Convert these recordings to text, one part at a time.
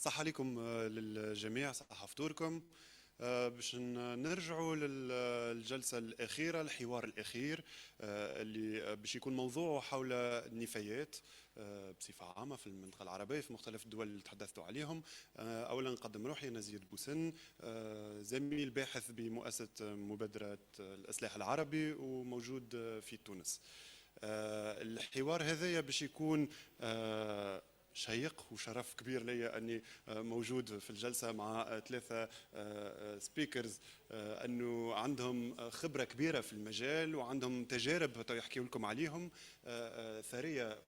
صح عليكم للجميع، صح فطوركم. باش نرجعوا للجلسة الأخيرة، الحوار الأخير اللي باش يكون موضوعه حول النفايات بصفة عامة في المنطقة العربية في مختلف الدول اللي تحدثتوا عليهم. أولا نقدم روحي أنا زياد بوسن، زميل باحث بمؤسسة مبادرة الإصلاح العربي وموجود في تونس. الحوار هذايا باش يكون شيق وشرف كبير لي أني موجود في الجلسة مع ثلاثة سبيكرز أنه عندهم خبرة كبيرة في المجال وعندهم تجارب يحكيوا لكم عليهم ثرية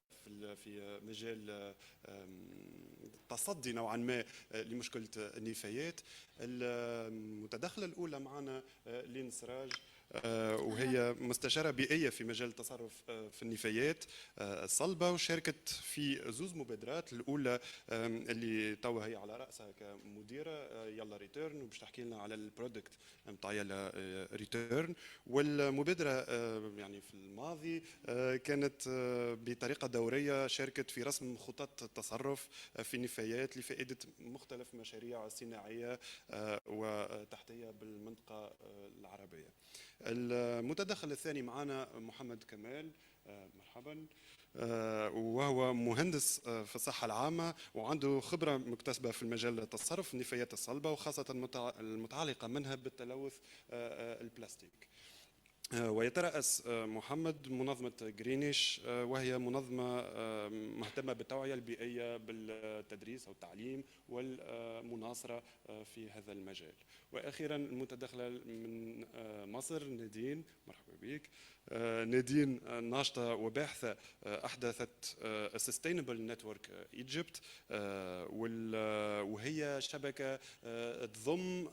في مجال التصدي نوعا ما لمشكلة النفايات. المتدخلة الأولى معنا لين سراج، وهي مستشارة بيئية في مجال التصرف في النفايات الصلبة، وشاركت في زوز مبادرات. الأولى اللي توا هي على رأسها كمديرة يلا ريتيرن، وباش تحكي لنا على البرودكت نتاع يلا ريتيرن. والمبادرة يعني في الماضي كانت بطريقة دورية شاركت في رسم خطط التصرف في النفايات لفائدة مختلف مشاريع صناعية وتحتية بالمنطقة العربية. المتدخل الثاني معنا محمد كمال، مرحبا، وهو مهندس في الصحة العامة وعنده خبرة مكتسبة في المجال التصرف النفايات الصلبة وخاصة المتعلقة منها بالتلوث البلاستيك. ويترأس محمد منظمة جرينيش، وهي منظمة مهتمة بالتوعية البيئية بالتدريس أو التعليم والمناصرة في هذا المجال. وأخيرا المتدخلة من مصر نادين، مرحبا بك. نادين ناشطة وباحثة أحدثت Sustainable Network Egypt، وهي شبكة تضم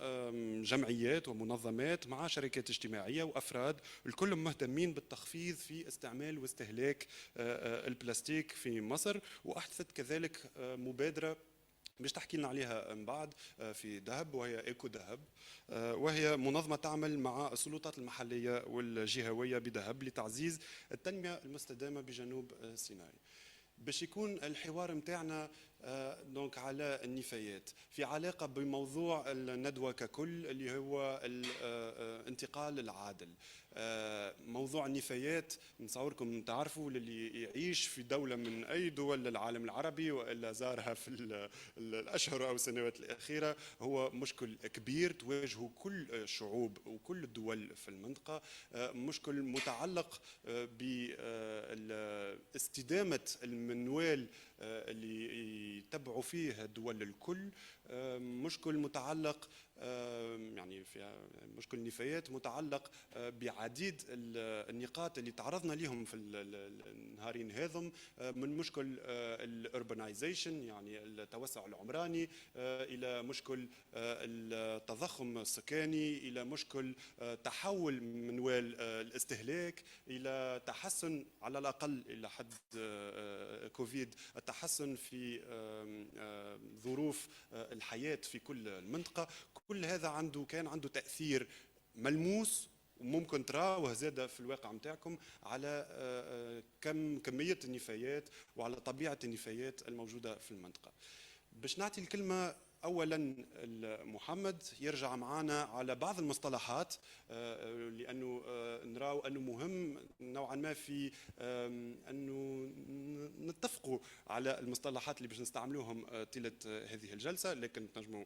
جمعيات ومنظمات مع شركات اجتماعية وأفراد الكل مهتمين بالتخفيض في استعمال واستهلاك البلاستيك في مصر. وأحدثت كذلك مبادرة باش تحكي لنا عليها من بعد في دهب، وهي ايكو دهب، وهي منظمة تعمل مع السلطات المحلية والجهوية بدهب لتعزيز التنمية المستدامة بجنوب سيناء. باش يكون الحوار متاعنا دونك على النفايات في علاقة بموضوع الندوة ككل اللي هو الانتقال العادل. موضوع النفايات نصوركم تعرفوا للي يعيش في دولة من أي دول العالم العربي وإلا زارها في الأشهر أو السنوات الأخيرة، هو مشكل كبير تواجهه كل الشعوب وكل الدول في المنطقة. مشكل متعلق باستدامة المنوال اللي يتبعوا فيه الدول الكل، مشكل متعلق يعني في مشكل النفايات متعلق بعديد النقاط اللي تعرضنا لهم في النهارين هذم، من مشكل الاربانيزيشن يعني التوسع العمراني، الى مشكل التضخم السكاني، الى مشكل تحول منوال الاستهلاك، الى تحسن على الاقل الى حد كوفيد التحسن في ظروف الحياة في كل المنطقة. كل هذا كان عنده تأثير ملموس وممكن تراوه زيادة في الواقع متاعكم على كمية النفايات وعلى طبيعة النفايات الموجودة في المنطقة. باش نعطي الكلمة أولا محمد يرجع معنا على بعض المصطلحات، لأنه نراو أنه مهم نوعا ما في أنه نتفقوا على المصطلحات اللي باش نستعملوهم طيلة هذه الجلسة، لكن تنجموا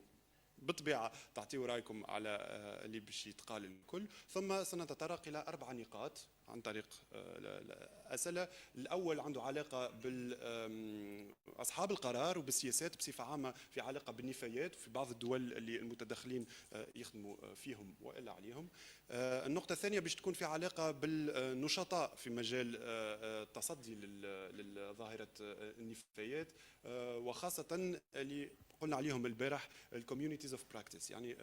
بالطبيعة تعطيوا رأيكم على اللي باش يتقال الكل. ثم سنتطرق إلى 4 نقاط عن طريق الأسئلة. الأول عنده علاقة بأصحاب القرار وبالسياسات بصفة عامة في علاقة بالنفايات في بعض الدول اللي المتدخلين يخدموا فيهم وإلا عليهم. النقطة الثانية باش تكون في علاقة بالنشطاء في مجال التصدي لظاهرة النفايات، وخاصة اللي قلنا عليهم البارح الكوميونيتيز اوف براكتس، يعني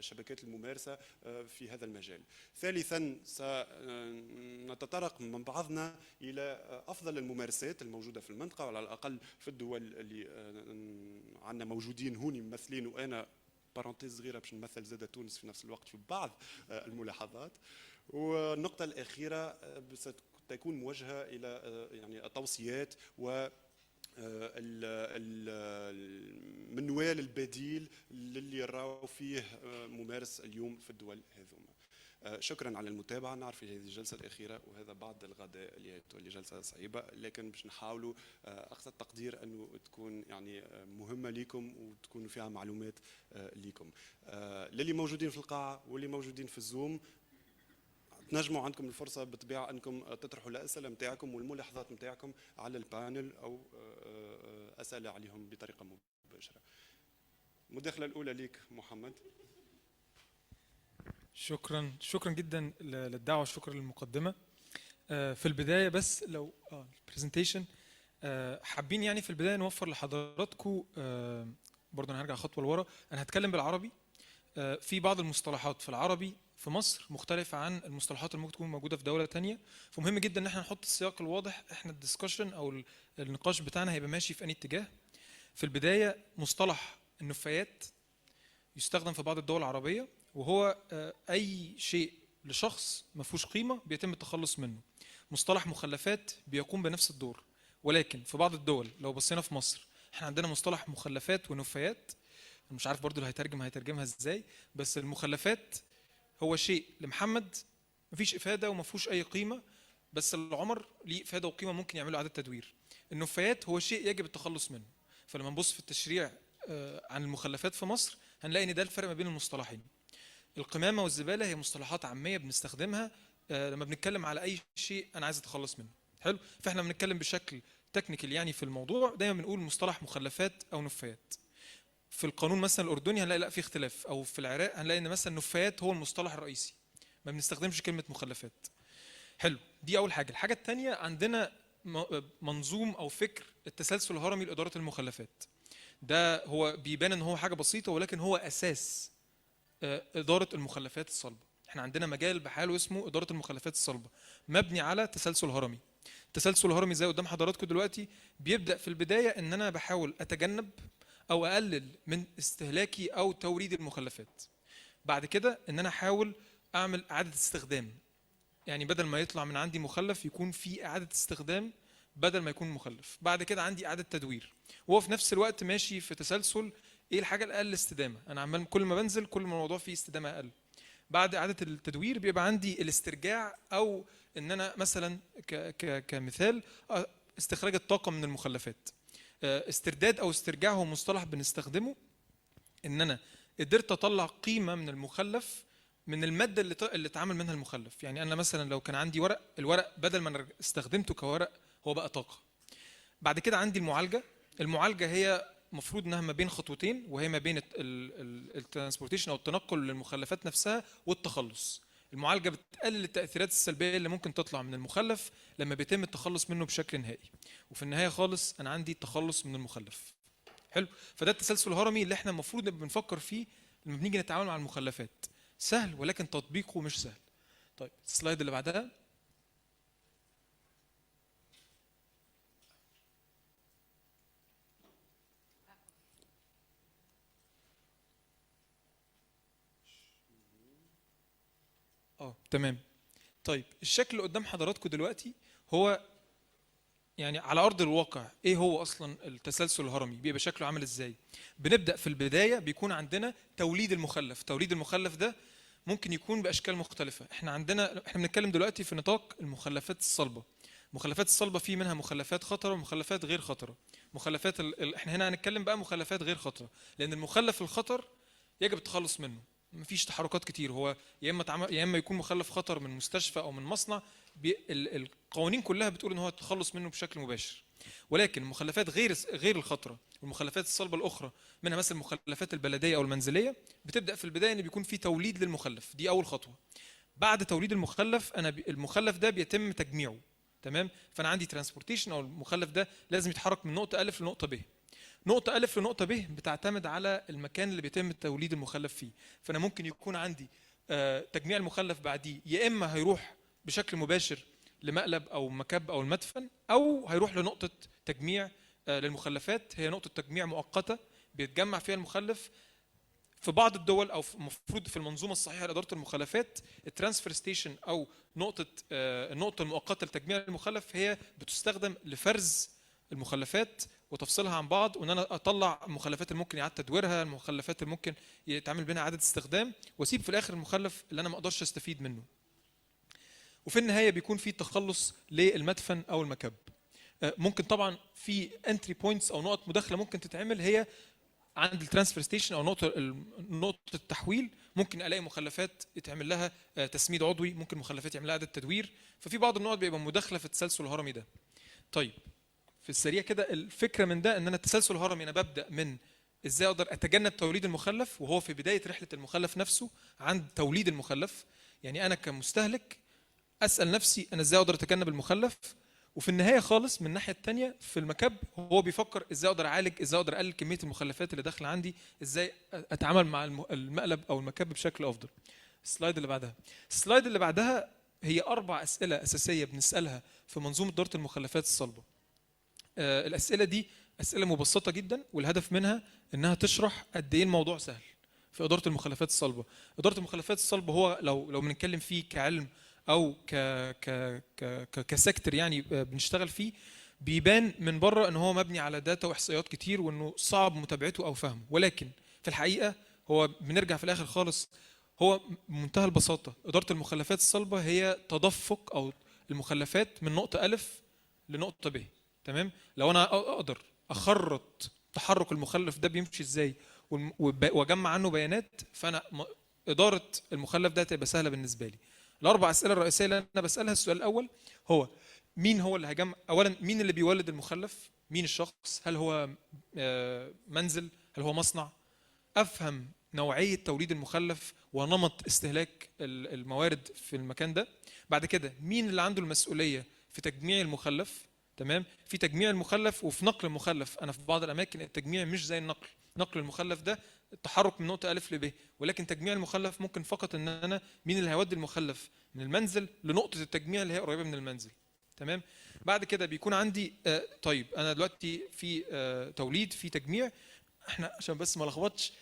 شبكات الممارسة في هذا المجال. ثالثا سنتطرق من بعضنا إلى أفضل الممارسات الموجودة في المنطقة، وعلى الأقل في الدول اللي عندنا موجودين هوني ممثلين، وأنا بارونتيز صغيرة باش نمثل زادة تونس في نفس الوقت في بعض الملاحظات. والنقطة الأخيرة ستكون موجهة إلى يعني التوصيات و منوال البديل للي راهو فيه ممارس اليوم في الدول هذوما. شكرا على المتابعه. نعرف هذه الجلسه الاخيره وهذا بعد الغداء اللي تولي جلسه صعيبه، لكن باش نحاولوا اقصى التقدير انه تكون يعني مهمه لكم وتكونوا فيها معلومات لكم. للي موجودين في القاعه واللي موجودين في الزوم، تنجموا عندكم الفرصه بالطبيعه انكم تطرحوا الاسئله نتاعكم والملاحظات نتاعكم على البانل او اسئله عليهم بطريقه مباشره. المداخله الاولى ليك محمد. شكرا جدا للدعوه، شكرا للمقدمه. في البدايه بس لو البرزنتيشن حابين يعني في البدايه نوفر لحضراتكم، برضه انا هرجع خطوه لورا، انا هتكلم بالعربي. في بعض المصطلحات في العربي في مصر مختلفه عن المصطلحات اللي ممكن تكون موجوده في دوله ثانيه، فمهم جدا ان احنا نحط السياق الواضح. احنا الدسكشن او النقاش بتاعنا هيبقى ماشي في انهي اتجاه. في البدايه مصطلح النفايات يستخدم في بعض الدول العربيه، وهو اي شيء لشخص ما فيهوش قيمه بيتم التخلص منه. مصطلح مخلفات بيقوم بنفس الدور، ولكن في بعض الدول لو بصينا في مصر احنا عندنا مصطلح مخلفات ونفايات. انا مش عارف برضو اللي هيترجمها ازاي، بس المخلفات هو شيء لمحمد مفيش افاده وما فيهوش اي قيمه، بس لعمر ليه افاده وقيمه ممكن يعملوا اعاده تدوير. النفايات هو شيء يجب التخلص منه. فلما نبص في التشريع عن المخلفات في مصر هنلاقي ان ده الفرق ما بين المصطلحين. القمامه والزباله هي مصطلحات عاميه بنستخدمها لما بنتكلم على اي شيء انا عايز اتخلص منه. حلو، فاحنا بنتكلم بشكل تكنيكال يعني في الموضوع دايما بنقول مصطلح مخلفات او نفايات. في القانون مثلا الاردني هنلاقي لا في اختلاف، او في العراق هنلاقي ان مثلا نفايات هو المصطلح الرئيسي، ما بنستخدمش كلمه مخلفات. حلو، دي اول حاجه. الحاجه الثانيه عندنا منظوم او فكر التسلسل الهرمي لاداره المخلفات. ده هو بيبان ان هو حاجه بسيطه، ولكن هو اساس اداره المخلفات الصلبه. احنا عندنا مجال بحاله اسمه اداره المخلفات الصلبه، مبني على تسلسل هرمي. التسلسل الهرمي زي قدام حضراتكم دلوقتي بيبدا في البدايه ان انا بحاول اتجنب او اقلل من استهلاكي او توريد المخلفات. بعد كده ان انا احاول اعمل اعاده استخدام، يعني بدل ما يطلع من عندي مخلف يكون في اعاده استخدام بدل ما يكون مخلف. بعد كده عندي اعاده تدوير، وهو في نفس الوقت ماشي في تسلسل ايه الحاجه الاقل استدامه. انا عمال كل ما بنزل كل ما الموضوع فيه استدامه اقل. بعد اعاده التدوير بيبقى عندي الاسترجاع، او ان انا مثلا كمثال استخراج الطاقه من المخلفات. استرداد او استرجاع هو مصطلح بنستخدمه ان انا قدرت اطلع قيمه من المخلف من الماده اللي اتعمل منها المخلف. يعني انا مثلا لو كان عندي ورق، الورق بدل ما انا استخدمته كورق هو بقى طاقه. بعد كده عندي المعالجه هي مفروض انها ما بين خطوتين، وهي ما بين الترانسبورتيشن او التنقل للمخلفات نفسها والتخلص. المعالجه بتقلل التاثيرات السلبيه اللي ممكن تطلع من المخلف لما بيتم التخلص منه بشكل نهائي، وفي النهايه خالص انا عندي التخلص من المخلف. حلو، فده التسلسل الهرمي اللي احنا المفروض بنفكر فيه لما بنيجي نتعامل مع المخلفات. سهل ولكن تطبيقه مش سهل. طيب السلايد اللي بعدها. تمام. طيب الشكل اللي قدام حضراتكم دلوقتي هو يعني على ارض الواقع ايه هو اصلا التسلسل الهرمي، بيبقى شكله عامل ازاي. بنبدا في البدايه بيكون عندنا توليد المخلف. توليد المخلف ده ممكن يكون باشكال مختلفه. احنا بنتكلم دلوقتي في نطاق المخلفات الصلبه. المخلفات الصلبه في منها مخلفات خطره ومخلفات غير خطره. مخلفات احنا هنا هنتكلم بقى مخلفات غير خطره، لان المخلف الخطر يجب التخلص منه. مفيش تحركات كتير، هو يا اما يكون مخلف خطر من مستشفى او من مصنع، القوانين كلها بتقول ان هو التخلص منه بشكل مباشر. ولكن المخلفات غير الخطره والمخلفات الصلبه الاخرى، منها مثلا المخلفات البلديه او المنزليه، بتبدا في البدايه ان بيكون في توليد للمخلف. دي اول خطوه. بعد توليد المخلف المخلف ده بيتم تجميعه. تمام، فانا عندي ترانسبورتيشن او المخلف ده لازم يتحرك من نقطه الف لنقطه ب. نقطة ألف لنقطة ب بتعتمد على المكان اللي بيتم توليد المخلف فيه. فأنا ممكن يكون عندي تجميع المخلف بعديه يا إما هيروح بشكل مباشر لمقلب أو مكب أو المدفن، أو هيروح لنقطة تجميع للمخلفات، هي نقطة تجميع مؤقتة بيتجمع فيها المخلف. في بعض الدول أو المفروض في المنظومة الصحيحة لإدارة المخلفات الترانسفير ستيشن أو النقطة المؤقتة لتجميع المخلف هي بتستخدم لفرز المخلفات وتفصيلها عن بعض، وان انا اطلع المخلفات اللي ممكن يعاد تدويرها، المخلفات اللي ممكن يتعمل بينها اعاده استخدام، واسيب في الاخر المخلف اللي انا ما اقدرش استفيد منه. وفي النهايه بيكون في تخلص للمدفن او المكب. ممكن طبعا في انتري بوينتس او نقط مداخله ممكن تتعمل، هي عند الترانسفير نقطه نقطه التحويل. ممكن الاقي مخلفات يتعمل لها تسميد عضوي، ممكن مخلفات يعمل لها اعاده تدوير، ففي بعض النقط بيبقى مداخله في التسلسل الهرمي ده. طيب في السريع كده الفكره من ده ان انا التسلسل الهرمي انا ببدا من ازاي اقدر اتجنب توليد المخلف، وهو في بدايه رحله المخلف نفسه عند توليد المخلف. يعني انا كمستهلك اسال نفسي انا ازاي اقدر اتجنب المخلف، وفي النهايه خالص من الناحيه الثانيه في المكب هو بيفكر ازاي اقدر اعالج، ازاي اقدر اقلل كميه المخلفات اللي داخله عندي، ازاي اتعامل مع المقلب او المكب بشكل افضل. السلايد اللي بعدها هي 4 اسئله اساسيه بنسالها في منظومه اداره المخلفات الصلبه. الاسئله دي اسئله مبسطه جدا، والهدف منها انها تشرح قد ايه الموضوع سهل في اداره المخلفات الصلبه. اداره المخلفات الصلبه هو لو بنتكلم فيه كعلم او كسيكتور يعني بنشتغل فيه، بيبان من بره ان هو مبني على داتا واحصائيات كتير وانه صعب متابعته او فهمه، ولكن في الحقيقه هو بنرجع في الاخر خالص هو بمنتهى البساطه. اداره المخلفات الصلبه هي تدفق او المخلفات من نقطه الف لنقطه ب. تمام؟ لو انا اقدر اخرط تحرك المخلف ده بيمشي ازاي واجمع عنه بيانات، فانا اداره المخلف ده تبقى سهله بالنسبه لي. الاربع اسئله الرئيسيه اللي انا بسالها، السؤال الاول هو مين هو اللي هيجمع؟ اولا مين اللي بيولد المخلف؟ مين الشخص؟ هل هو منزل؟ هل هو مصنع؟ افهم نوعيه توليد المخلف ونمط استهلاك الموارد في المكان ده. بعد كده مين اللي عنده المسؤوليه في تجميع المخلف؟ تمام؟ في تجميع المخلف وفي نقل المخلف. انا في بعض الاماكن التجميع مش زي النقل. نقل المخلف ده التحرك من نقطه الف لب، ولكن تجميع المخلف ممكن فقط ان انا مين اللي هيودي المخلف من المنزل لنقطه التجميع اللي هي قريبه من المنزل. تمام؟ بعد كده بيكون عندي طيب انا دلوقتي في توليد، في تجميع، احنا عشان بس ما لخبطش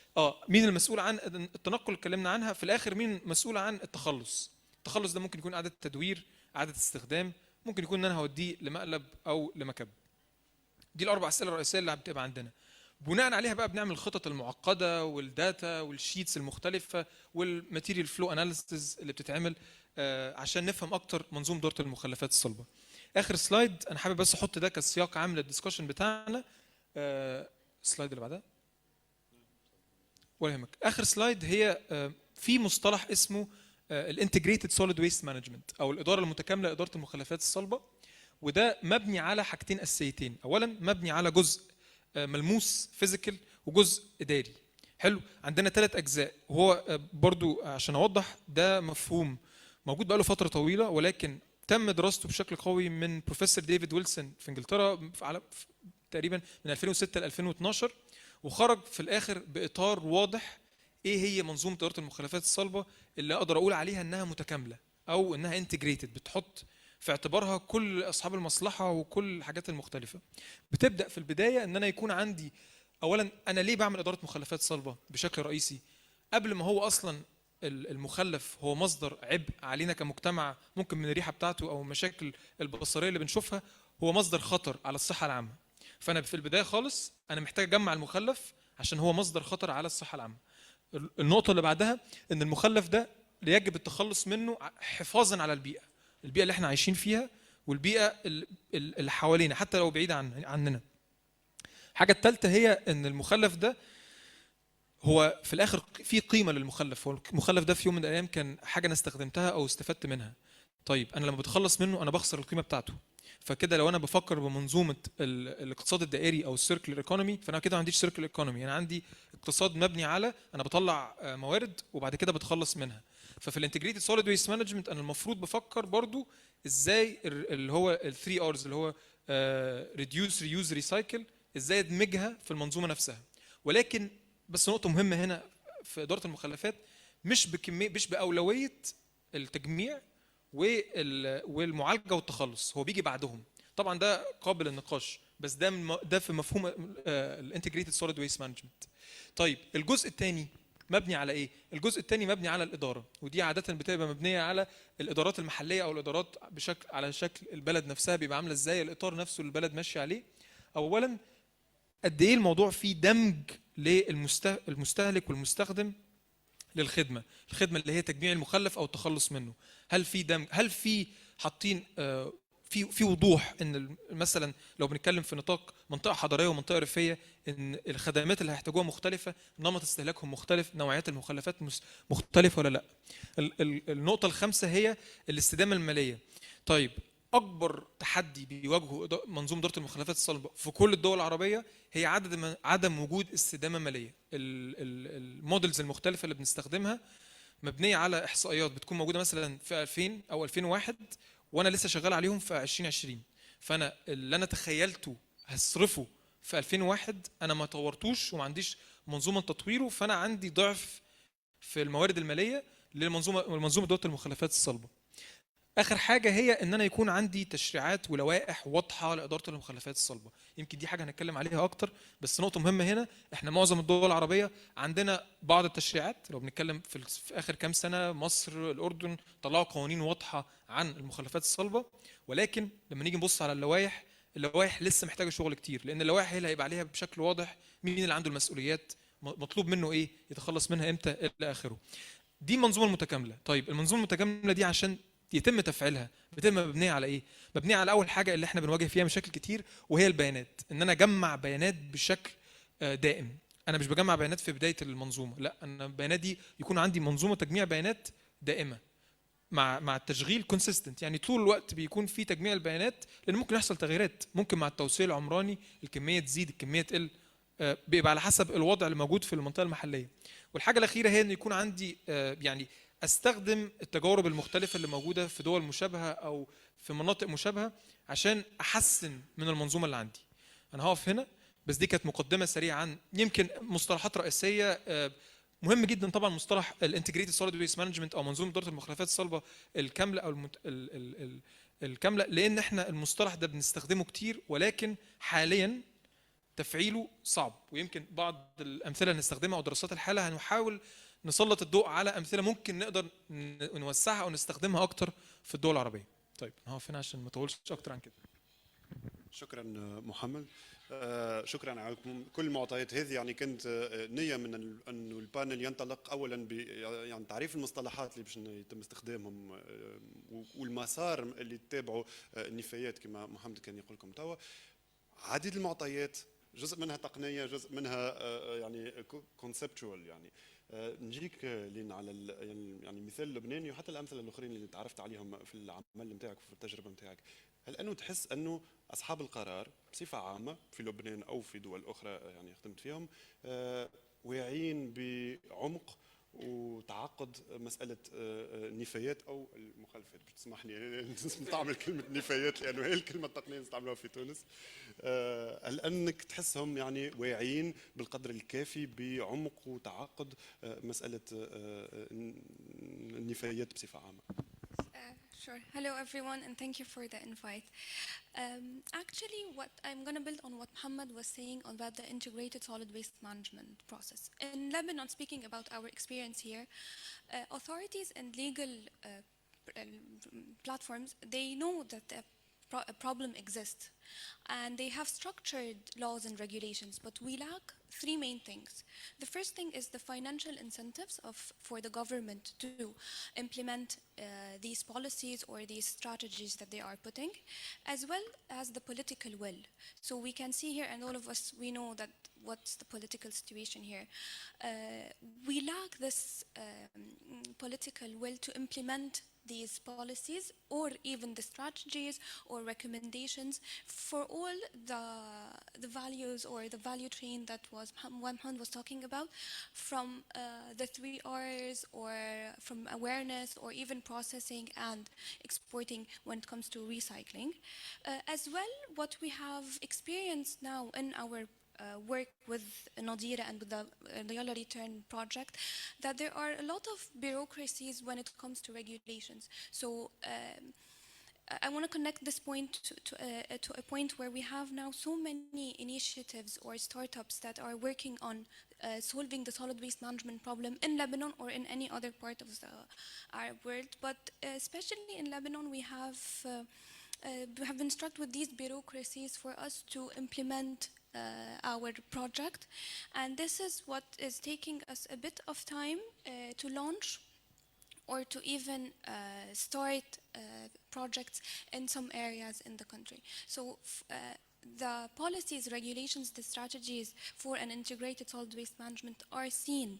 مين المسؤول عن التنقل اللي اتكلمنا عنها؟ في الاخر مين مسؤول عن التخلص؟ التخلص ده ممكن يكون اعاده تدوير، اعاده استخدام، ممكن يكون ان انا هوديه لمقلب او لمكب. دي الاربع اسئله الرئيسيه اللي بتبقى عندنا. بناء عليها بقى بنعمل الخطط المعقده والداتا والشيتس المختلفه والماتيريال فلو اناليسيز اللي بتتعمل عشان نفهم اكتر منظومه اداره المخلفات الصلبه. اخر سلايد انا حابب بس احط ده كسياق عام للدسكشن بتاعنا. السلايد اللي بعدها ولا يهمك. اخر سلايد هي في مصطلح اسمه الانتجريتد سوليد ويست مانجمنت او الاداره المتكامله لاداره المخلفات الصلبه، وده مبني على حاجتين اساسيتين. اولا مبني على جزء ملموس فيزيكال وجزء اداري. حلو؟ عندنا 3 اجزاء، وهو برضو عشان اوضح ده مفهوم موجود بقاله فتره طويله، ولكن تم دراسته بشكل قوي من بروفيسور ديفيد ويلسون في انجلترا تقريبا من 2006 ل 2012، وخرج في الاخر باطار واضح ايه هي منظومه اداره المخلفات الصلبه اللي اقدر اقول عليها انها متكامله او انها انتجريتد، بتحط في اعتبارها كل اصحاب المصلحه وكل الحاجات المختلفه. بتبدا في البدايه ان انا يكون عندي اولا انا ليه بعمل اداره مخلفات صلبه بشكل رئيسي؟ قبل ما هو اصلا المخلف هو مصدر عبء علينا كمجتمع، ممكن من الريحه بتاعته او المشاكل البصريه اللي بنشوفها، هو مصدر خطر على الصحه العامه. فانا في البدايه خالص انا محتاج اجمع المخلف عشان هو مصدر خطر على الصحه العامه. النقطه اللي بعدها ان المخلف ده يجب التخلص منه حفاظا على البيئه اللي احنا عايشين فيها والبيئه اللي حوالينا حتى لو بعيده عننا. الحاجه الثالثه هي ان المخلف ده هو في الاخر في قيمه للمخلف، هو المخلف ده في يوم من الايام كان حاجه انا استخدمتها او استفدت منها. طيب انا لما بتخلص منه انا بخسر القيمه بتاعته. فكده لو انا بفكر بمنظومه الاقتصاد الدائري او السيركل ايكونومي، فانا كده ما عنديش سيركل ايكونومي، انا عندي اقتصاد مبني على انا بطلع موارد وبعد كده بتخلص منها. ففي الانتجريتد سوليد ويست مانجمنت انا المفروض بفكر برضو ازاي اللي هو ال3 ارز اللي هو ريديوس ريوز ريسايكل، ازاي ادمجها في المنظومه نفسها. ولكن بس نقطه مهمه هنا في اداره المخلفات، مش باولويه التجميع والمعالجه والتخلص، هو بيجي بعدهم. طبعا ده قابل للنقاش، بس ده في مفهوم الانتجريتد سوليد ويست مانجمنت. طيب الجزء الثاني مبني على ايه؟ الجزء الثاني مبني على الاداره، ودي عاده بتبقى مبنيه على الادارات المحليه او الادارات على شكل البلد نفسها بيبقى عامله ازاي، الاطار نفسه اللي البلد ماشيه عليه. اولا قد ايه الموضوع فيه دمج للمستهلك والمستخدم للخدمه، الخدمه اللي هي تجميع المخلف او التخلص منه. هل في دمج؟ هل في حاطين في وضوح ان مثلا لو بنتكلم في نطاق منطقه حضريه ومنطقه ريفيه ان الخدمات اللي هيحتاجوها مختلفه، نمط استهلاكهم مختلف، نوعيات المخلفات مختلفه ولا لا؟ النقطه الخامسه هي الاستدامه الماليه. طيب اكبر تحدي بيواجهه منظومه اداره المخلفات الصلبه في كل الدول العربيه هي عدم وجود استدامه ماليه. المودلز المختلفه اللي بنستخدمها مبنيه على احصائيات بتكون موجوده مثلا في 2000 او 2001 وانا لسه شغال عليهم في 2020. فانا اللي انا تخيلته هصرفه في 2001 انا ما طورتوش وما عنديش منظومه تطويره، فانا عندي ضعف في الموارد الماليه لمنظومه اداره المخلفات الصلبه. اخر حاجه هي ان انا يكون عندي تشريعات ولوائح واضحه لاداره المخلفات الصلبه. يمكن دي حاجه هنتكلم عليها اكتر، بس نقطه مهمه هنا، احنا معظم الدول العربيه عندنا بعض التشريعات. لو بنتكلم في اخر كام سنه مصر الاردن طلعوا قوانين واضحه عن المخلفات الصلبه، ولكن لما نيجي نبص على اللوائح لسه محتاجه شغل كتير، لان اللوائح هي اللي هيبقى عليها بشكل واضح مين اللي عنده المسؤوليات، مطلوب منه ايه، يتخلص منها امتى، الى اخره. دي المنظومه المتكامله. طيب المنظومه المتكامله دي عشان يتم تفعيلها بتبقى مبنيه على ايه؟ مبنيه على اول حاجه اللي احنا بنواجه فيها مشاكل كتير، وهي البيانات. ان انا اجمع بيانات بشكل دائم. انا مش بجمع بيانات في بدايه المنظومه، لا، انا البيانات دي يكون عندي منظومه تجميع بيانات دائمه مع التشغيل كونسيستنت، يعني طول الوقت بيكون في تجميع البيانات، لان ممكن يحصل تغييرات، ممكن مع التوسيع العمراني الكميه تزيد الكميه تقل، بيبقى على حسب الوضع اللي موجود في المنطقه المحليه. والحاجه الاخيره هي ان يكون عندي يعني استخدم التجارب المختلفه اللي موجوده في دول مشابهه او في مناطق مشابهه عشان احسن من المنظومه اللي عندي. انا هقف هنا، بس دي كانت مقدمه سريعه عن يمكن مصطلحات رئيسيه. مهم جدا طبعا مصطلح الانتجريتد سوليد ويست مانجمنت او منظومه اداره المخلفات الصلبه الكامله او الكامله، لان احنا المصطلح ده بنستخدمه كتير، ولكن حاليا تفعيله صعب. ويمكن بعض الامثله اللي نستخدمها او دراسات الحاله هنحاول نسلط الضوء على امثله ممكن نقدر نوسعها او نستخدمها اكتر في الدول العربيه. طيب هقف هنا عشان ما اطولش اكتر عن كده. شكرا محمد. شكرا على كل المعطيات هذه. يعني كنت نية من انه البانل ينطلق اولا يعني تعريف المصطلحات اللي باش يتم استخدامهم والمسار اللي تتابعوا النفايات كما محمد كان يقول لكم توا. عديد المعطيات، جزء منها تقنيه، جزء منها يعني كونسبتشوال. يعني نجيك لين على يعني المثال اللبناني وحتى الامثله الاخرين اللي تعرفت عليهم في العمل نتاعك وفي التجربه نتاعك. هل انه تحس انه اصحاب القرار بصفه عامه في لبنان او في دول اخرى يعني خدمت فيهم واعيين بعمق وتعقد مساله النفايات او المخلفات؟ بتسمح لي نستعمل كلمه نفايات لانه هي الكلمه التقنيه نستعملوها في تونس. هل انك تحسهم يعني واعيين بالقدر الكافي بعمق وتعقد مساله النفايات بصفه عامه؟ Sure. Hello, everyone, and thank you for the invite. Actually, what I'm going to build on what Muhammad was saying about the integrated solid waste management process. In Lebanon, speaking about our experience here, authorities and legal platforms, they know that a problem exists, and they have structured laws and regulations, but we lack three main things. The first thing is the financial incentives for the government to implement these policies or these strategies that they are putting, as well as the political will. So we can see here, and all of us, we know that what's the political situation here. We lack this political will to implement these policies or even the strategies or recommendations for all the values or the value chain that Muhammad was talking about, from the 3 R's or from awareness or even processing and exporting when it comes to recycling. As well, what we have experienced now in our work with Nadira and with the Yalla Return project, that there are a lot of bureaucracies when it comes to regulations. So I want to connect this point to a point where we have now so many initiatives or startups that are working on solving the solid waste management problem in Lebanon or in any other part of the Arab world. But especially in Lebanon, we have been struck with these bureaucracies for us to implement our project, and this is what is taking us a bit of time to launch or to even start projects in some areas in the country. So the policies, regulations, the strategies for an integrated solid waste management are seen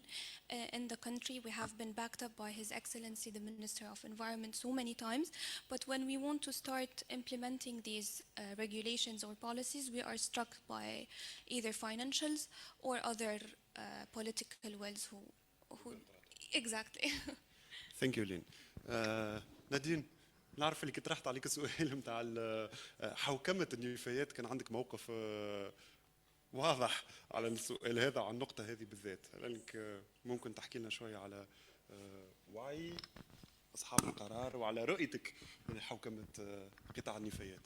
in the country. We have been backed up by His Excellency the Minister of Environment so many times, but when we want to start implementing these regulations or policies, we are struck by either financials or other political wills who exactly. ثانك يو لين. نادين، نعرف اللي كنت طرحت عليك السؤال نتاع حوكمة النفايات، كان عندك موقف واضح على السؤال هذا، على النقطة هذه بالذات. لأنك ممكن تحكي لنا شوية على وعي أصحاب القرار وعلى رؤيتك من حوكمة قطاع النفايات.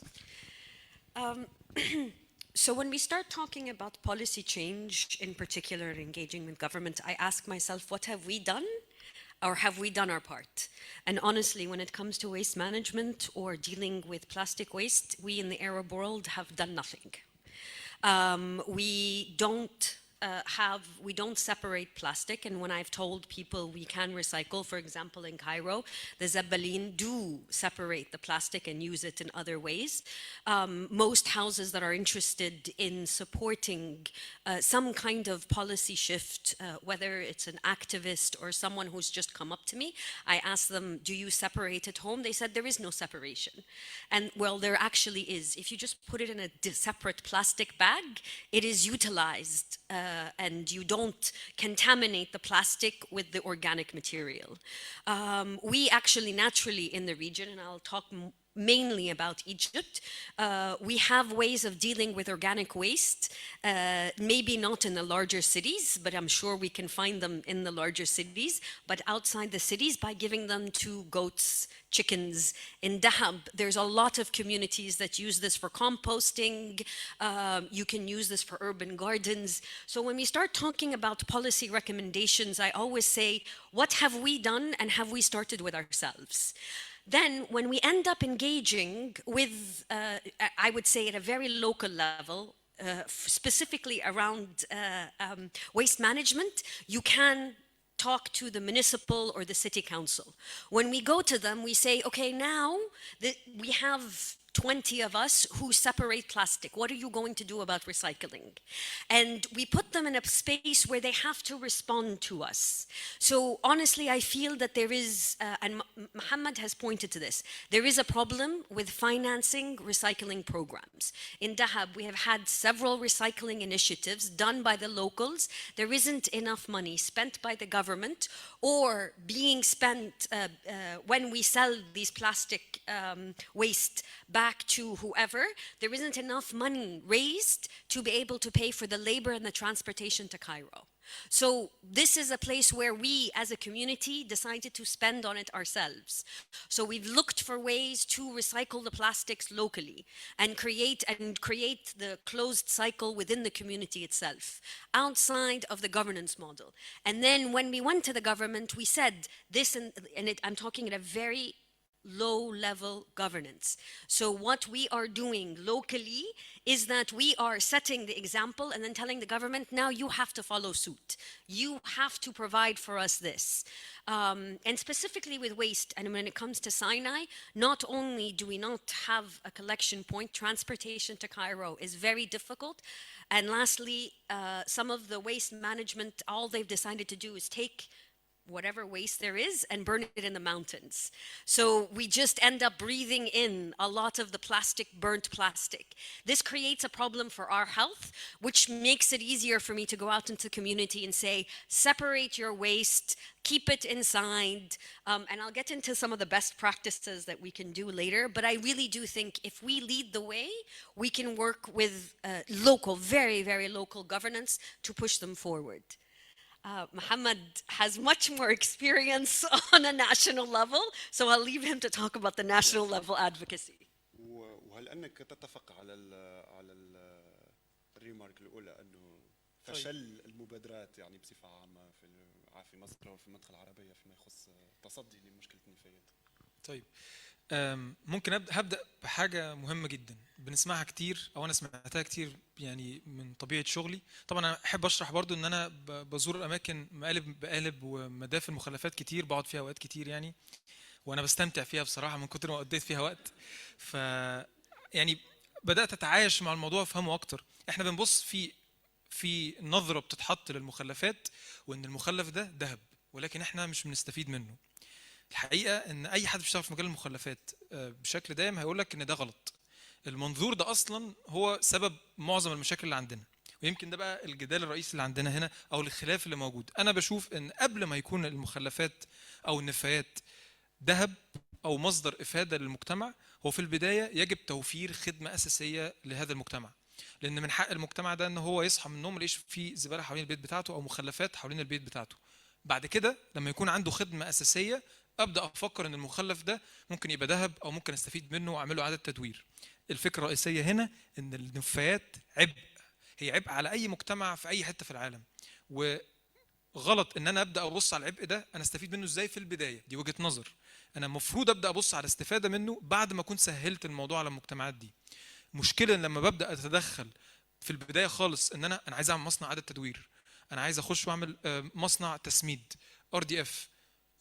So when we start talking about policy change, in particular engaging with government, I ask myself, what have we done? Or have we done our part? And honestly, when it comes to waste management or dealing with plastic waste, we in the Arab world have done nothing. We don't separate plastic, and when I've told people we can recycle, for example in Cairo, the Zabbalin do separate the plastic and use it in other ways. Most houses that are interested in supporting some kind of policy shift, whether it's an activist or someone who's just come up to me, I ask them, do you separate at home? They said there is no separation. And well, there actually is. If you just put it in a separate plastic bag, it is utilized and you don't contaminate the plastic with the organic material. We actually naturally in the region, and I'll talk mainly about Egypt, we have ways of dealing with organic waste, maybe not in the larger cities, but I'm sure we can find them in the larger cities, but outside the cities by giving them to goats, chickens. In Dahab, there's a lot of communities that use this for composting. You can use this for urban gardens. So when we start talking about policy recommendations, I always say, what have we done and have we started with ourselves? Then when we end up engaging with, I would say at a very local level, specifically around waste management, you can talk to the municipal or the city council. When we go to them, we say, okay, now we have 20 of us who separate plastic. What are you going to do about recycling? And we put them in a space where they have to respond to us. So honestly, I feel that there is, and Muhammad has pointed to this, there is a problem with financing recycling programs. In Dahab, we have had several recycling initiatives done by the locals. There isn't enough money spent by the government or being spent when we sell these plastic waste back to whoever. There isn't enough money raised to be able to pay for the labor and the transportation to Cairo. So this is a place where we as a community decided to spend on it ourselves. So we've looked for ways to recycle the plastics locally and create the closed cycle within the community itself, outside of the governance model. And then when we went to the government, we said this, I'm talking at a very low-level governance. So what we are doing locally is that we are setting the example and then telling the government, now you have to follow suit. You have to provide for us this. And specifically with waste, and when it comes to Sinai, not only do we not have a collection point, transportation to Cairo is very difficult. And lastly, some of the waste management, all they've decided to do is take whatever waste there is and burn it in the mountains. So we just end up breathing in a lot of the burnt plastic. This creates a problem for our health, which makes it easier for me to go out into the community and say, separate your waste, keep it inside. And I'll get into some of the best practices that we can do later, but I really do think if we lead the way, we can work with local, very, very local governance to push them forward. Muhammad has much more experience on a national level, so I'll leave him to talk about the national level advocacy. وهل أنك تتفق على الريمارك الأولى أنه فشل المبادرات يعني بصفة عامة في مصر وفي المنطقة العربية فيما يخص تصدي لمشكلة النفايات؟ طيب ممكن هبدأ بحاجة مهمة جدا بنسمعها كتير او انا سمعتها كتير يعني من طبيعة شغلي. طبعا انا احب اشرح برضو ان انا بزور اماكن بقالب ومدافن مخلفات كتير، بقعد فيها اوقات كتير يعني، وانا بستمتع فيها بصراحة من كتر ما قضيت فيها وقت. ف يعني بدأت اتعايش مع الموضوع وافهمه اكتر. احنا بنبص في نظرة بتتحط للمخلفات وان المخلف ده ذهب، ولكن احنا مش بنستفيد منه. الحقيقه ان اي حد بيشتغل في مجال المخلفات بشكل دائم هيقول لك ان ده غلط. المنظور ده اصلا هو سبب معظم المشاكل اللي عندنا، ويمكن ده بقى الجدال الرئيسي اللي عندنا هنا او الخلاف اللي موجود. انا بشوف ان قبل ما يكون المخلفات او النفايات ذهب او مصدر افاده للمجتمع، هو في البدايه يجب توفير خدمه اساسيه لهذا المجتمع. لان من حق المجتمع ده ان هو يصحى من النوم ما يلاقيش فيه زباله حوالين البيت بتاعته او مخلفات حوالين البيت بتاعته. بعد كده لما يكون عنده خدمه اساسيه ابدا افكر ان المخلف ده ممكن يبقى ذهب او ممكن استفيد منه واعمل له اعاده تدوير. الفكره الرئيسيه هنا ان النفايات عبء، هي عبء على اي مجتمع في اي حته في العالم. وغلط ان انا ابدا ابص على العبء ده انا استفيد منه ازاي في البدايه، دي وجهه نظر. انا المفروض ابدا ابص على استفاده منه بعد ما اكون سهلت الموضوع على المجتمعات دي. مشكله لما ببدا اتدخل في البدايه خالص ان انا عايز اعمل مصنع اعاده تدوير، انا عايز اخش واعمل مصنع تسميد RDF.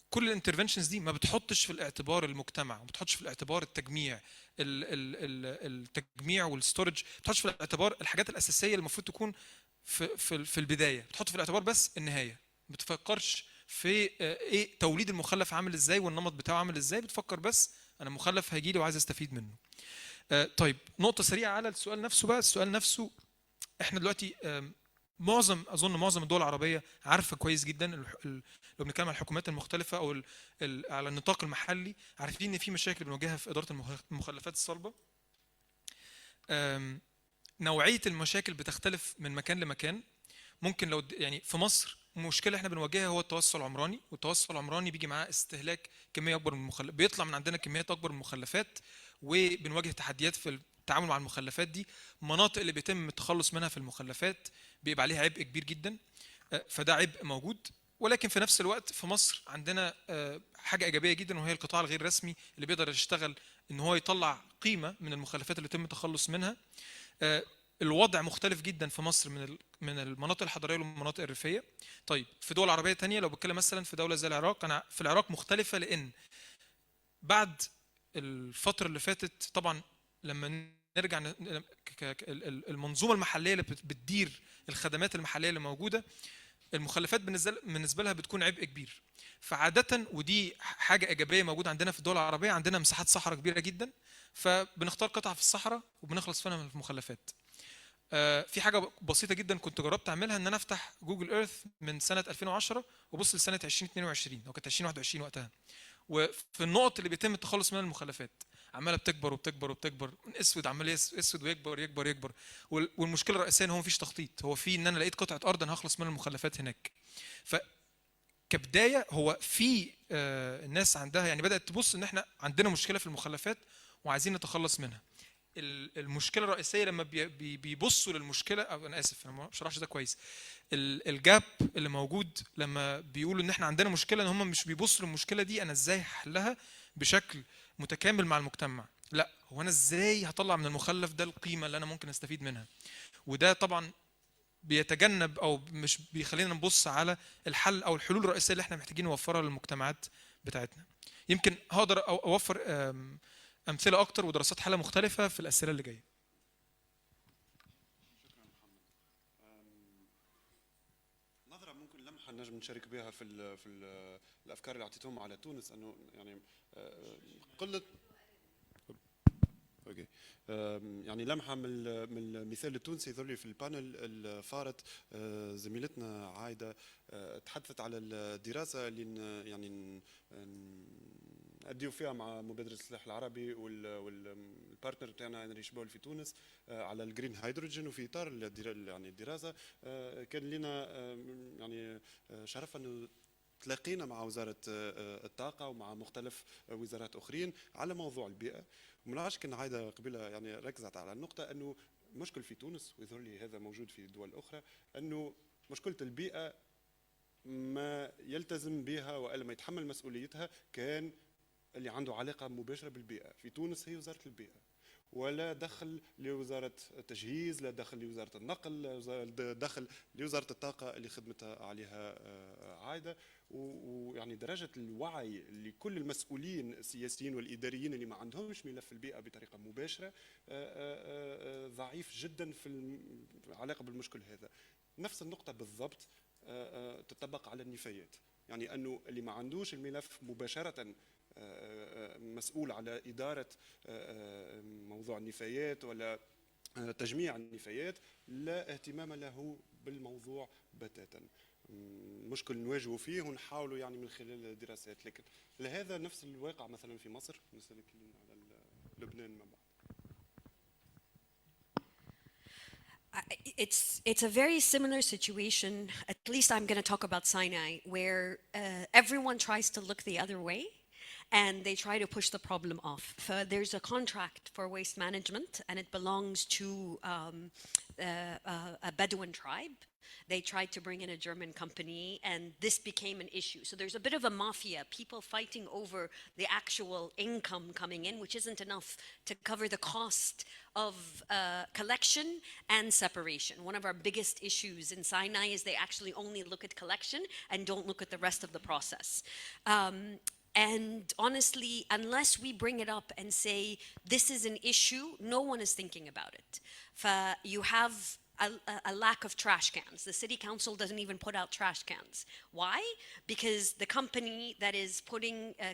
كل الانترفنشنز دي ما بتحطش في الاعتبار المجتمع، ما بتحطش في الاعتبار التجميع، التجميع والستورج، ما بتحطش في الاعتبار الحاجات الاساسيه اللي المفروض تكون في البدايه، بتحط في الاعتبار بس النهايه. ما بتفكرش في ايه توليد المخلف عامل ازاي والنمط بتاعه عامل ازاي، بتفكر بس انا مخلف هيجي لي وعايز استفيد منه. طيب نقطه سريعه على السؤال نفسه بقى. السؤال نفسه احنا دلوقتي اظن معظم الدول العربيه عارفه كويس جدا لو بنتكلم عن الحكومات المختلفه او على النطاق المحلي، عارفين ان في مشاكل بنواجهها في اداره المخلفات الصلبه. نوعيه المشاكل بتختلف من مكان لمكان. ممكن لو يعني في مصر مشكله احنا بنواجهها هو التوسع العمراني، والتوسع العمراني بيجي معاه استهلاك كميه اكبر من المخلفات، بيطلع من عندنا كميات اكبر من المخلفات، وبنواجه تحديات في التعامل مع المخلفات دي. مناطق اللي بيتم التخلص منها في المخلفات بيبقى عليها عبء كبير جدا، فده عبء موجود. ولكن في نفس الوقت في مصر عندنا حاجه ايجابيه جدا، وهي القطاع الغير رسمي اللي بيقدر يشتغل ان هو يطلع قيمه من المخلفات اللي يتم التخلص منها. الوضع مختلف جدا في مصر من المناطق الحضريه والمناطق الريفيه. طيب في دول عربيه تانية، لو بتكلم مثلا في دوله زي العراق، انا في العراق مختلفه لان بعد الفتره اللي فاتت طبعا لما نرجع المنظومه المحليه اللي بتدير الخدمات المحليه اللي موجوده، المخلفات بالنسبه لها بتكون عبء كبير. فعاده ودي حاجه ايجابيه موجوده عندنا في الدول العربيه، عندنا مساحات صحراء كبيره جدا، فبنختار قطعه في الصحراء وبنخلص فيها من المخلفات. في حاجه بسيطه جدا كنت جربت اعملها، ان انا افتح جوجل ايرث من سنه 2010 وبص لسنه 2022 او كانت 2021 وقتها، وفي النقط اللي بيتم التخلص منها المخلفات عماله بتكبر وبتكبر وبتكبر، من اسود عمال اسود ويكبر يكبر يكبر. والمشكله الرئيسيه ان هو مفيش تخطيط، هو في ان انا لقيت قطعه ارض انا هخلص من المخلفات هناك. فكبدايه هو في الناس عندها يعني بدات تبص ان احنا عندنا مشكله في المخلفات وعايزين نتخلص منها. المشكله الرئيسيه لما بيبصوا للمشكله، او انا اسف انا ما شرحش ده كويس، الجاب اللي موجود لما بيقولوا ان احنا عندنا مشكله، ان هم مش بيبصوا للمشكله دي انا ازاي هحلها بشكل متكامل مع المجتمع، لا هو انا ازاي هطلع من المخلف ده القيمه اللي انا ممكن استفيد منها. وده طبعا بيتجنب او مش بيخلينا نبص على الحل او الحلول الرئيسيه اللي احنا محتاجين نوفرها للمجتمعات بتاعتنا. يمكن هقدر اوفر امثله اكتر ودراسات حاله مختلفه في الاسئله اللي جايه. نظره ممكن لمحه نجم نشارك بها في الافكار اللي اعطيتهم على تونس، انه يعني قله اوكي يعني لمحه من المثال التونسي ذولي في البانل اللي فارت. زميلتنا عايده تحدثت على الدراسه اللي يعني نأديو فيها مع مبادره الإصلاح العربي والبارتنر تاعنا انريش بول في تونس على الجرين هيدروجين. وفي اطار يعني الدراسه كان لنا يعني شرف انه تلاقينا مع وزاره الطاقه ومع مختلف وزارات اخرين على موضوع البيئه. ومن عشان كان عايده قبيله يعني ركزت على النقطه انه مشكل في تونس، ويظهر لي هذا موجود في دول اخرى، انه مشكله البيئه ما يلتزم بها والا ما يتحمل مسؤوليتها كان اللي عنده علاقه مباشره بالبيئه. في تونس هي وزاره البيئه، ولا دخل لوزاره التجهيز، لا دخل لوزاره النقل، لا دخل لوزاره الطاقه اللي خدمتها عليها عايده. ويعني درجه الوعي لكل المسؤولين السياسيين والاداريين اللي ما عندهمش ملف البيئه بطريقه مباشره ضعيف جدا في العلاقه بالمشكل هذا. نفس النقطه بالضبط تطبق على النفايات، يعني انه اللي ما عندوش الملف مباشره مسؤول على إدارة موضوع النفايات ولا تجميع النفايات لا اهتمام له بالموضوع بتاتا. مشكل نواجهه فيه ونحاولوا يعني من خلال الدراسات، لكن لهذا نفس الواقع مثلا في مصر. نسألك على لبنان مع بعض. It's a very similar situation, at least I'm going to talk about Sinai, where everyone tries to look the other way and they try to push the problem off. There's a contract for waste management and it belongs to a Bedouin tribe. They tried to bring in a German company and this became an issue. So there's a bit of a mafia, people fighting over the actual income coming in, which isn't enough to cover the cost of collection and separation. One of our biggest issues in Sinai is they actually only look at collection and don't look at the rest of the process. And honestly, unless we bring it up and say, this is an issue, no one is thinking about it. You have a lack of trash cans. The city council doesn't even put out trash cans. Why? Because the company that is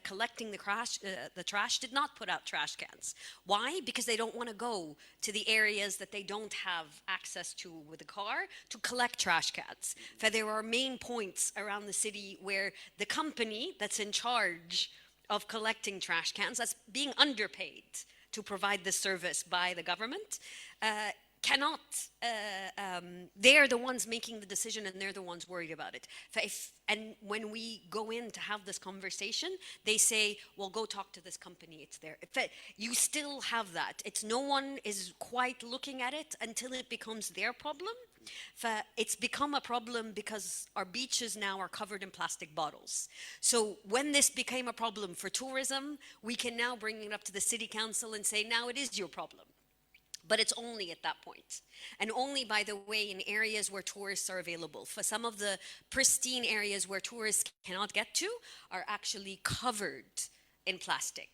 collecting the trash did not put out trash cans. Why? Because they don't want to go to the areas that they don't have access to with a car to collect trash cans. There are main points around the city where the company that's in charge of collecting trash cans, that's being underpaid to provide this service by the government, cannot, they're the ones making the decision and they're the ones worried about it. And when we go in to have this conversation, they say, well, go talk to this company, it's there. You still have that. It's no one is quite looking at it until it becomes their problem. It's become a problem because our beaches now are covered in plastic bottles. So when this became a problem for tourism, we can now bring it up to the city council and say, now it is your problem. But it's only at that point. And only, by the way, in areas where tourists are available. For some of the pristine areas where tourists cannot get to are actually covered in plastic.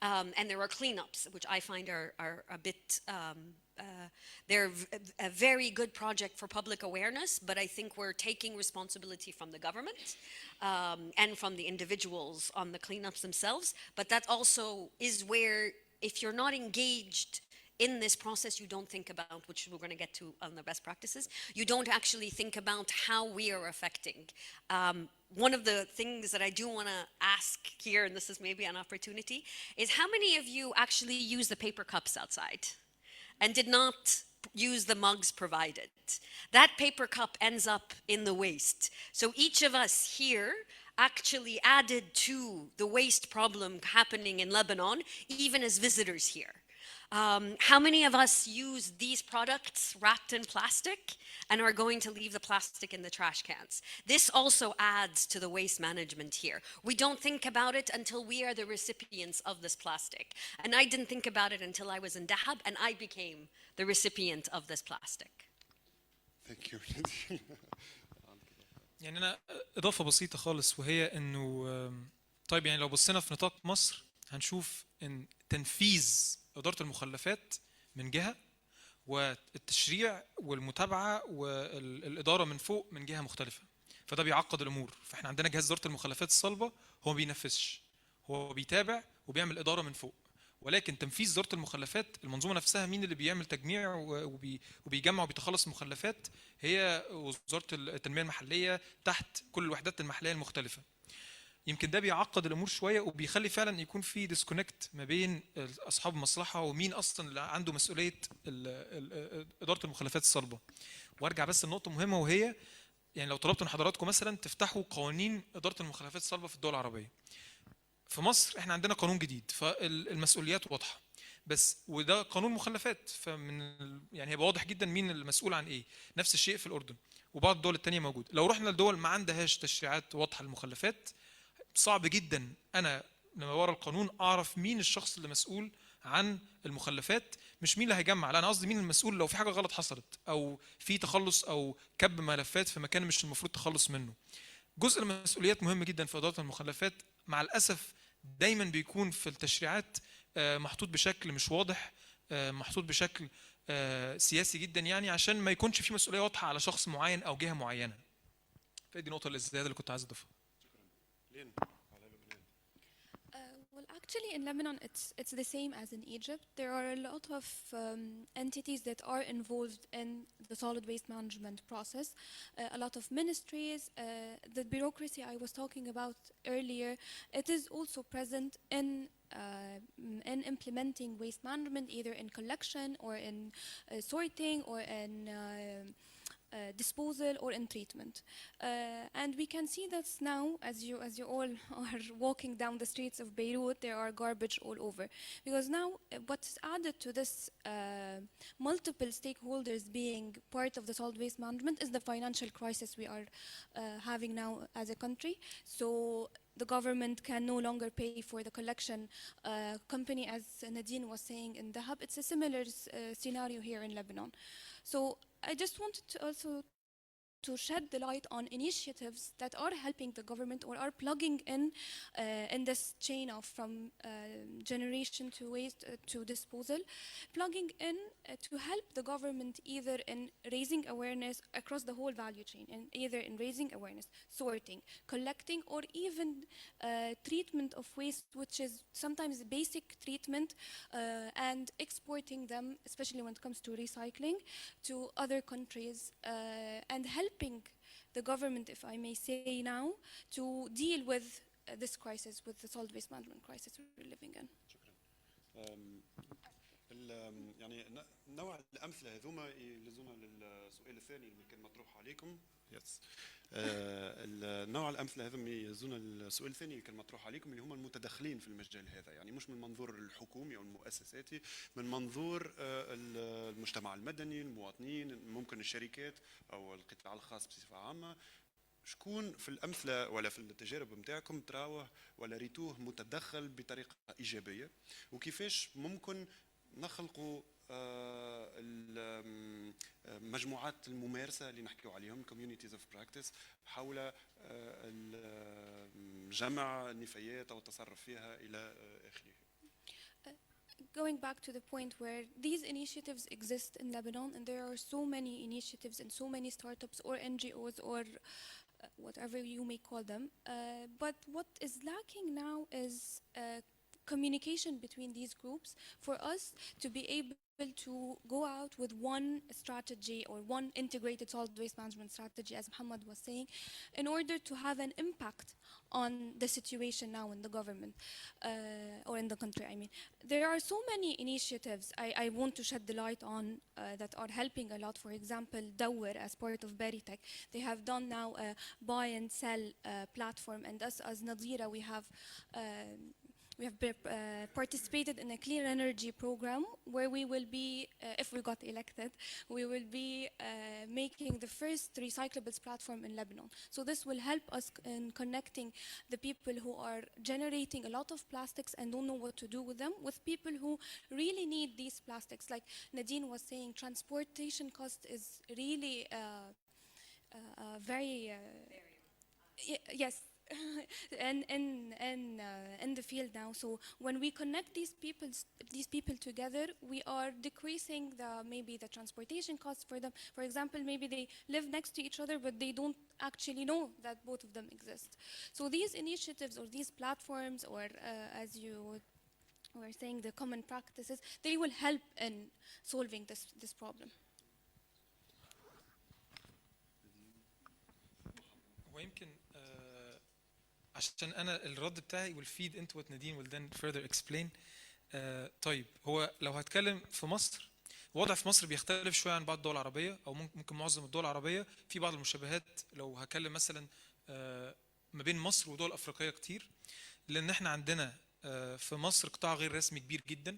And there are cleanups, which I find are a bit, they're a very good project for public awareness, but I think we're taking responsibility from the government and from the individuals on the cleanups themselves. But that also is where, if you're not engaged in this process, you don't think about, which we're going to get to on the best practices, you don't actually think about how we are affecting. One of the things that I do want to ask here, and this is maybe an opportunity, is how many of you actually use the paper cups outside and did not use the mugs provided? That paper cup ends up in the waste. So each of us here actually added to the waste problem happening in Lebanon, even as visitors here. How many of us use these products wrapped in plastic and are going to leave the plastic in the trash cans? This also adds to the waste management here. We don't think about it until we are the recipients of this plastic. And I didn't think about it until I was in Dahab and I became the recipient of this plastic. Thank you. يعني أنا إضافة بسيطة خالص، وهي إنه طيب يعني لو بصينا في نطاق مصر هنشوف إن تنفيذ إدارة المخلفات من جهة، والتشريع والمتابعة والإدارة من فوق من جهة مختلفة، فده بيعقد الأمور. فإحنا عندنا جهاز إدارة المخلفات الصلبة هو ما بينفذش، هو بيتابع وبيعمل إدارة من فوق، ولكن تنفيذ إدارة المخلفات المنظومة نفسها مين اللي بيعمل تجميع وبيجمع وبيتخلص المخلفات؟ هي وزارة التنمية المحلية تحت كل الوحدات المحلية المختلفة. يمكن ده بيعقد الامور شويه وبيخلي فعلا يكون في ديسكونكت ما بين اصحاب المصلحه ومين اصلا اللي عنده مسؤوليه اداره المخلفات الصلبه. وارجع بس لنقطه مهمه، وهي يعني لو طلبت من حضراتكم مثلا تفتحوا قوانين اداره المخلفات الصلبه في الدول العربيه. في مصر احنا عندنا قانون جديد فالمسؤوليات واضحه، بس وده قانون مخلفات، فمن يعني هيبقى واضح جدا مين المسؤول عن ايه. نفس الشيء في الاردن وبعض الدول الثانيه موجود. لو رحنا لدول ما عندهاش تشريعات واضحه للمخلفات، صعب جدا انا ما وراء القانون اعرف مين الشخص اللي مسؤول عن المخلفات، مش مين اللي هيجمع، لا انا قصدي مين المسؤول لو في حاجه غلط حصلت او في تخلص او كب ملفات في مكان مش المفروض تخلص منه. جزء المسؤوليات مهم جدا في اداره المخلفات، مع الاسف دايما بيكون في التشريعات محطوط بشكل مش واضح، محطوط بشكل سياسي جدا، يعني عشان ما يكونش في مسؤوليه واضحه على شخص معين او جهه معينه. فدي نقطه الزياده اللي كنت عايز اضيفها. Well, actually, in Lebanon, it's the same as in Egypt. There are a lot of entities that are involved in the solid waste management process. A lot of ministries, the bureaucracy I was talking about earlier, it is also present in implementing waste management, either in collection or in sorting or in disposal or in treatment. And we can see that now, as you all are walking down the streets of Beirut, there are garbage all over. Because now what's added to this multiple stakeholders being part of the solid waste management is the financial crisis we are having now as a country. So the government can no longer pay for the collection company, as Nadine was saying in Dahab. It's a similar scenario here in Lebanon. So I just wanted to also to shed the light on initiatives that are helping the government or are plugging in this chain of from generation to waste to disposal, plugging in to help the government either in raising awareness across the whole value chain, and either in raising awareness, sorting, collecting, or even treatment of waste, which is sometimes basic treatment, and exporting them, especially when it comes to recycling, to other countries, and helping the government, if I may say now, to deal with this crisis, with the solid waste management crisis we're living in. يعني نوع الامثله هذوما يلزونا للسؤال الثاني اللي كان مطروح عليكم. يس النوع الامثله هذوما يلزونا للسؤال الثاني اللي كان مطروح عليكم، اللي هم المتدخلين في المجال هذا، يعني مش من منظور الحكومي او المؤسساتي، من منظور المجتمع المدني، المواطنين، ممكن الشركات او القطاع الخاص بصفه عامه. شكون في الامثله ولا في التجارب نتاعكم تراوه ولا ريتوه متدخل بطريقه ايجابيه، وكيفاش ممكن نخلقوا مجموعات الممارسه اللي نحكيو عليهم communities of practice حول جمع النفايات او التصرف فيها الى اخره. Going back to the point where these initiatives exist in Lebanon, and there are so many initiatives and so many startups or NGOs or whatever you may call them, but what is lacking now is communication between these groups for us to be able to go out with one strategy or one integrated solid waste management strategy, as Muhammad was saying, in order to have an impact on the situation now in the government or in the country. I mean, there are so many initiatives I want to shed the light on that are helping a lot. For example, تدويرها as part of Beritech, they have done now a buy and sell platform, and us as Nadira, we have participated in a clean energy program where we will be, if we got elected, we will be making the first recyclables platform in Lebanon. So this will help us in connecting the people who are generating a lot of plastics and don't know what to do with them with people who really need these plastics. Like Nadine was saying, transportation cost is really very yes. in the field now. So when we connect these people together, we are decreasing maybe the transportation costs for them. For example, maybe they live next to each other, but they don't actually know that both of them exist. So these initiatives or these platforms, or as you were saying, the common practices, they will help in solving this problem. ويمكن عشان انا الرد بتاعي will feed into what Nadine will then further explain. طيب هو لو هتكلم في مصر، الوضع في مصر بيختلف شويه عن بعض الدول العربيه او ممكن معظم الدول العربيه، في بعض المشابهات. لو هكلم مثلا ما بين مصر ودول افريقيه كتير، لان احنا عندنا في مصر قطاع غير رسمي كبير جدا،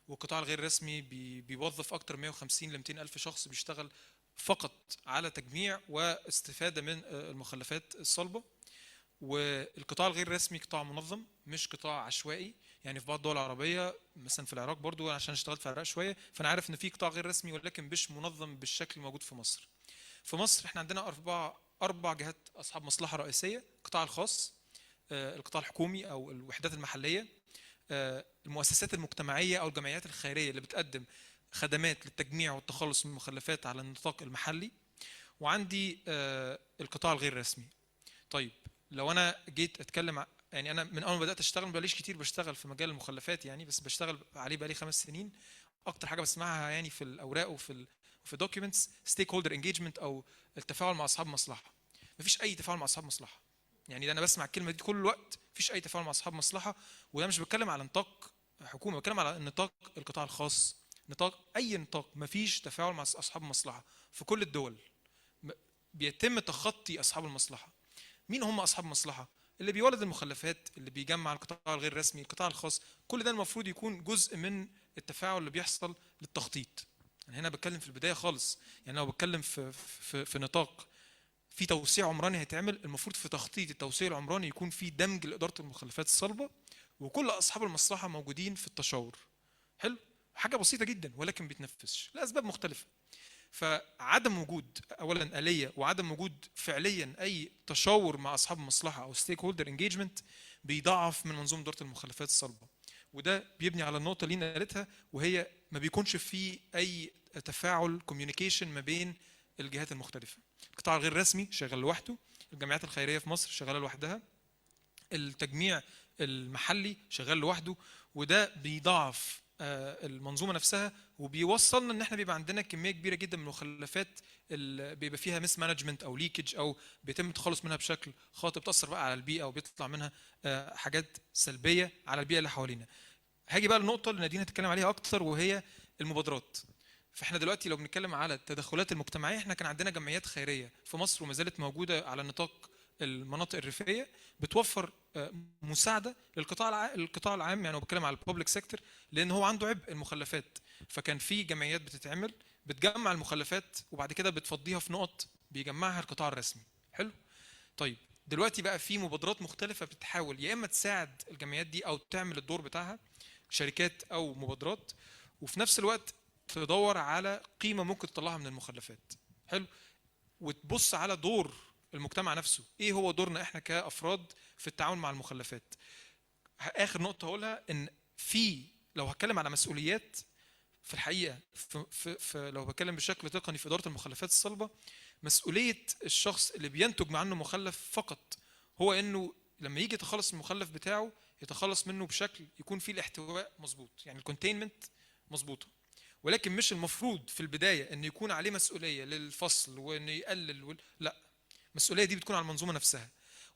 والقطاع الغير رسمي بيوظف اكتر 150 ل 200 الف شخص بيشتغل فقط على تجميع واستفاده من المخلفات الصلبه. والقطاع الغير رسمي قطاع منظم مش قطاع عشوائي. يعني في بعض الدول العربيه مثلا في العراق برضو، عشان اشتغلت في العراق شويه فانا عارف ان في قطاع غير رسمي ولكن مش منظم بالشكل الموجود في مصر. في مصر احنا عندنا اربع جهات اصحاب مصلحه رئيسيه: القطاع الخاص، القطاع الحكومي او الوحدات المحليه، المؤسسات المجتمعيه او الجمعيات الخيريه اللي بتقدم خدمات للتجميع والتخلص من المخلفات على النطاق المحلي، وعندي القطاع الغير رسمي. طيب لو انا جيت اتكلم يعني انا من اول ما بدات اشتغل بقاليش كتير بشتغل في مجال المخلفات يعني، بس بشتغل عليه بقالي 5 سنين. اكتر حاجه بسمعها يعني في الاوراق وفي دوكيومنتس ستيك هولدر انجيجمنت او التفاعل مع اصحاب مصلحه. مفيش اي تفاعل مع اصحاب مصلحه. يعني ده انا بسمع الكلمه دي كل الوقت، مفيش اي تفاعل مع اصحاب مصلحه. وده مش بتكلم على نطاق حكومه، بتكلم على نطاق القطاع الخاص، نطاق اي نطاق مفيش تفاعل مع اصحاب المصلحه. في كل الدول بيتم تخطي اصحاب المصلحه. مين هم اصحاب المصلحه؟ اللي بيولد المخلفات، اللي بيجمع القطاع الغير رسمي، القطاع الخاص. كل ده المفروض يكون جزء من التفاعل اللي بيحصل للتخطيط. يعني هنا بتكلم في البدايه خالص، يعني لو بتكلم في نطاق في توسيع عمراني هيتعمل، المفروض في تخطيط التوسيع العمراني يكون في دمج لاداره المخلفات الصلبه وكل اصحاب المصلحه موجودين في التشاور. حلو؟ حاجه بسيطه جدا ولكن بيتنفذش لاسباب مختلفه. فعدم وجود اولا آلية وعدم وجود فعليا اي تشاور مع اصحاب المصلحه او ستيك هولدر انجيجمنت بيضعف من منظومه اداره المخلفات الصلبه. وده بيبني على النقطه اللي انا قالتها، وهي ما بيكونش فيه اي تفاعل كوميونيكيشن ما بين الجهات المختلفه. القطاع الغير رسمي شغال لوحده، الجمعيات الخيريه في مصر شغاله لوحدها، التجميع المحلي شغال لوحده، وده بيضعف المنظومه نفسها وبيوصلنا ان احنا بيبقى عندنا كميه كبيره جدا من المخلفات اللي بيبقى فيها ميس مانجمنت او ليكج او بيتم التخلص منها بشكل خاطئ، بتاثر بقى على البيئه وبيطلع منها حاجات سلبيه على البيئه اللي حوالينا. هاجي بقى النقطه اللي نادين هتتكلم عليها اكتر وهي المبادرات. فاحنا دلوقتي لو بنتكلم على التدخلات المجتمعيه، احنا كان عندنا جمعيات خيريه في مصر وما زالت موجوده على نطاق المناطق الريفيه بتوفر مساعده القطاع العام، يعني بتكلم على الببليك سيكتور لان هو عنده عبء المخلفات. فكان في جمعيات بتتعمل بتجمع المخلفات وبعد كده بتفضيها في نقط بيجمعها القطاع الرسمي. حلو؟ طيب دلوقتي بقى في مبادرات مختلفه بتحاول يا اما تساعد الجمعيات دي او تعمل الدور بتاعها، شركات او مبادرات، وفي نفس الوقت تدور على قيمه ممكن تطلعها من المخلفات. حلو؟ وتبص على دور المجتمع نفسه، ايه هو دورنا احنا كافراد في التعامل مع المخلفات. اخر نقطه هقولها ان لو هتكلم على مسؤوليات في الحقيقه في لو بتكلم بشكل تقني في اداره المخلفات الصلبه، مسؤوليه الشخص اللي بينتج عنه مخلف فقط هو انه لما يجي يتخلص من المخلف بتاعه يتخلص منه بشكل يكون فيه الاحتواء مظبوط، يعني الكونتينمنت مظبوطه. ولكن مش المفروض في البدايه ان يكون عليه مسؤوليه للفصل وان يقلل لا، المسؤوليه دي بتكون على المنظومه نفسها.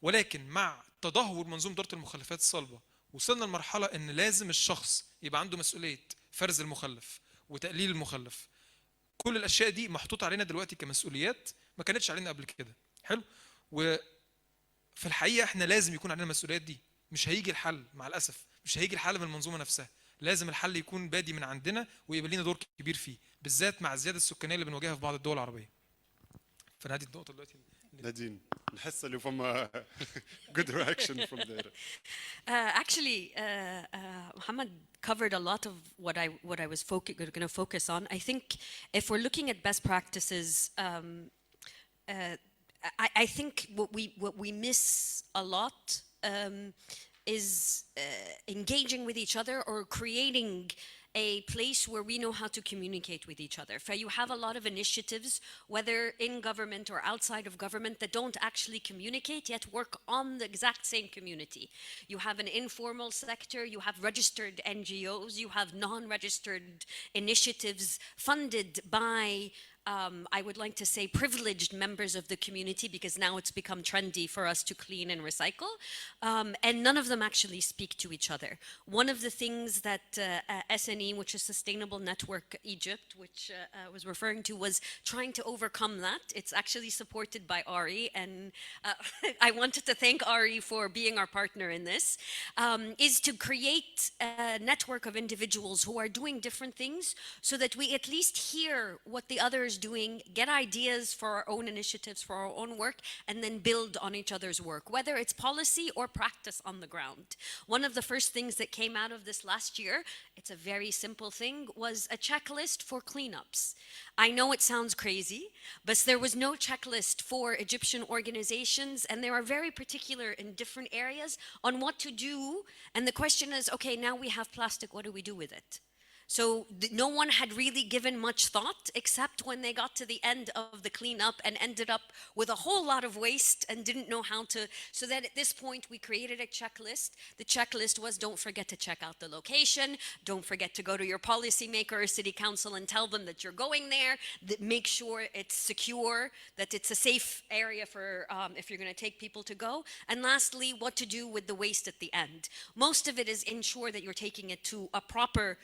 ولكن مع تدهور منظومه اداره المخلفات الصلبه وصلنا لمرحله ان لازم الشخص يبقى عنده مسؤوليه فرز المخلف وتقليل المخلف. كل الاشياء دي محطوطه علينا دلوقتي كمسؤوليات ما كانتش علينا قبل كده. حلو؟ وفي الحقيقه احنا لازم يكون علينا المسؤوليات دي. مش هيجي الحل مع الاسف، مش هيجي الحل من المنظومه نفسها، لازم الحل يكون بادي من عندنا ويبقى لنا دور كبير فيه، بالذات مع الزياده السكانيه اللي بنواجهها في بعض الدول العربيه. فانا هذه النقطه دلوقتي. نادين نحس اللي فما good reaction from there. Actually, Muhammad covered a lot of what I was going to focus on. I think if we're looking at best practices, I think what we miss a lot is engaging with each other or creating a place where we know how to communicate with each other. So you have a lot of initiatives, whether in government or outside of government, that don't actually communicate yet work on the exact same community. You have an informal sector, you have registered NGOs, you have non-registered initiatives funded by I would like to say privileged members of the community, because now it's become trendy for us to clean and recycle, and none of them actually speak to each other. One of the things that SNE, which is Sustainable Network Egypt, which I was referring to, was trying to overcome that. It's actually supported by Ari, and I wanted to thank Ari for being our partner in this, is to create a network of individuals who are doing different things so that we at least hear what the others others doing, get ideas for our own initiatives, for our own work, and then build on each other's work, whether it's policy or practice on the ground. One of the first things that came out of this last year, it's a very simple thing, was a checklist for cleanups. I know it sounds crazy, but there was no checklist for Egyptian organizations, and they are very particular in different areas on what to do. And the question is, okay, now we have plastic, what do we do with it? So no one had really given much thought, except when they got to the end of the cleanup and ended up with a whole lot of waste and didn't know how to. So that at this point we created a checklist. The checklist was, don't forget to check out the location, don't forget to go to your policymaker or city council and tell them that you're going there, that make sure it's secure, that it's a safe area for if you're going to take people to go. And lastly, what to do with the waste at the end. Most of it is ensure that you're taking it to a proper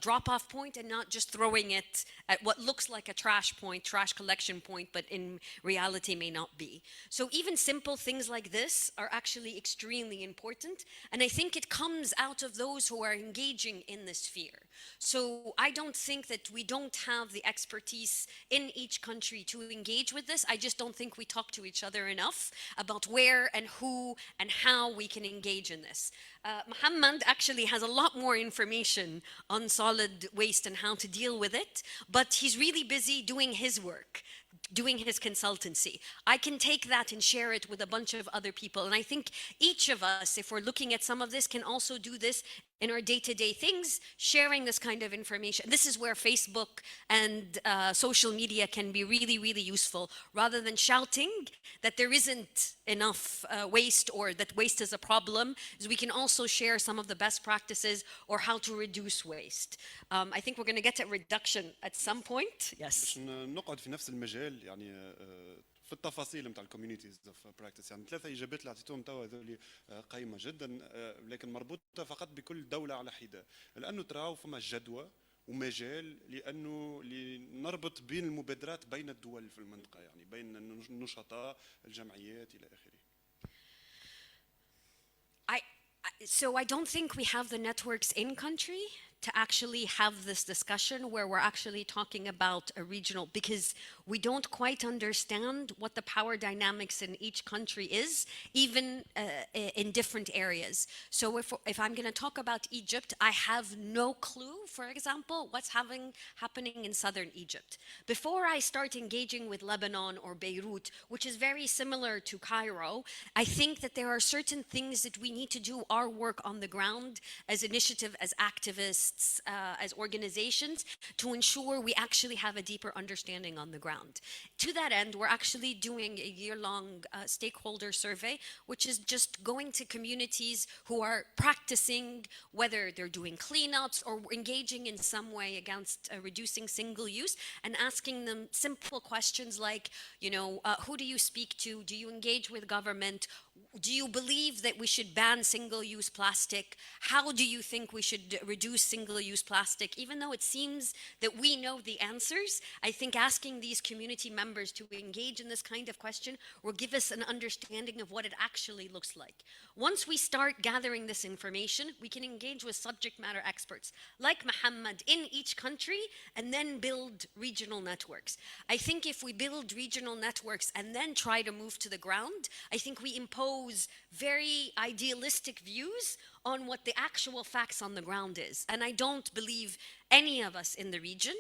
drop-off point and not just throwing it at what looks like a trash point, trash collection point, but in reality may not be. So even simple things like this are actually extremely important. And I think it comes out of those who are engaging in this sphere. So I don't think that we don't have the expertise in each country to engage with this. I just don't think we talk to each other enough about where and who and how we can engage in this. Muhammad actually has a lot more information on solid waste and how to deal with it, but he's really busy doing his work, doing his consultancy. I can take that and share it with a bunch of other people. And I think each of us, if we're looking at some of this, can also do this in our day-to-day things, sharing this kind of information. This is where Facebook and social media can be really, really useful. Rather than shouting that there isn't enough waste or that waste is a problem, is we can also share some of the best practices or how to reduce waste. I think we're going to get to reduction at some point. Yes. باش نقعد في نفس المجال يعني في التفاصيل نتاع الكوميونيتيز اوف براكتس، يعني ثلاثه اجابات اللي عطيتهم توا هذول قيمه جدا، لكن مربوطه فقط بكل دوله على حده، لانه تراو فما جدوى ومجال لانه نربط بين المبادرات بين الدول في المنطقه، يعني بين النشطاء الجمعيات الى اخره. So I don't think we have the networks in country to actually have this discussion where we're actually talking about a regional, because we don't quite understand what the power dynamics in each country is, even in different areas. So if I'm going to talk about Egypt, I have no clue, for example, what's happening in southern Egypt. Before I start engaging with Lebanon or Beirut, which is very similar to Cairo, I think that there are certain things that we need to do our work on the ground as initiative, as activists, as organizations, to ensure we actually have a deeper understanding on the ground. To that end, we're actually doing a year-long stakeholder survey, which is just going to communities who are practicing, whether they're doing cleanups or engaging in some way against reducing single use, and asking them simple questions like, who do you speak to? Do you engage with government? Do you believe that we should ban single-use plastic? How do you think we should reduce single-use plastic? Even though it seems that we know the answers, I think asking these community members to engage in this kind of question will give us an understanding of what it actually looks like. Once we start gathering this information, we can engage with subject matter experts like Muhammad in each country and then build regional networks. I think if we build regional networks and then try to move to the ground, I think we impose very idealistic views on what the actual facts on the ground is. And I don't believe any of us in the region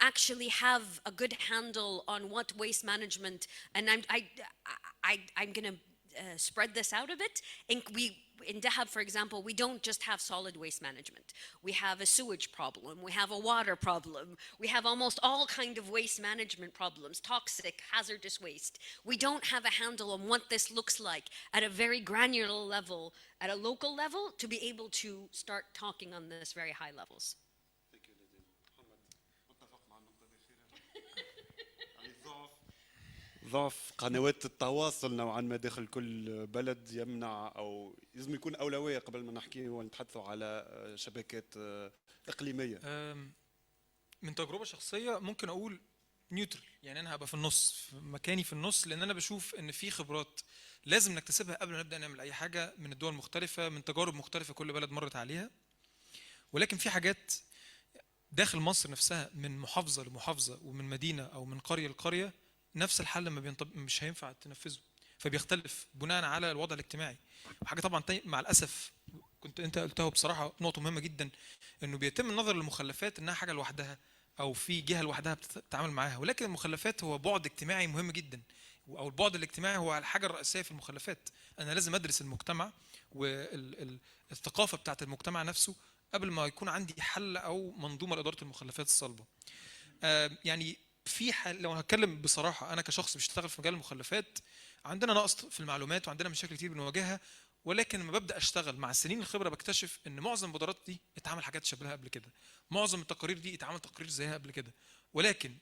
actually have a good handle on what waste management, and I'm going to spread this out a bit. In Dahab, for example, we don't just have solid waste management. We have a sewage problem. We have a water problem. We have almost all kind of waste management problems, toxic, hazardous waste. We don't have a handle on what this looks like at a very granular level, at a local level, to be able to start talking on this very high levels. ضعف قنوات التواصل نوعا ما داخل كل بلد يمنع او لازم يكون اولويه قبل ما نحكي ونتحدثوا على شبكات اقليميه. من تجربه شخصيه ممكن اقول نيوترال، يعني انا هبقى في النص، في مكاني في النص، لان انا بشوف ان في خبرات لازم نكتسبها قبل ما نبدا نعمل اي حاجه من الدول المختلفه، من تجارب مختلفه كل بلد مرت عليها. ولكن في حاجات داخل مصر نفسها من محافظه لمحافظه ومن مدينه او من قريه لقريه نفس الحل مش هينفع تنفذه، فبيختلف بناء على الوضع الاجتماعي. وحاجه طبعا مع الاسف كنت انت قلتها بصراحه نقطه مهمه جدا، انه بيتم النظر للمخلفات انها حاجه لوحدها او في جهه لوحدها بتتعامل معاها، ولكن المخلفات هو بعد اجتماعي مهم جدا، او البعد الاجتماعي هو الحاجه الرئيسيه في المخلفات. انا لازم ادرس المجتمع والثقافه بتاعت المجتمع نفسه قبل ما يكون عندي حل او منظومه لاداره المخلفات الصلبه. يعني في حل، لو هتكلم بصراحه انا كشخص بيشتغل في مجال المخلفات عندنا نقص في المعلومات وعندنا مشاكل كتير بنواجهها، ولكن لما ببدا اشتغل مع السنين الخبره بكتشف ان معظم المبادرات دي اتعمل حاجات شبهها قبل كده، معظم التقارير دي اتعمل تقرير زيها قبل كده، ولكن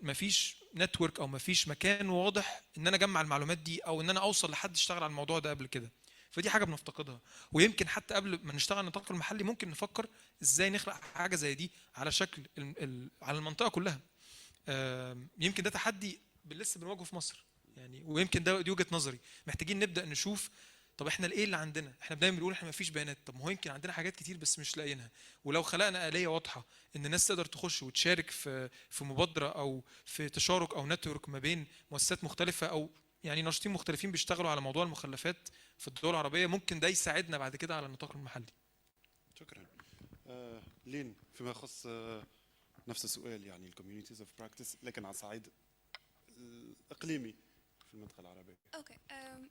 مفيش نتورك او مفيش مكان واضح ان انا اجمع المعلومات دي او ان انا اوصل لحد اشتغل على الموضوع ده قبل كده. فدي حاجه بنفتقدها، ويمكن حتى قبل ما نشتغل على النطاق المحلي ممكن نفكر ازاي نخلق حاجه زي دي على شكل على المنطقه كلها. يمكن ده تحدي لسه بنواجهه في مصر يعني، ويمكن دي وجهه نظري. محتاجين نبدا نشوف طب احنا ايه اللي عندنا، احنا دايما بنقول احنا ما فيش بيانات، طب ما هو يمكن عندنا حاجات كتير بس مش لاقيينها، ولو خلقنا آلية واضحه ان الناس تقدر تخش وتشارك في مبادره او في تشارك او نتورك ما بين مؤسسات مختلفه او يعني ناشطين مختلفين بيشتغلوا على موضوع المخلفات في الدول العربيه، ممكن ده يساعدنا بعد كده على النطاق المحلي. شكرا. لين فيما يخص نفس السؤال يعني الكوميونيتيز اوف براكتس لكن على الصعيد الاقليمي في المنطقه العربيه. Okay,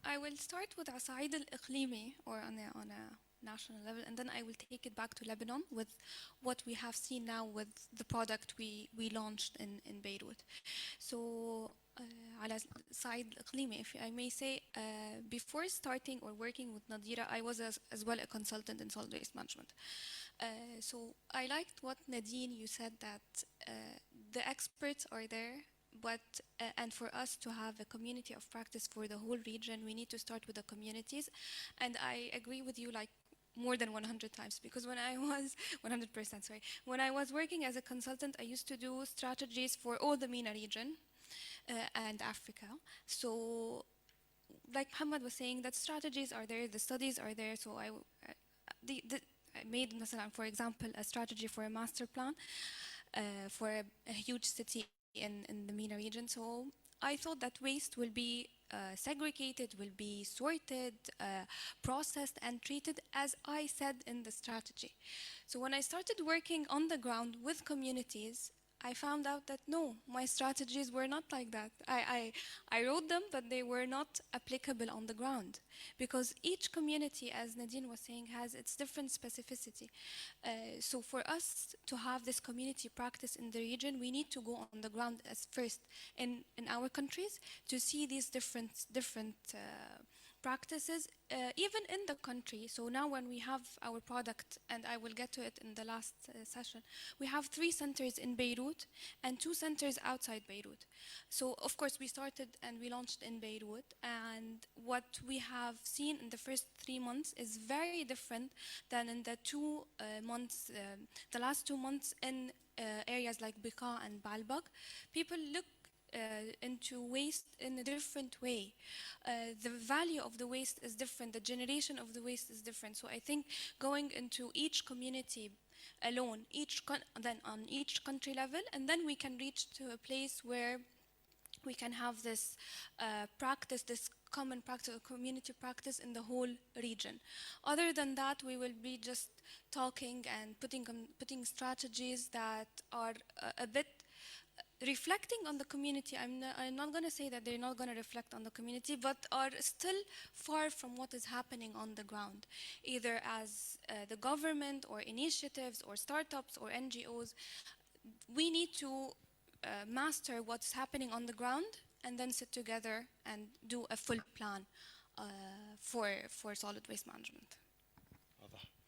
I will start with الصعيد الإقليمي or on a national level, and then I will take it back to Lebanon with what we have seen now with the product we launched in Beirut. So على الصعيد الإقليمي, if I may say, before starting or working with Nadira, I was as well a consultant in solid waste management. So I liked what Nadine, you said that the experts are there, but and for us to have a community of practice for the whole region, we need to start with the communities. And I agree with you like more than 100 times, because when I was 100%, sorry, when I was working as a consultant, I used to do strategies for all the MENA region and Africa. So like Muhammad was saying, that strategies are there, the studies are there. So I made, for example, a strategy for a master plan for a huge city in the MENA region. So I thought that waste will be segregated, will be sorted, processed and treated as I said in the strategy. So when I started working on the ground with communities, I found out that no, my strategies were not like that. I wrote them, but they were not applicable on the ground, because each community, as Nadine was saying, has its different specificity. So for us to have this community practice in the region, we need to go on the ground as first in our countries to see these different practices, even in the country. So now when we have our product, and I will get to it in the last session, we have 3 centers in Beirut and 2 centers outside Beirut. So of course we started and we launched in Beirut, and what we have seen in the first 3 months is very different than in the 2 months, the last 2 months in areas like Bekaa and Baalbek. People look into waste in a different way. The value of the waste is different, the generation of the waste is different. So I think going into each community alone, then on each country level, and then we can reach to a place where we can have this practice, this common practice, community practice in the whole region. Other than that, we will be just talking and putting strategies that are a bit reflecting on the community. I'm not going to say that they're not going to reflect on the community, but are still far from what is happening on the ground, either as the government or initiatives or startups or NGOs. We need to master what's happening on the ground and then sit together and do a full plan for solid waste management.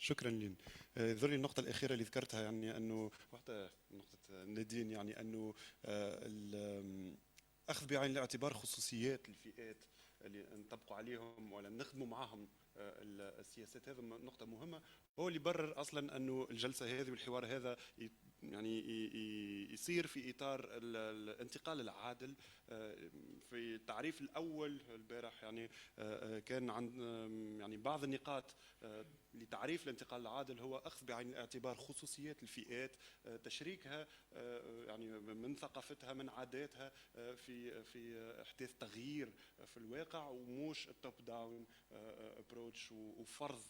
شكرا لين. ذري النقطة الأخيرة اللي ذكرتها يعني أنه واحدة نقطة نادين، يعني أنه أخذ بعين الاعتبار خصوصيات الفئات اللي نطبقوا عليهم ولا نخدموا معهم السياسات، هذا نقطة مهمة، هو اللي يبرر أصلا أنه الجلسة هذه والحوار هذا يعني يصير في اطار الانتقال العادل. في التعريف الاول البارح يعني كان عن يعني بعض النقاط لتعريف الانتقال العادل هو اخذ بعين الاعتبار خصوصيات الفئات، تشريكها يعني من ثقافتها من عاداتها في احداث تغيير في الواقع، وموش التوب داون ابروتش وفرض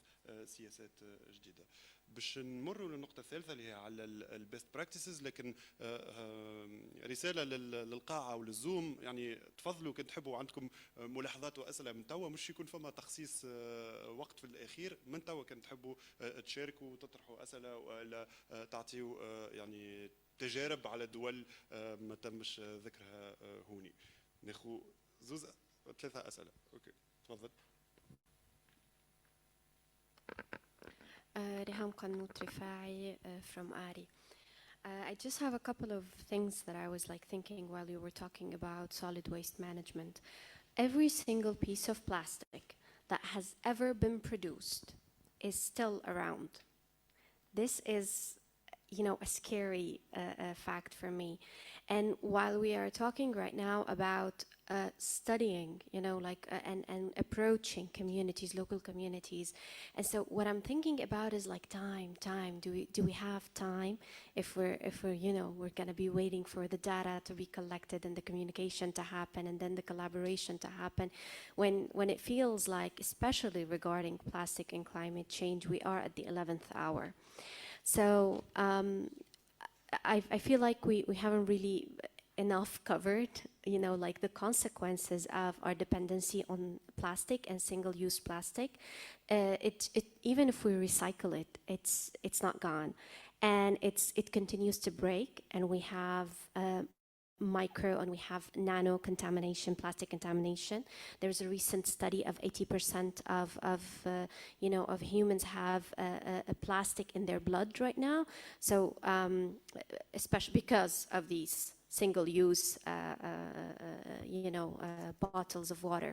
سياسات جديده. باش نمروا للنقطه الثالثه اللي هي على البيست براكتسز، لكن رساله للقاعه وللزوم، يعني تفضلوا كنت تحبوا عندكم ملاحظات واسئله من توا، مش يكون فما تخصيص وقت في الاخير، من توا كنت تحبوا تشاركوا وتطرحوا اسئله ولا تعطيوا يعني تجارب على دول ما تمش ذكرها هوني. ناخذ زوز ثلاثه اسئله. اوكي تفضل. ريهام قنوط رفاعي from ARI. I just have a couple of things that I was like thinking while you were talking about solid waste management. Every single piece of plastic that has ever been produced is still around. This is, you know, a scary fact for me. And while we are talking right now about studying, you know, like and approaching communities, local communities, and so what I'm thinking about is like time. Do we have time if we're you know we're going to be waiting for the data to be collected and the communication to happen and then the collaboration to happen, when it feels like, especially regarding plastic and climate change, we are at the 11th hour. So I feel like we haven't really enough covered, you know, like the consequences of our dependency on plastic and single-use plastic. Even if we recycle it, it's not gone, and it continues to break, and we have micro and we have nano contamination, plastic contamination. There's a recent study of 80% of you know, of humans have a plastic in their blood right now. So especially because of these single-use you know bottles of water.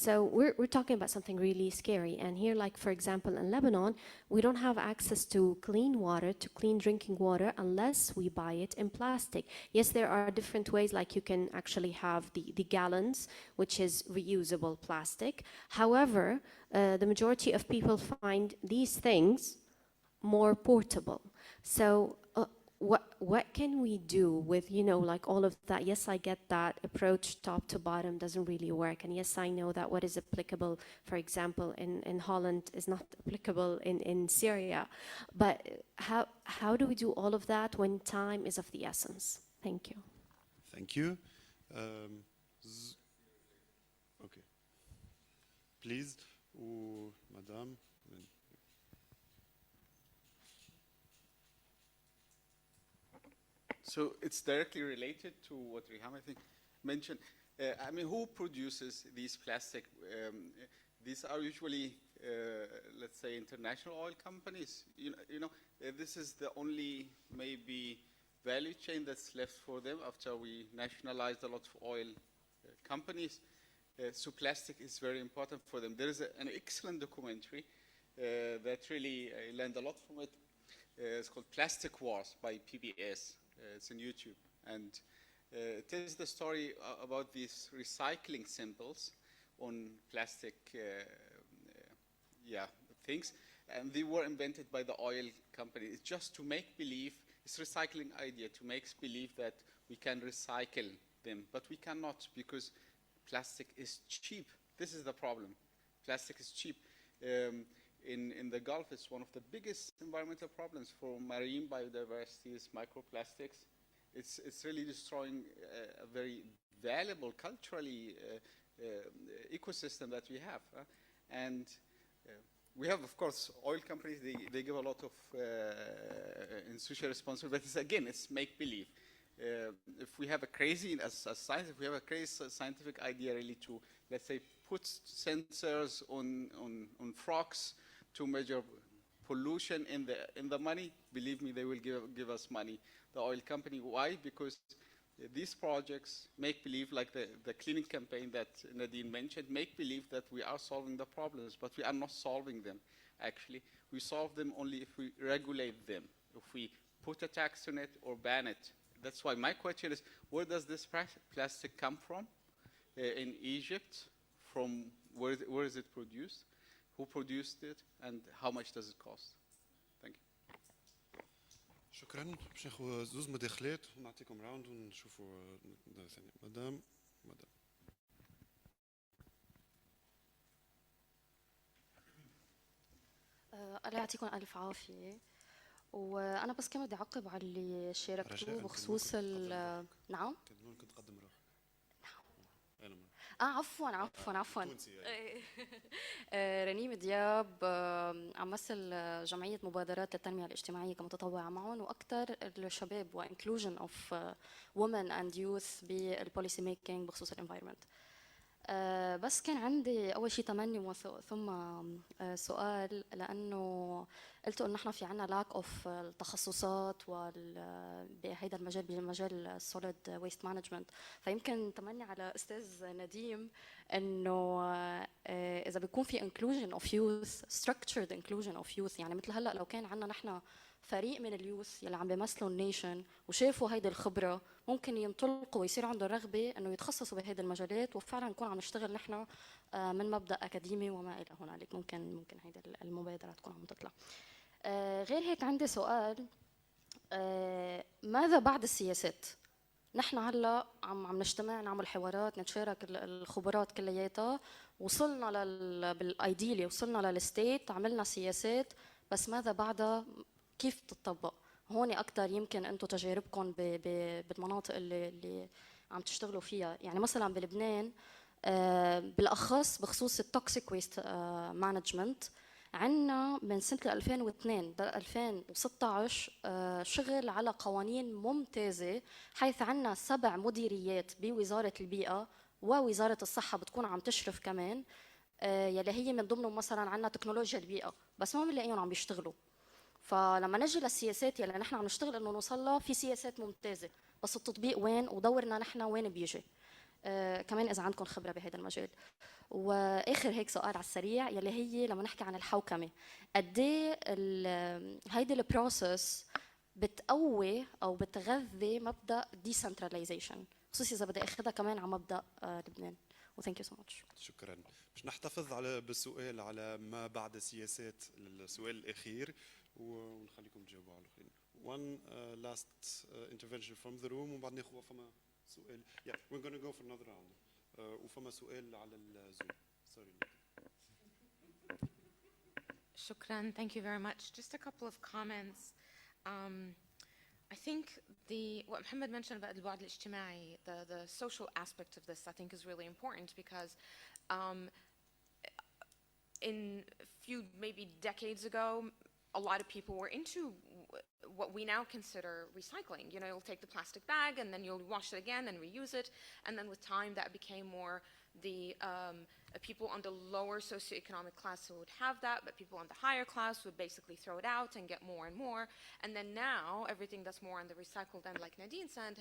So we're talking about something really scary. And here, like for example, in Lebanon, we don't have access to clean water, to clean drinking water, unless we buy it in plastic. Yes, there are different ways, like you can actually have the gallons, which is reusable plastic. However, the majority of people find these things more portable. So what can we do with, you know, like all of that? Yes, I get that approach top to bottom doesn't really work, and yes, I know that what is applicable, for example, in Holland is not applicable in Syria. But how do we do all of that when time is of the essence? Thank you. Thank you. Okay. Please, Madame. So it's directly related to what Riham, I think, mentioned. I mean, who produces these plastic? These are usually, let's say, international oil companies. You know, this is the only maybe value chain that's left for them after we nationalized a lot of oil companies. So plastic is very important for them. There is an excellent documentary that really I learned a lot from it. It's called Plastic Wars by PBS. It's on YouTube, and it tells the story about these recycling symbols on plastic things, and they were invented by the oil company. It's just to make believe, it's recycling idea, to make believe that we can recycle them, but we cannot, because plastic is cheap. This is the problem. Plastic is cheap. In the Gulf, it's one of the biggest environmental problems for marine biodiversity is microplastics. It's really destroying a very valuable culturally ecosystem that we have. And we have, of course, oil companies, they give a lot of in social responsibility, but it's make-believe. If we have a crazy, as science, if we have a crazy scientific idea really to, let's say, put sensors on frogs to measure pollution in the money, believe me, they will give us money. The oil company, why? Because these projects make believe, like the cleaning campaign that Nadine mentioned, make believe that we are solving the problems, but we are not solving them, actually. We solve them only if we regulate them, if we put a tax on it or ban it. That's why my question is, where does this plastic come from? In Egypt, from where is it produced? Who produced it? And how much does it cost? Thank you. شكرا. باش ناخذ زوز مداخلات ونعطيكم راوند ونشوفوا ثانية. مدام الله يعطيكم ألف عافية. وأنا بس كمان بدي أعقب على اللي شاركتوه بخصوص نعم؟ ممكن تقدم روحك. نعم. عفوا. رنيم دياب، عم مثل جمعية مبادرات للتنمية الاجتماعية كمتطوعة معهم، وأكثر الشباب وإنكلوجن أوف وومن أند يوث بالبوليسي ميكينج بخصوص الانفايرمنت. بس كان عندي أول شيء تمني ثم سؤال، لأنه قلتوا إنه نحن في عنا lack of التخصصات بهيدا المجال، بمجال solid waste management. فيمكن تمني على أستاذ نديم إنه إذا بيكون في inclusion of youth, structured inclusion of youth، يعني مثل هلا لو كان عنا نحن فريق من اليوث يلي عم بيمثلوا النيشن وشافوا هيدي الخبره، ممكن ينطلقوا ويصير عندهم رغبه انه يتخصصوا بهيدي المجالات، وفعلا نكون عم نشتغل نحن من مبدا اكاديمي وما الى هنالك. ممكن هيدي المبادره تكون عم تطلع. غير هيك عندي سؤال، ماذا بعد السياسات؟ نحن هلا عم نجتمع نعمل حوارات نتشارك الخبرات كلياتها، وصلنا بالايديلي وصلنا للستيت، عملنا سياسات، بس ماذا بعدها؟ كيف تطبق؟ هون اكثر يمكن انتم تجاربكم بالمناطق اللي عم تشتغلوا فيها. يعني مثلا بلبنان بالاخص بخصوص التوكسيك ويست مانجمنت، عندنا من سنه 2002 ل 2016 شغل على قوانين ممتازه، حيث عندنا 7 مديريات بوزاره البيئه ووزاره الصحه بتكون عم تشرف كمان، يلي هي من ضمنهم مثلا عندنا تكنولوجيا البيئه، بس ما بنلاقيهم عم بيشتغلوا. فلما نجي للسياسات يلي نحن عم نشتغل انه نوصل لها، في سياسات ممتازه، بس التطبيق وين؟ ودورنا نحن وين بيجي؟ كمان اذا عندكم خبره بهذا المجال. واخر هيك سؤال على السريع، يلي هي لما نحكي عن الحوكمه، قد ايه هيدي البروسس بتقوي او بتغذي مبدا ديسنتراليزيشن، خصوصي اذا بدي اخذها كمان على مبدا لبنان. وثانك يو سو ماتش. شكرا. باش نحتفظ بالسؤال على ما بعد السياسات، السؤال الاخير، ونخليكم تجاوبوا على الاخرين. One last intervention from the room، ومن بعد ناخذ فما سؤال. Yeah, we're going to go for another round. وفما سؤال على الزوم. Sorry. شكرا. Thank you very much. Just a couple of comments. I think what Mohammed mentioned about البعد الاجتماعي, the social aspect of this, I think is really important because in a few maybe decades ago, a lot of people were into what we now consider recycling. You know, you'll take the plastic bag and then you'll wash it again and reuse it. And then with time that became more the people on the lower socioeconomic class who would have that, but people on the higher class would basically throw it out and get more and more. And then now everything that's more on the recycled end, like Nadine said,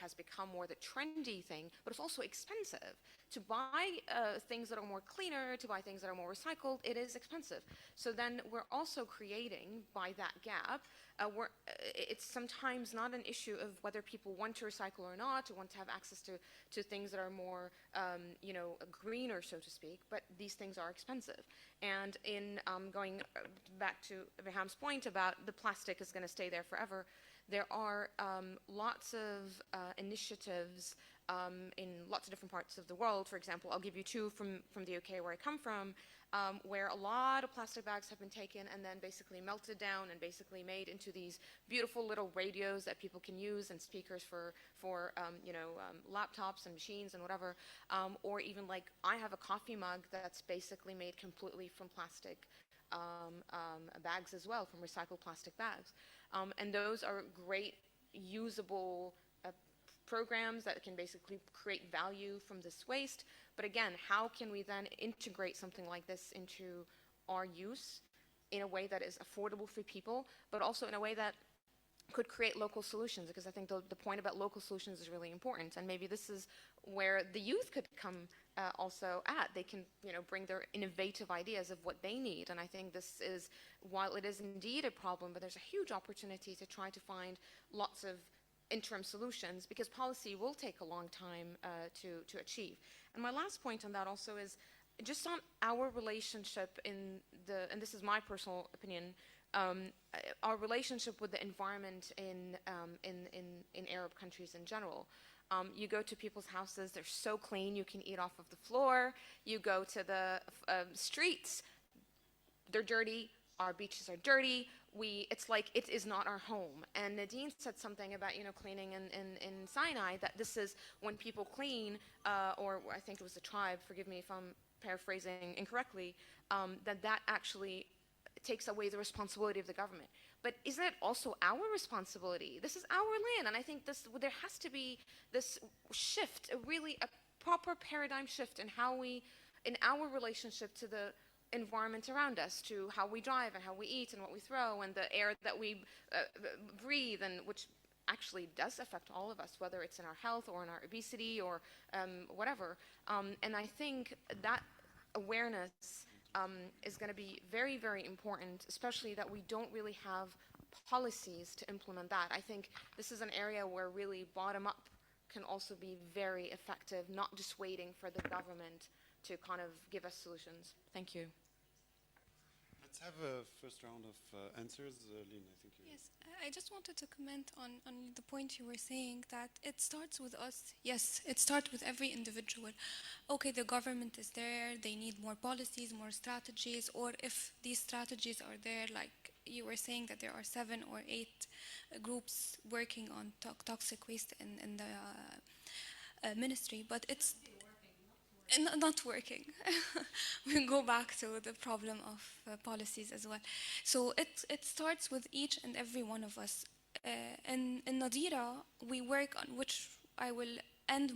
has become more the trendy thing, but it's also expensive. To buy things that are more cleaner, to buy things that are more recycled, it is expensive. So then we're also creating, by that gap, it's sometimes not an issue of whether people want to recycle or not, or want to have access to things that are more greener, so to speak, but these things are expensive. And in going back to Reham's point about the plastic is going to stay there forever, there are lots of initiatives in lots of different parts of the world. For example, I'll give you 2 from the UK where I come from, where a lot of plastic bags have been taken and then basically melted down and basically made into these beautiful little radios that people can use, and speakers for laptops and machines and whatever. Or even like I have a coffee mug that's basically made completely from plastic bags as well, from recycled plastic bags. And those are great usable programs that can basically create value from this waste. But again, how can we then integrate something like this into our use in a way that is affordable for people, but also in a way that could create local solutions, because I think the point about local solutions is really important, and maybe this is where the youth could come also at. They can, you know, bring their innovative ideas of what they need, and I think this is, while it is indeed a problem, but there's a huge opportunity to try to find lots of interim solutions, because policy will take a long time to achieve. And my last point on that also is just on our relationship and this is my personal opinion, our relationship with the environment in Arab countries in general. You go to people's houses, they're so clean, you can eat off of the floor. You go to the streets, they're dirty, our beaches are dirty. It's like it is not our home. And Nadine said something about, you know, cleaning in Sinai, that this is when people clean, or I think it was the tribe, forgive me if I'm paraphrasing incorrectly, that actually takes away the responsibility of the government. But isn't it also our responsibility? This is our land, and I think there has to be this shift, a proper paradigm shift in our relationship to the environment around us, to how we drive and how we eat and what we throw and the air that we breathe, and which actually does affect all of us, whether it's in our health or in our obesity or whatever. And I think that awareness is going to be very, very important, especially that we don't really have policies to implement that. I think this is an area where really bottom-up can also be very effective, not just waiting for the government to kind of give us solutions. Thank you. Let's have a first round of answers. Lynn, I think you... Yes, I just wanted to comment on the point you were saying, that it starts with us. Yes, it starts with every individual. Okay, the government is there, they need more policies, more strategies, or if these strategies are there, like you were saying that there are 7 or 8 groups working on toxic waste in the ministry, but it's not working. We go back to the problem of policies as well. So it starts with each and every one of us. In Nadira, we work on, which I will end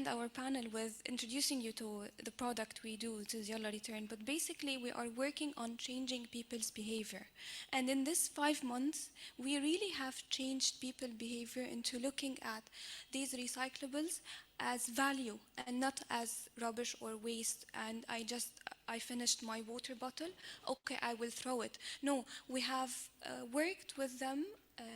our panel with introducing you to the product we do, to Yalla Return. But basically, we are working on changing people's behavior. And in this 5 months, we really have changed people's behavior into looking at these recyclables as value and not as rubbish or waste. And I finished my water bottle, okay, I will throw it. No, we have worked with them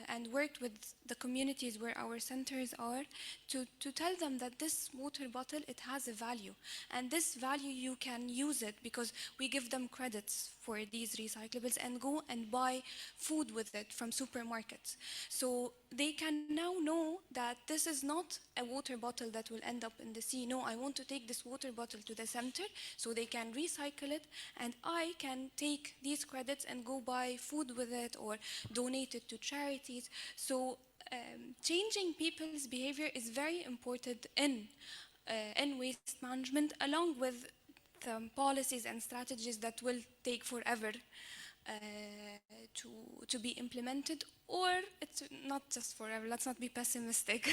and worked with the communities where our centers are to tell them that this water bottle, it has a value. And this value, you can use it because we give them credits for these recyclables and go and buy food with it from supermarkets. So they can now know that this is not a water bottle that will end up in the sea. No, I want to take this water bottle to the center so they can recycle it, and I can take these credits and go buy food with it or donate it to charities. So changing people's behavior is very important in waste management, along with the policies and strategies that will take forever to be implemented, or it's not just forever, let's not be pessimistic,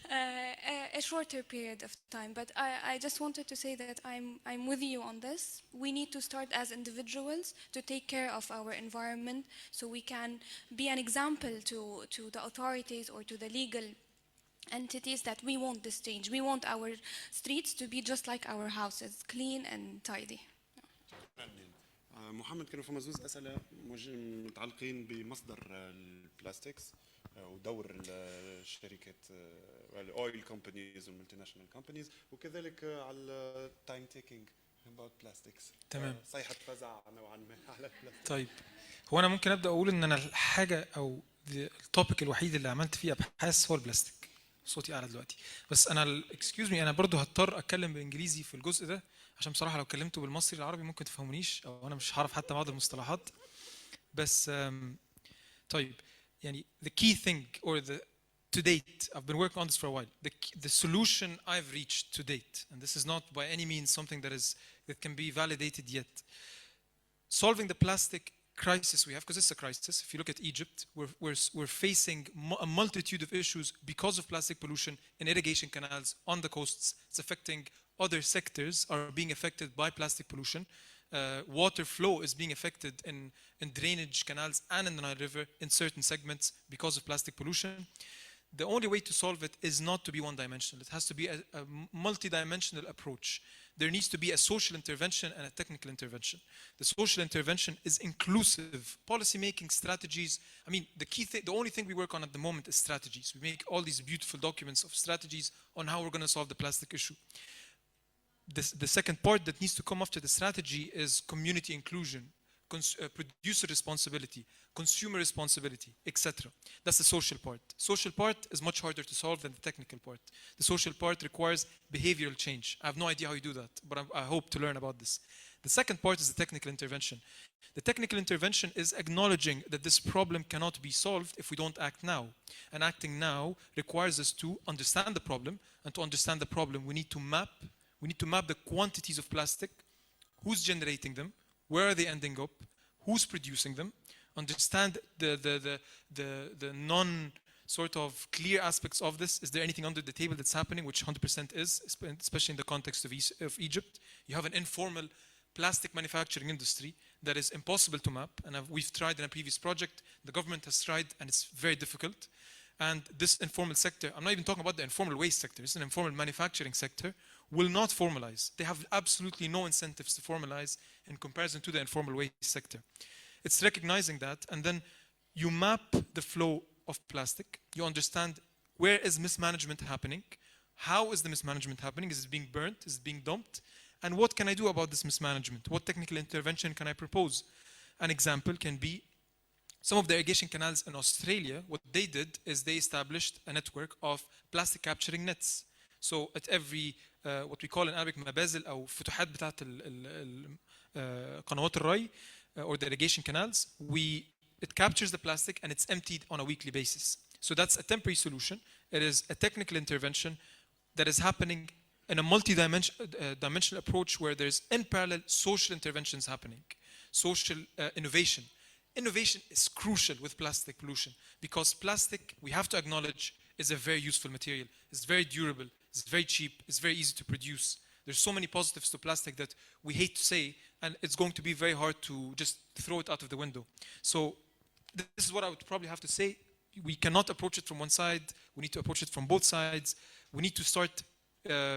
a shorter period of time. But I just wanted to say that I'm with you on this. We need to start as individuals to take care of our environment so we can be an example to the authorities or to the legal entities that we want this change. We want our streets to be just like our houses, clean and tidy. محمد، كانوا فما زوز اسئله متعلقين بمصدر البلاستيكس ودور الشركات الاويل كومبانيز والمالتي ناشونال كومبانيز، وكذلك على التايم تيكينج about plastics. تمام. صيحه فزع نوعا ما على البلاستيك. طيب، هو انا ممكن ابدا اقول ان انا الحاجه او التوبيك الوحيد اللي عملت فيه ابحاث هو البلاستيك. صوتي اعلى دلوقتي، بس انا اكسكيوز مي، انا برضو هضطر اتكلم بالانجليزي في الجزء ده، عشان بصراحه لو اتكلمته بالمصري العربي ممكن تفهمونيش، او انا مش هعرف حتى بعض المصطلحات. بس طيب، يعني the key thing or the to date, I've been working on this for a while. The solution I've reached to date, and this is not by any means something that can be validated yet. Solving the plastic crisis we have, because it's a crisis. If you look at Egypt, we're facing a multitude of issues because of plastic pollution in irrigation canals on the coasts. It's affecting other sectors are being affected by plastic pollution. water flow is being affected in drainage canals and in the Nile River in certain segments because of plastic pollution. The only way to solve it is not to be one-dimensional. It has to be a multi-dimensional approach. There needs to be a social intervention and a technical intervention. The social intervention is inclusive. Policy-making strategies, I mean, the only thing we work on at the moment is strategies. We make all these beautiful documents of strategies on how we're going to solve the plastic issue. The second part that needs to come after the strategy is community inclusion, producer responsibility, consumer responsibility, etc. That's the social part. Social part is much harder to solve than the technical part. The social part requires behavioral change. I have no idea how you do that, but I hope to learn about this. The second part is the technical intervention. The technical intervention is acknowledging that this problem cannot be solved if we don't act now. And acting now requires us to understand the problem, and to understand the problem we need to map the quantities of plastic, who's generating them, where are they ending up, who's producing them, understand the non sort of clear aspects of this. Is there anything under the table that's happening, which 100% is, especially in the context of Egypt. You have an informal plastic manufacturing industry that is impossible to map, and we've tried in a previous project, the government has tried, and it's very difficult. And this informal sector, I'm not even talking about the informal waste sector, it's an informal manufacturing sector, will not formalize. They have absolutely no incentives to formalize in comparison to the informal waste sector. It's recognizing that, and then you map the flow of plastic. You understand where is mismanagement happening, how is the mismanagement happening, is it being burnt, is it being dumped, and what can I do about this mismanagement? What technical intervention can I propose? An example can be some of the irrigation canals in Australia. What they did is they established a network of plastic capturing nets. So at every what we call in Arabic مبازل أو فتحات بتاعت قنوات الري or the irrigation canals, it captures the plastic and it's emptied on a weekly basis. So that's a temporary solution. It is a technical intervention that is happening in a multi-dimensional approach where there's in parallel social interventions happening, social innovation. Innovation is crucial with plastic pollution because plastic, we have to acknowledge, is a very useful material. It's very durable, it's very cheap, it's very easy to produce. There's so many positives to plastic that we hate to say, and it's going to be very hard to just throw it out of the window. So this is what I would probably have to say. We cannot approach it from one side. We need to approach it from both sides. We need to start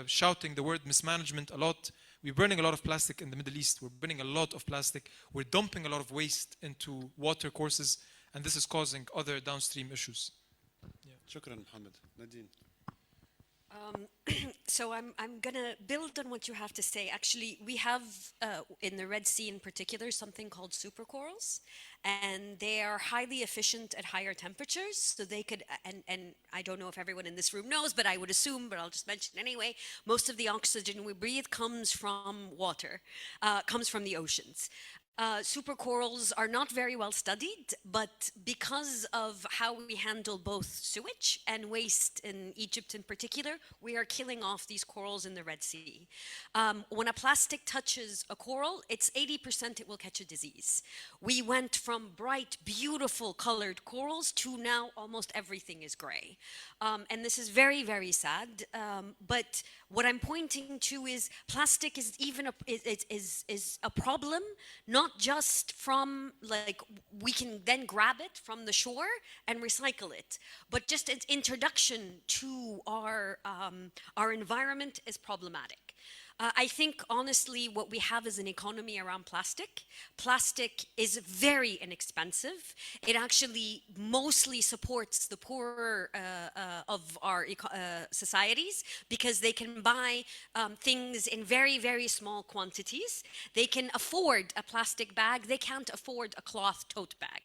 shouting the word mismanagement a lot. We're burning a lot of plastic in the Middle East. We're burning a lot of plastic. We're dumping a lot of waste into water courses, and this is causing other downstream issues. شكرا محمد. نادين. So I'm going to build on what you have to say. Actually, we have in the Red Sea in particular something called supercorals, and they are highly efficient at higher temperatures. So they could, and I don't know if everyone in this room knows, but I would assume, but I'll just mention anyway, most of the oxygen we breathe comes from water, comes from the oceans. Supercorals are not very well studied, but because of how we handle both sewage and waste in Egypt in particular, we are killing off these corals in the Red Sea. When a plastic touches a coral, it's 80% it will catch a disease. We went from bright, beautiful colored corals to now almost everything is gray. And this is very, very sad. But what I'm pointing to is plastic is even a problem, not just from like we can then grab it from the shore and recycle it, but just its introduction to our environment is problematic. I think honestly what we have is an economy around plastic. Plastic is very inexpensive. It actually mostly supports the poorer of our societies because they can buy things in very, very small quantities. They can afford a plastic bag. They can't afford a cloth tote bag.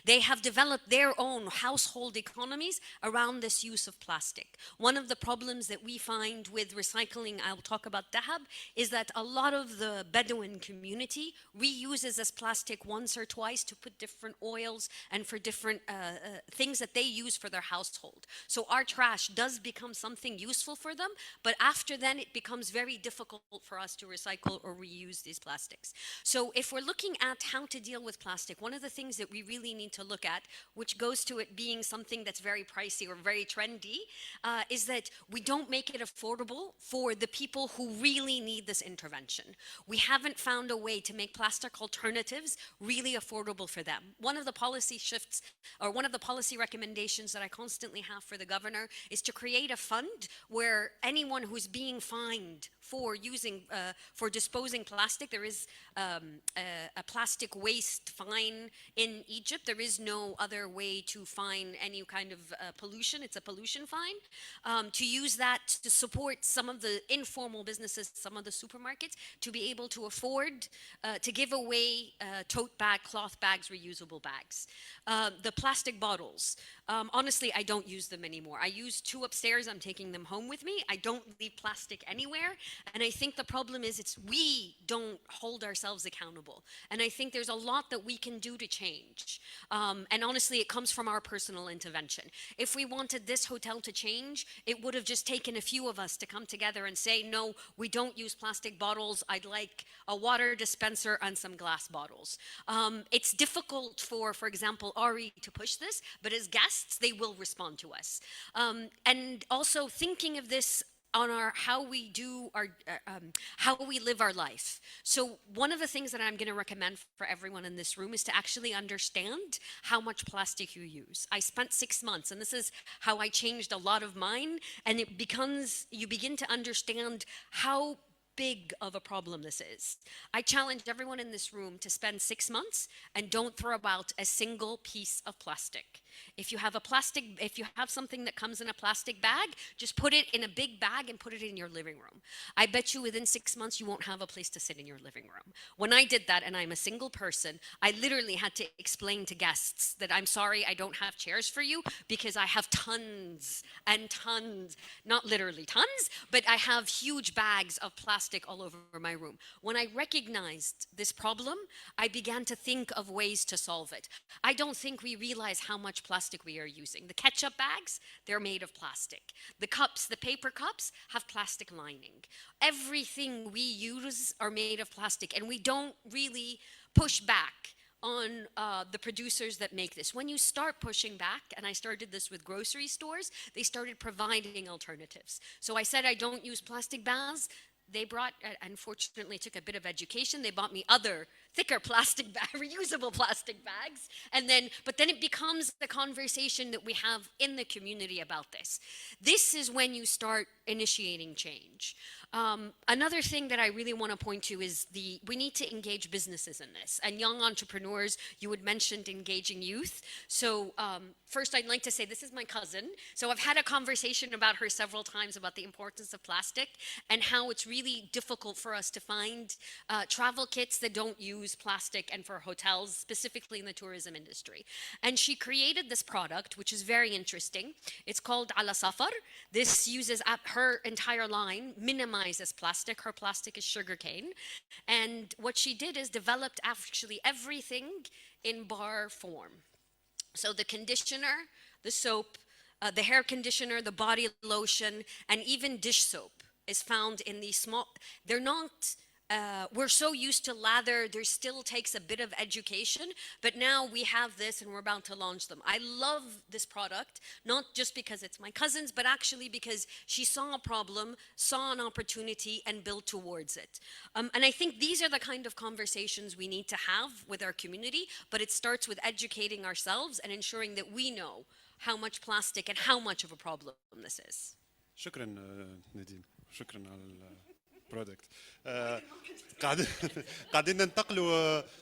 They have developed their own household economies around this use of plastic. One of the problems that we find with recycling, I'll talk about dahab, is that a lot of the Bedouin community reuses as plastic once or twice to put different oils and for different things that they use for their household. So our trash does become something useful for them, but after then it becomes very difficult for us to recycle or reuse these plastics. So if we're looking at how to deal with plastic, one of the things that we really need to look at, which goes to it being something that's very pricey or very trendy, is that we don't make it affordable for the people who really need this intervention. We haven't found a way to make plastic alternatives really affordable for them. One of the policy shifts, or one of the policy recommendations that I constantly have for the governor is to create a fund where anyone who's being fined for using, for disposing plastic, there is a plastic waste fine in Egypt. There is no other way to fine any kind of pollution. It's a pollution fine. To use that to support some of the informal businesses, some of the supermarkets, to be able to afford to give away tote bag, cloth bags, reusable bags. The plastic bottles. Honestly, I don't use them anymore. I use 2 upstairs. I'm taking them home with me. I don't leave plastic anywhere. And I think the problem is we don't hold ourselves accountable. And I think there's a lot that we can do to change. And honestly, it comes from our personal intervention. If we wanted this hotel to change, it would have just taken a few of us to come together and say, no, we don't use plastic bottles. I'd like a water dispenser and some glass bottles. It's difficult for example, Ari to push this, but as guests, they will respond to us. And also thinking of this on how we live our life. So one of the things that I'm going to recommend for everyone in this room is to actually understand how much plastic you use. I spent 6 months, and this is how I changed a lot of mine, and you begin to understand how big of a problem this is. I challenge everyone in this room to spend 6 months and don't throw out a single piece of plastic. If you have something that comes in a plastic bag, just put it in a big bag and put it in your living room. I bet you within 6 months you won't have a place to sit in your living room. When I did that, and I'm a single person, I literally had to explain to guests that I'm sorry I don't have chairs for you because I have tons and tons, not literally tons, but I have huge bags of plastic all over my room. When I recognized this problem, I began to think of ways to solve it. I don't think we realize how much plastic we are using. The ketchup bags, they're made of plastic. The cups, the paper cups, have plastic lining. Everything we use are made of plastic, and we don't really push back on the producers that make this. When you start pushing back, and I started this with grocery stores, they started providing alternatives. So I said I don't use plastic bags. They brought, unfortunately, took a bit of education. They bought me other thicker plastic reusable plastic bags. But then it becomes the conversation that we have in the community about this. This is when you start initiating change. Another thing that I really want to point to is we need to engage businesses in this, and young entrepreneurs. You had mentioned engaging youth. So first I'd like to say this is my cousin. So I've had a conversation about her several times about the importance of plastic and how it's really difficult for us to find travel kits that don't use plastic, and for hotels, specifically in the tourism industry. And she created this product, which is very interesting. It's called Ala Safar. This uses her entire line, minimizes plastic. Her plastic is sugarcane. And what she did is developed actually everything in bar form. So the conditioner, the soap, the hair conditioner, the body lotion, and even dish soap is found in these small, they're not, we're so used to lather, there still takes a bit of education, but now we have this and we're about to launch them. I love this product, not just because it's my cousin's, but actually because she saw a problem, saw an opportunity, and built towards it. And I think these are the kind of conversations we need to have with our community, but it starts with educating ourselves and ensuring that we know how much plastic and how much of a problem this is. شكرا نديم، شكرا على البرودكت. قاعدين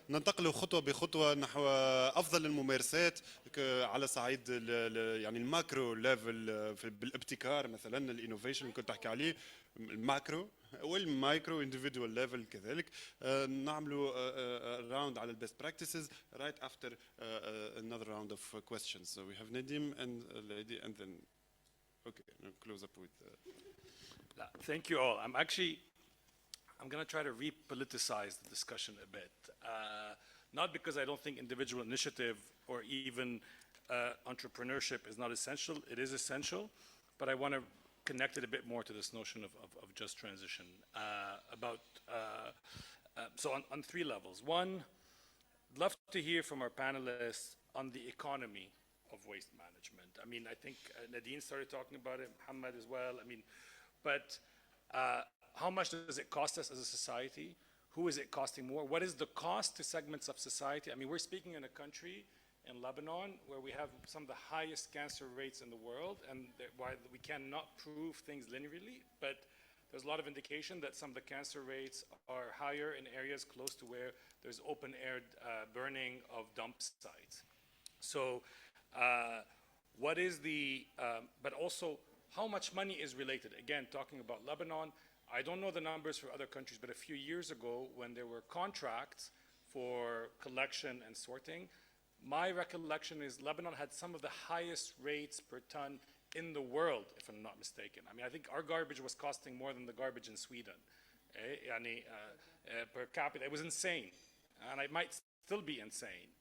ننتقلوا خطوه بخطوه نحو افضل الممارسات على صعيد يعني الماكرو ليفل بالابتكار، مثلا الانوفيشن اللي كنت تحكي عليه، الماكرو والمايكرو individual ليفل كذلك. نعملوا راوند على البيست براكتسز right after another round of questions. So we have Nadim and lady, and then okay, close up with Thank you all. I'm going to try to repoliticize the discussion a bit. Not because I don't think individual initiative or even entrepreneurship is not essential. It is essential, but I want to connect it a bit more to this notion of just transition. So on 3 levels. One, I'd love to hear from our panelists on the economy of waste management. I mean, I think Nadine started talking about it, Muhammad as well. I mean, but How much does it cost us as a society? Who is it costing more? What is the cost to segments of society? I mean, we're speaking in a country, in Lebanon, where we have some of the highest cancer rates in the world, and while we cannot prove things linearly, but there's a lot of indication that some of the cancer rates are higher in areas close to where there's open-air burning of dump sites. So what is the, but also how much money is related? Again, talking about Lebanon, I don't know the numbers for other countries, but a few years ago when there were contracts for collection and sorting, my recollection is Lebanon had some of the highest rates per ton in the world, if I'm not mistaken. I mean, I think our garbage was costing more than the garbage in Sweden. Per capita, it was insane. And it might still be insane.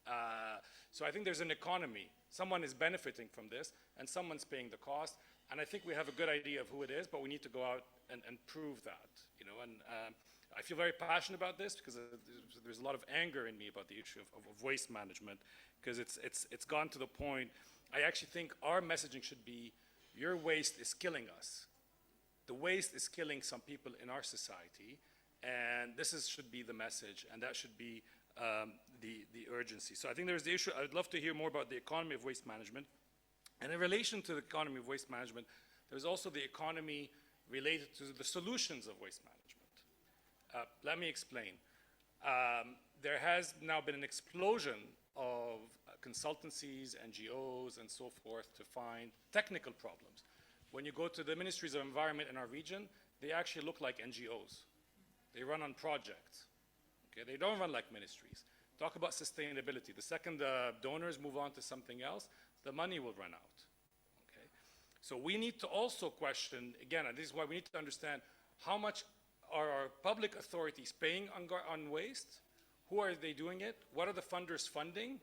So I think there's an economy. Someone is benefiting from this, and someone's paying the cost. And I think we have a good idea of who it is, but we need to go out and prove that. You know, and I feel very passionate about this because there's a lot of anger in me about the issue of waste management, because it's gone to the point. I actually think our messaging should be, your waste is killing us. The waste is killing some people in our society, and this should be the message, and that should be the urgency. So I think there's the issue. I'd love to hear more about the economy of waste management. And in relation to the economy of waste management, there's also the economy related to the solutions of waste management. Let me explain. There has now been an explosion of consultancies, NGOs, and so forth to find technical problems. When you go to the ministries of environment in our region, they actually look like NGOs. They run on projects. Okay? They don't run like ministries. Talk about sustainability. The second the donors move on to something else, the money will run out. Okay? So we need to also question, again, and this is why we need to understand how much are our public authorities paying on waste? Who are they doing it? What are the funders funding?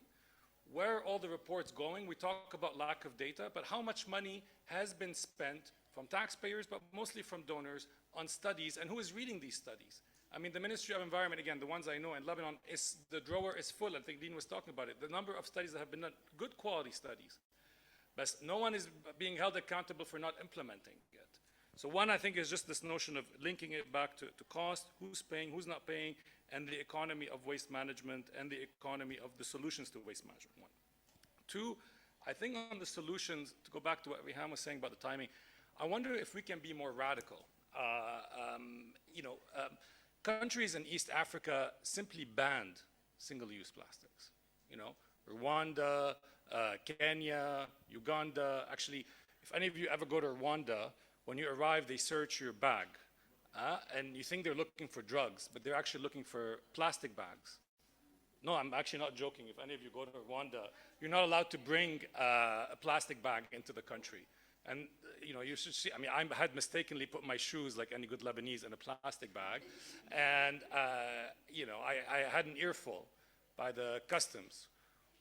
Where are all the reports going? We talk about lack of data, but how much money has been spent from taxpayers, but mostly from donors, on studies, and who is reading these studies? I mean, the Ministry of Environment, again, the ones I know in Lebanon, the drawer is full. I think Dean was talking about it. The number of studies that have been done, good quality studies. But no one is being held accountable for not implementing it. So one, I think, is just this notion of linking it back to cost, who's paying, who's not paying, and the economy of waste management and the economy of the solutions to waste management, one. Two, I think on the solutions, to go back to what Rihan was saying about the timing, I wonder if we can be more radical. Countries in East Africa simply banned single-use plastics. You know, Rwanda, Kenya, Uganda. Actually, if any of you ever go to Rwanda, when you arrive, they search your bag. And you think they're looking for drugs, but they're actually looking for plastic bags. No, I'm actually not joking. If any of you go to Rwanda, you're not allowed to bring a plastic bag into the country. And you know, you should see, I mean, I had mistakenly put my shoes, like any good Lebanese, in a plastic bag. And you know, I had an earful by the customs.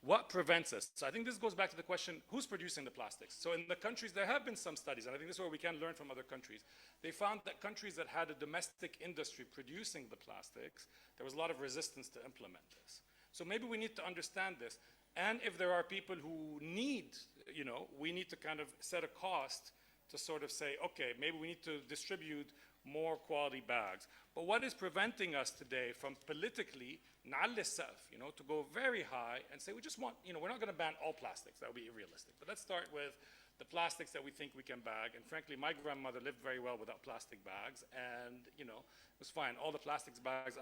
What prevents us? So I think this goes back to the question, who's producing the plastics? So in the countries, there have been some studies, and I think this is where we can learn from other countries. They found that countries that had a domestic industry producing the plastics, there was a lot of resistance to implement this. So maybe we need to understand this. And if there are people who need, you know, we need to kind of set a cost to sort of say, okay, maybe we need to distribute more quality bags. But what is preventing us today from politically, you know, to go very high and say we just want, you know, we're not going to ban all plastics. That would be unrealistic. But let's start with the plastics that we think we can bag. And frankly, my grandmother lived very well without plastic bags, and you know, it was fine. All the plastics bags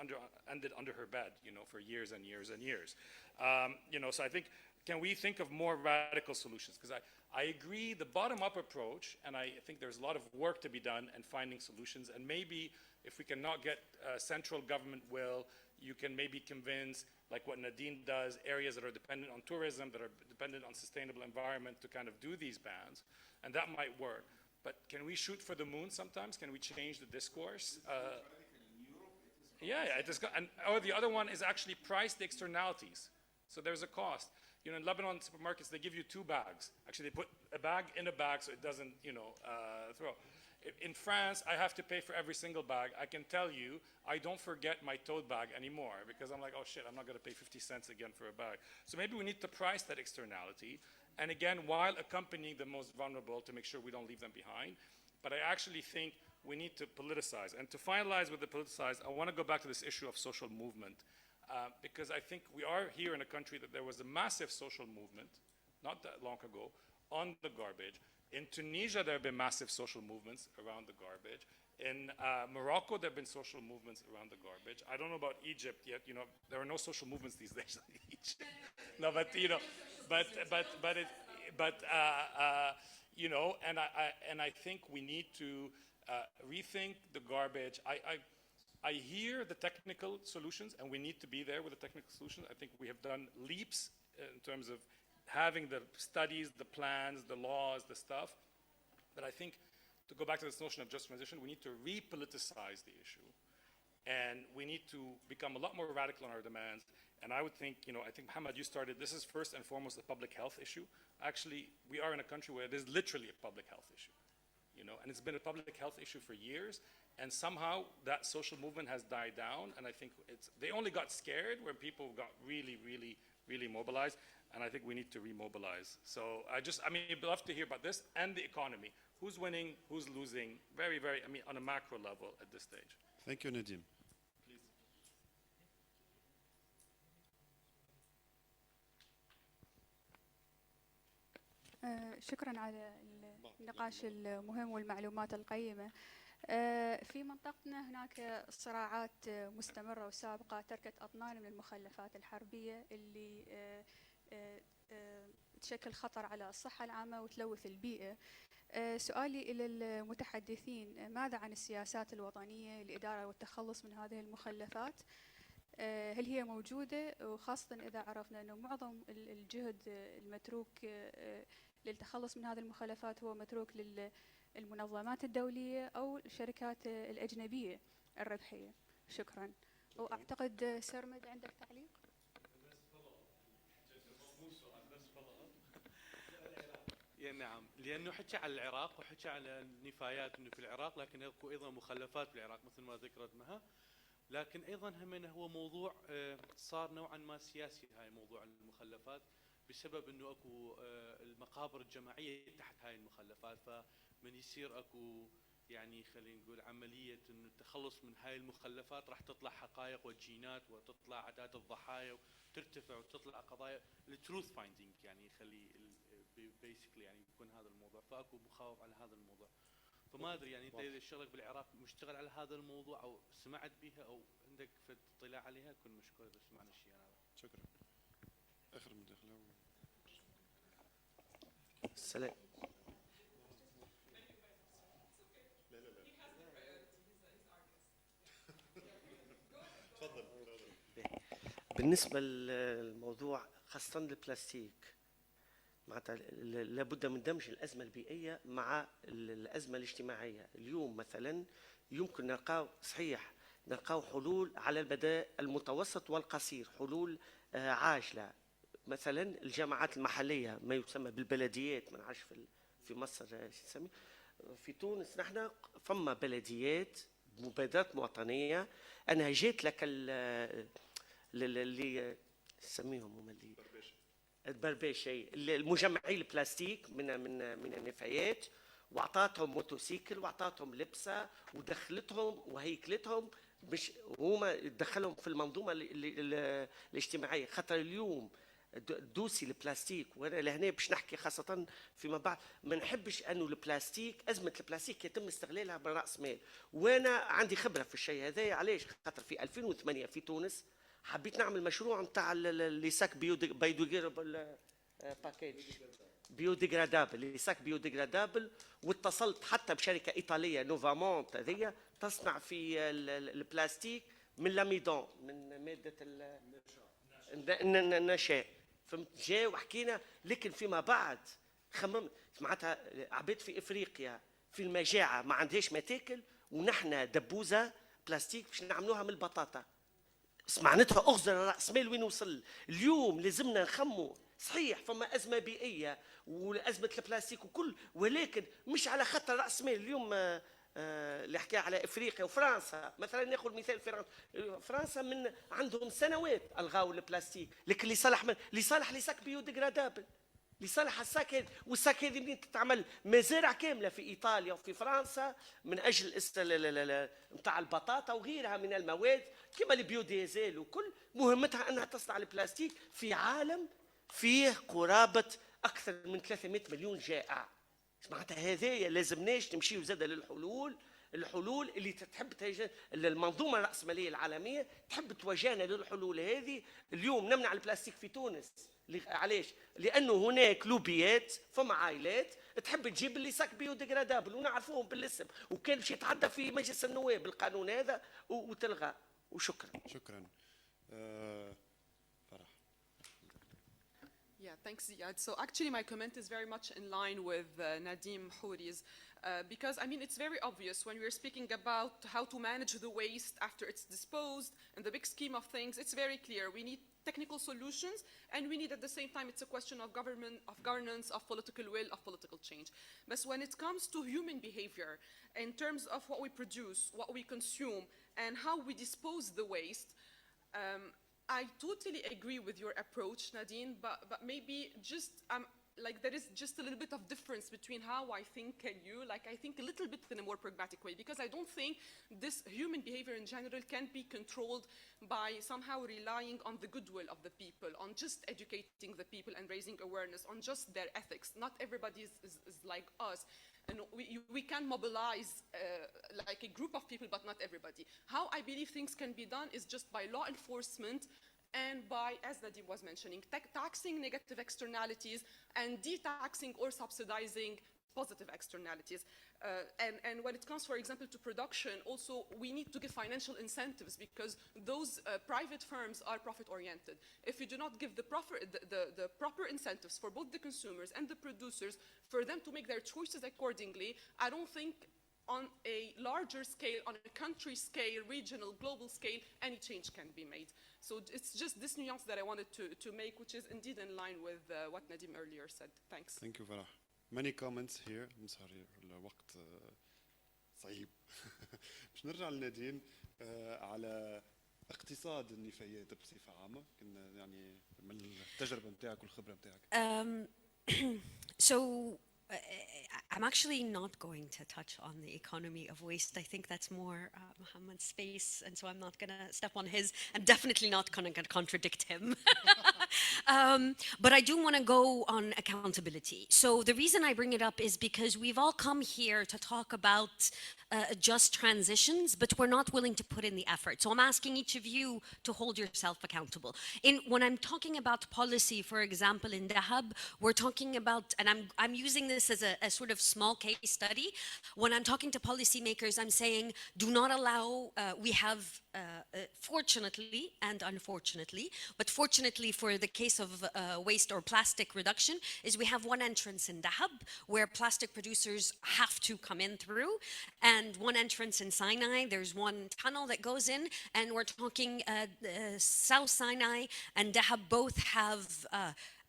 ended under her bed, you know, for years and years and years. You know, so I think, can we think of more radical solutions? Because I agree the bottom-up approach, and I think there's a lot of work to be done in finding solutions. And maybe if we cannot get central government will, you can maybe convince, like what Nadine does, areas that are dependent on tourism, that are dependent on sustainable environment to kind of do these bans, and that might work. But can we shoot for the moon sometimes? Can we change the discourse? Yeah, it is, or the other one is actually price the externalities. So there's a cost. You know, in Lebanon supermarkets, they give you 2 bags. Actually, they put a bag in a bag so it doesn't, you know, throw. In France, I have to pay for every single bag. I can tell you, I don't forget my tote bag anymore because I'm like, oh shit, I'm not going to pay 50 cents again for a bag. So maybe we need to price that externality. And again, while accompanying the most vulnerable to make sure we don't leave them behind. But I actually think we need to politicize. And to finalize with the politicize, I want to go back to this issue of social movement. Because I think we are here in a country that there was a massive social movement, not that long ago, on the garbage. In Tunisia, there have been massive social movements around the garbage. In Morocco, there have been social movements around the garbage. I don't know about Egypt yet. You know, there are no social movements these days in Egypt. No, but you know, you know, and I think we need to rethink the garbage. I hear the technical solutions, and we need to be there with the technical solutions. I think we have done leaps in terms of having the studies, the plans, the laws, the stuff. But I think to go back to this notion of just transition, we need to repoliticize the issue. And we need to become a lot more radical in our demands. And I would think, you know, I think Mohammed, you started, this is first and foremost a public health issue. Actually, we are in a country where it is literally a public health issue. You know, and it's been a public health issue for years. And somehow that social movement has died down. And I think they only got scared when people got really mobilized. And I think we need to remobilize. So I mean, I'd love to hear about this and the economy. Who's winning, who's losing? Very, I mean, on a macro level at this stage. Thank you, Nadim. شكرا على النقاش المهم والمعلومات القيمة. في منطقتنا هناك صراعات مستمرة وسابقة تركت أطنان من المخلفات الحربية اللي تشكل خطر على الصحة العامة وتلوث البيئة. سؤالي إلى المتحدثين: ماذا عن السياسات الوطنية للإدارة والتخلص من هذه المخلفات؟ هل هي موجودة؟ وخاصة إذا عرفنا أنه معظم الجهد المتروك للتخلص من هذه المخلفات هو متروك للمنظمات الدولية أو الشركات الأجنبية الربحية. شكرا. وأعتقد سرمد عندك تعليق؟ نعم، لأنه حكى على العراق وحكى على النفايات انه في العراق، لكن اكو ايضا مخلفات في العراق مثل ما ذكرت مها. لكن ايضا هم هو موضوع صار نوعا ما سياسي، هاي موضوع المخلفات، بسبب انه اكو المقابر الجماعيه تحت هاي المخلفات، فمن يصير اكو يعني خلينا نقول عمليه انه التخلص من هاي المخلفات راح تطلع حقائق وجينات وتطلع اعداد الضحايا وترتفع وتطلع قضايا التروث فايندينج، يعني يخلي بيسكلي يعني يكون هذا الموضوع، فاكو مخاوف على هذا الموضوع. فما ادري يعني انت اذا الشغلك بالعراق مشتغل على هذا الموضوع او سمعت بها او عندك اطلاع عليها، كن مشكور اذا سمعنا الشيء هذا. شكرا. اخر مداخله. السلام. تفضل. بالنسبه للموضوع خاصه البلاستيك، معناتها لابد من دمج الازمه البيئيه مع الازمه الاجتماعيه. اليوم مثلا يمكن نلقاو صحيح نلقاو حلول على المدى المتوسط والقصير، حلول عاجله. مثلا الجامعات المحليه ما يسمى بالبلديات، ما نعرفش في مصر يسمي، في تونس نحن فما بلديات مبادرات وطنيه. انا جيت لك اللي نسميهم هما اللي البرباشي المجمعي البلاستيك من النفايات، واعطاتهم موتوسيكل واعطاتهم لبسه ودخلتهم وهيكلتهم، مش هما دخلهم في المنظومه الاجتماعيه. خاطر اليوم دوسي البلاستيك، وانا لهنا باش نحكي خاصه فيما بعد، ما نحبش انه البلاستيك، ازمه البلاستيك يتم استغلالها براس مال. وانا عندي خبره في الشيء هذا. علاش؟ خاطر في 2008 في تونس حبيت نعمل مشروع نتاع لي ساك بايوديجرابل باكيج بيوديجرادابل، لي ساك بيوديجرادابل، واتصلت حتى بشركه ايطاليه نوفامونت هذه تصنع في البلاستيك من لاميدون، من ماده النشاء. فهمت؟ جا وحكينا. لكن فيما بعد خممت معناتها عباد في افريقيا في المجاعه ما عندهاش ما تاكل، ونحن دبوزه بلاستيك باش نعملوها من البطاطا. معناتها اخزر راس مال وين وصل. اليوم لازمنا نخمو. صحيح فما ازمه بيئيه وازمه البلاستيك وكل، ولكن مش على خاطر راس مال. اليوم اللي حكى على افريقيا وفرنسا مثلا، ناخذ مثال فرنسا من عندهم سنوات الغاو البلاستيك، لكن اللي صالح لي ساك بيوديجرادابل. لصالح الساكن. والساكن هذه منين تتعمل مزارع كامله في ايطاليا وفي فرنسا من اجل نتاع البطاطا وغيرها من المواد كما البيوديزل، وكل مهمتها انها تصنع البلاستيك في عالم فيه قرابه اكثر من 300 مليون جائع. معناتها هذايا لازمناش نمشيو زاده الحلول اللي تحب المنظومه الراسماليه العالميه تحب توجهنا للحلول هذه. اليوم نمنع البلاستيك في تونس، علاش؟ لانه هناك لوبيات فما عائلات تحب تجيب اللي ساك بيوديغرادابل ونعرفوهم بالاسم، وكان باش يتعدى في مجلس النواب القانون هذا وتلغى. وشكرا. شكرا. فرح. Yeah, thanks, Ziad. So actually my comment is very much in line with Nadim Houri's, because I mean it's very obvious when we're speaking about how to manage the waste after it's disposed in the big scheme of things. It's very clear we need technical solutions, and we need at the same time it's a question of governance, of political will, of political change. But when it comes to human behavior in terms of what we produce, what we consume, and how we dispose the waste, I totally agree with your approach, Nadine, but maybe just like there is just a little bit of difference between how I think and you. Like I think a little bit in a more pragmatic way, because I don't think this human behavior in general can be controlled by somehow relying on the goodwill of the people, on just educating the people and raising awareness, on just their ethics. Not everybody is like us. And we can mobilize like a group of people, but not everybody. How I believe things can be done is just by law enforcement and by, as Nadim was mentioning, taxing negative externalities and de-taxing or subsidizing positive externalities. And when it comes, for example, to production, also we need to give financial incentives, because those private firms are profit-oriented. If you do not give the proper incentives for both the consumers and the producers for them to make their choices accordingly, I don't think on a larger scale, on a country scale, regional, global scale, any change can be made. So it's just this nuance that I wanted to make, which is indeed in line with what Nadim earlier said. Thanks. Thank you, Farah. Many comments here. I'm sorry, الوقت صعيب. باش نرجع لنادين على اقتصاد النفايات بصفة عامة، كنا يعني من التجربة نتاعك والخبرة نتاعك. So I'm actually not going to touch on the economy of waste. I think that's more Mohammed's space, and so I'm not going to step on his. I'm definitely not going to contradict him. But I do want to go on accountability. So the reason I bring it up is because we've all come here to talk about just transitions, but we're not willing to put in the effort. So I'm asking each of you to hold yourself accountable. When I'm talking about policy, for example, in Dahab, we're talking about, and I'm using this as a sort of small case study. When I'm talking to policymakers, I'm saying, do not allow, we have fortunately and unfortunately, but fortunately for the case of waste or plastic reduction, is we have one entrance in Dahab where plastic producers have to come in through, and one entrance in Sinai. There's one tunnel that goes in, and we're talking South Sinai and Dahab both have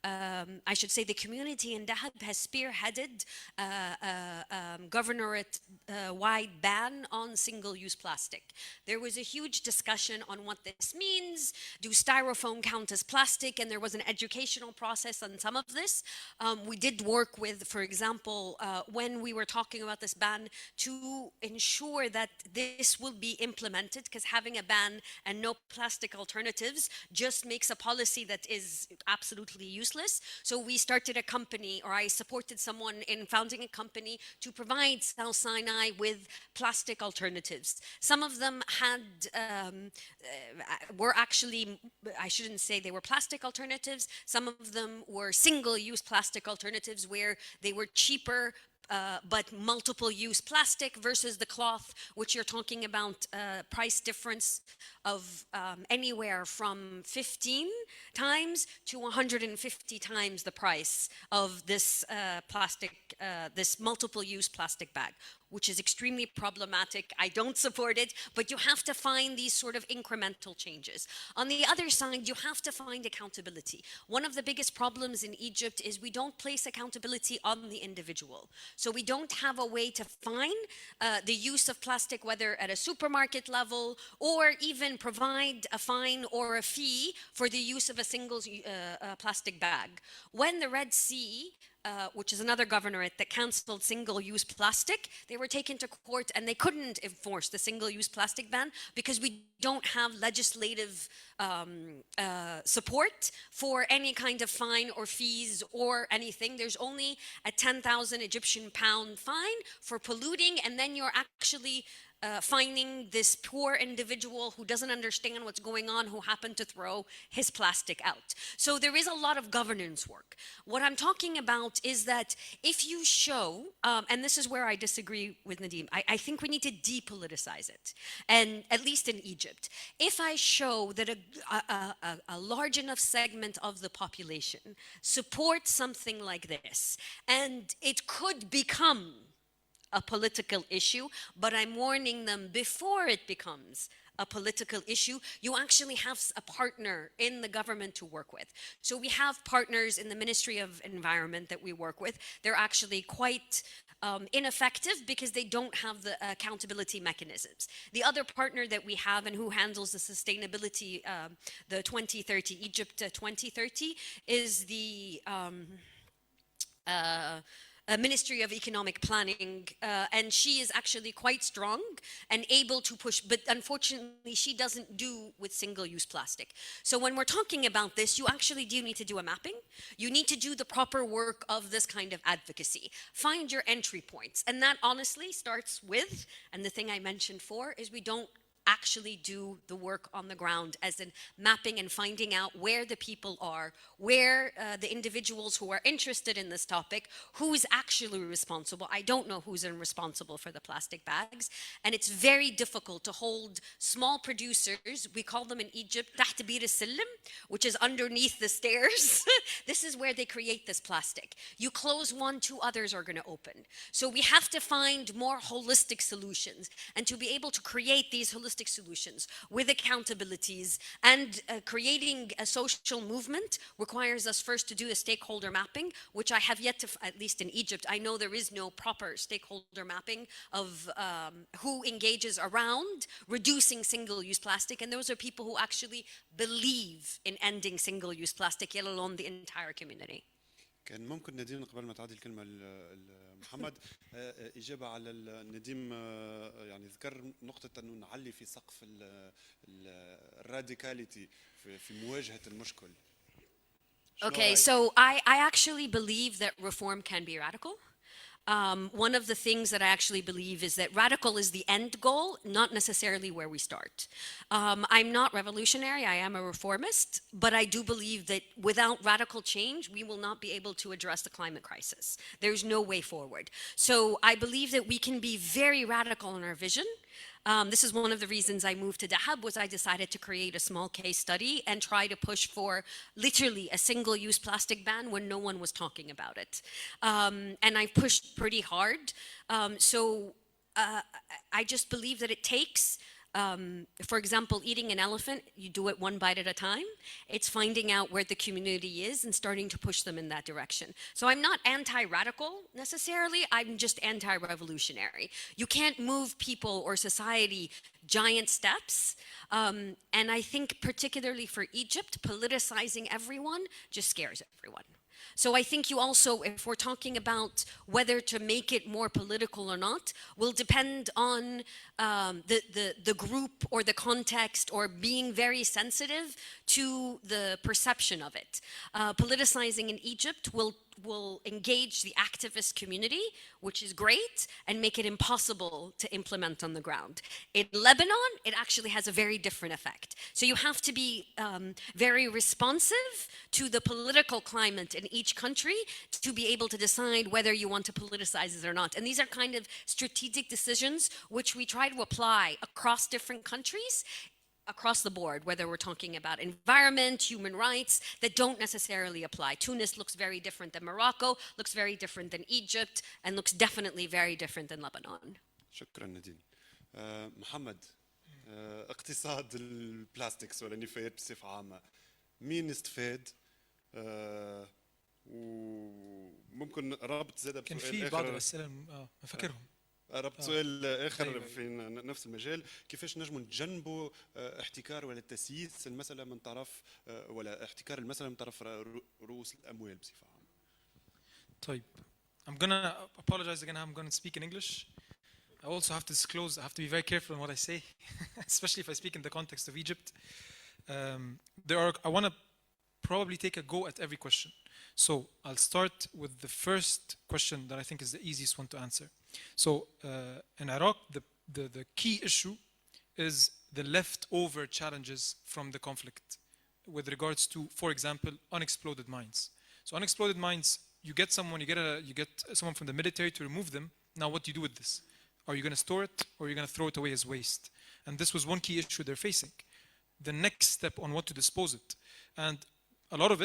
I should say the community in Dahab has spearheaded governorate-wide ban on single-use plastic. There was a huge discussion on what this means. Do styrofoam count as plastic? And there was an educational process on some of this. We did work with, for example, when we were talking about this ban, to ensure that this will be implemented, because having a ban and no plastic alternatives just makes a policy that is absolutely useless. So we started a company, or I supported someone in founding a company to provide South Sinai with plastic alternatives. Some of them were actually, I shouldn't say they were plastic alternatives. Some of them were single-use plastic alternatives where they were cheaper, but multiple-use plastic versus the cloth, which you're talking about price difference of anywhere from 15 times to 150 times the price of this plastic, this multiple-use plastic bag. which is extremely problematic. I don't support it, but you have to find these sort of incremental changes. On the other side, you have to find accountability. One of the biggest problems in Egypt is we don't place accountability on the individual. So we don't have a way to fine the use of plastic, whether at a supermarket level, or even provide a fine or a fee for the use of a single plastic bag. When the Red Sea, which is another governorate that canceled single-use plastic, they were taken to court and they couldn't enforce the single-use plastic ban because we don't have legislative support for any kind of fine or fees or anything. There's only a 10,000 Egyptian pound fine for polluting, and then you're actually finding this poor individual who doesn't understand what's going on, who happened to throw his plastic out. So there is a lot of governance work. What I'm talking about is that if you show, and this is where I disagree with Nadim, I think we need to depoliticize it, and at least in Egypt. If I show that a large enough segment of the population supports something like this, and it could become a political issue, but I'm warning them before it becomes a political issue, you actually have a partner in the government to work with. So we have partners in the Ministry of Environment that we work with. They're actually quite ineffective because they don't have the accountability mechanisms. The other partner that we have and who handles the sustainability, the 2030, Egypt 2030, is the Ministry of Economic Planning, and she is actually quite strong and able to push, but unfortunately she doesn't do with single-use plastic. So when we're talking about this, you actually do need to do a mapping. You need to do the proper work of this kind of advocacy. Find your entry points, and that honestly starts with, and the thing I mentioned before, is we don't actually do the work on the ground, as in mapping and finding out where the people are, where the individuals who are interested in this topic, who is actually responsible. I don't know who's responsible for the plastic bags, and it's very difficult to hold small producers. We call them in Egypt تحت بير السلم, which is underneath the stairs. This is where they create this plastic. You close one, two others are going to open. So we have to find more holistic solutions, and to be able to create these holistic solutions with accountabilities and creating a social movement requires us first to do a stakeholder mapping, which I have yet to, at least in Egypt, I know there is no proper stakeholder mapping of who engages around reducing single-use plastic, and those are people who actually believe in ending single-use plastic, let alone the entire community. كان ممكن نديم قبل ما تعطي الكلمة لمحمد إجابة على النديم يعني ذكر نقطة أنه نعلي في سقف الراديكاليتي في مواجهة المشكل. Okay, so I actually believe that reform can be radical. One of the things that I actually believe is that radical is the end goal, not necessarily where we start. I'm not revolutionary, I am a reformist, but I do believe that without radical change, we will not be able to address the climate crisis. There's no way forward. So I believe that we can be very radical in our vision. This is one of the reasons I moved to Dahab, was I decided to create a small case study and try to push for literally a single-use plastic ban when no one was talking about it. And I pushed pretty hard. I just believe that it takes, for example, eating an elephant, you do it one bite at a time. It's finding out where the community is and starting to push them in that direction. So I'm not anti-radical necessarily, I'm just anti-revolutionary. You can't move people or society giant steps. And I think particularly for Egypt, politicizing everyone just scares everyone. So I think you also, if we're talking about whether to make it more political or not, will depend on the group or the context, or being very sensitive to the perception of it. Politicizing in Egypt will engage the activist community, which is great, and make it impossible to implement on the ground. In Lebanon, it actually has a very different effect. So you have to be very responsive to the political climate in each country to be able to decide whether you want to politicize it or not. And these are kind of strategic decisions which we try to apply across different countries. across the board, whether we're talking about environment, human rights, that don't necessarily apply. Tunis looks very different than Morocco, looks very different than Egypt, and looks definitely very different than Lebanon. شكرا نادين. محمد، اقتصاد البلاستيكس ولا النفايات بصفة عامة، مين استفاد؟ وممكن رابط زادة كان بسؤال في آخر. بعض الأسئلة فاكرهم. ربط سؤال اخر أيوة. في نفس المجال، كيفاش نجموا نتجنبوا احتكار ولا تسييس المساله من طرف ولا احتكار المساله من طرف رؤوس الاموال بصفه عامه. طيب I'm gonna apologize again. I'm gonna speak in English. I also have to disclose, I have to be very careful in what I say, especially if I speak in the context of Egypt. I want to probably take a go at every question. So I'll start with the first question that I think is the easiest one to answer. So in Iraq, the key issue is the leftover challenges from the conflict with regards to, for example, unexploded mines. So unexploded mines, you get someone from the military to remove them. Now what do you do with this? Are you going to store it or are you going to throw it away as waste? And this was one key issue they're facing. The next step on what to dispose it. And a lot of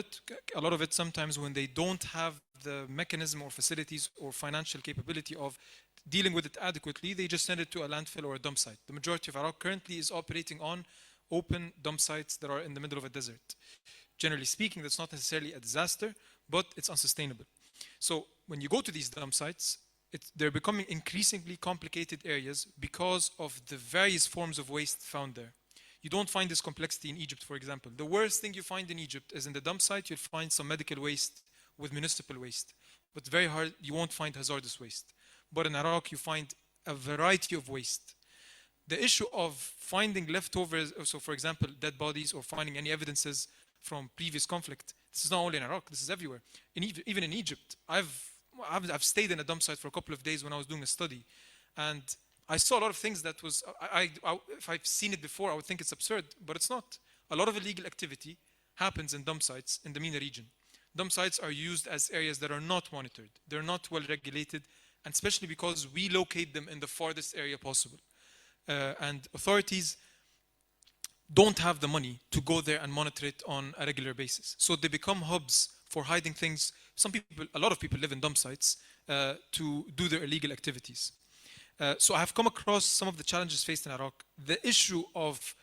it sometimes when they don't have the mechanism or facilities or financial capability of dealing with it adequately, they just send it to a landfill or a dump site. The majority of Iraq currently is operating on open dump sites that are in the middle of a desert. Generally speaking, that's not necessarily a disaster, but it's unsustainable. So when you go to these dump sites, they're becoming increasingly complicated areas because of the various forms of waste found there. You don't find this complexity in Egypt, for example. The worst thing you find in Egypt is in the dump site, you'll find some medical waste with municipal waste. But very hard, you won't find hazardous waste. But in Iraq, you find a variety of waste. The issue of finding leftovers, so for example, dead bodies or finding any evidences from previous conflict, this is not only in Iraq, this is everywhere. Even in Egypt, I've stayed in a dump site for a couple of days when I was doing a study. And I saw a lot of things that was, if I've seen it before, I would think it's absurd, but it's not. A lot of illegal activity happens in dump sites in the MENA region. Dump sites are used as areas that are not monitored. They're not well regulated, and especially because we locate them in the farthest area possible. And authorities don't have the money to go there and monitor it on a regular basis. So they become hubs for hiding things. A lot of people live in dump sites to do their illegal activities. So I have come across some of the challenges faced in Iraq. The issue of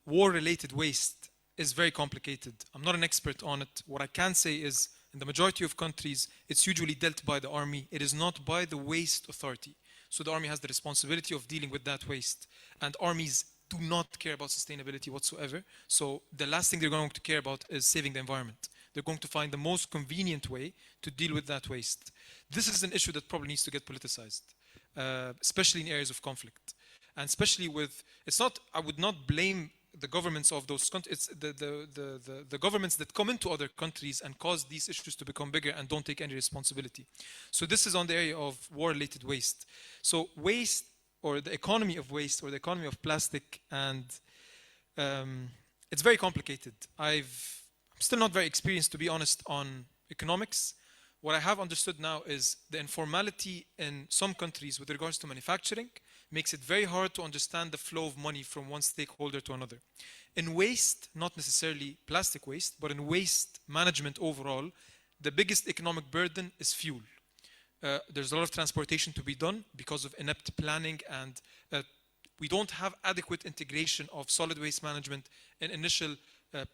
war-related waste is very complicated. I'm not an expert on it. What I can say is, in the majority of countries, it's usually dealt by the army. It is not by the waste authority. So the army has the responsibility of dealing with that waste. And armies do not care about sustainability whatsoever. So the last thing they're going to care about is saving the environment. They're going to find the most convenient way to deal with that waste. This is an issue that probably needs to get politicized. Especially in areas of conflict, and especially with, I would not blame the governments of those countries. It's the governments that come into other countries and cause these issues to become bigger and don't take any responsibility. So this is on the area of war-related waste. So waste, or the economy of waste, or the economy of plastic, and it's very complicated. I'm still not very experienced, to be honest, on economics. What I have understood now is the informality in some countries with regards to manufacturing makes it very hard to understand the flow of money from one stakeholder to another. In waste, not necessarily plastic waste, but in waste management overall, the biggest economic burden is fuel. There's a lot of transportation to be done because of inept planning, and we don't have adequate integration of solid waste management in initial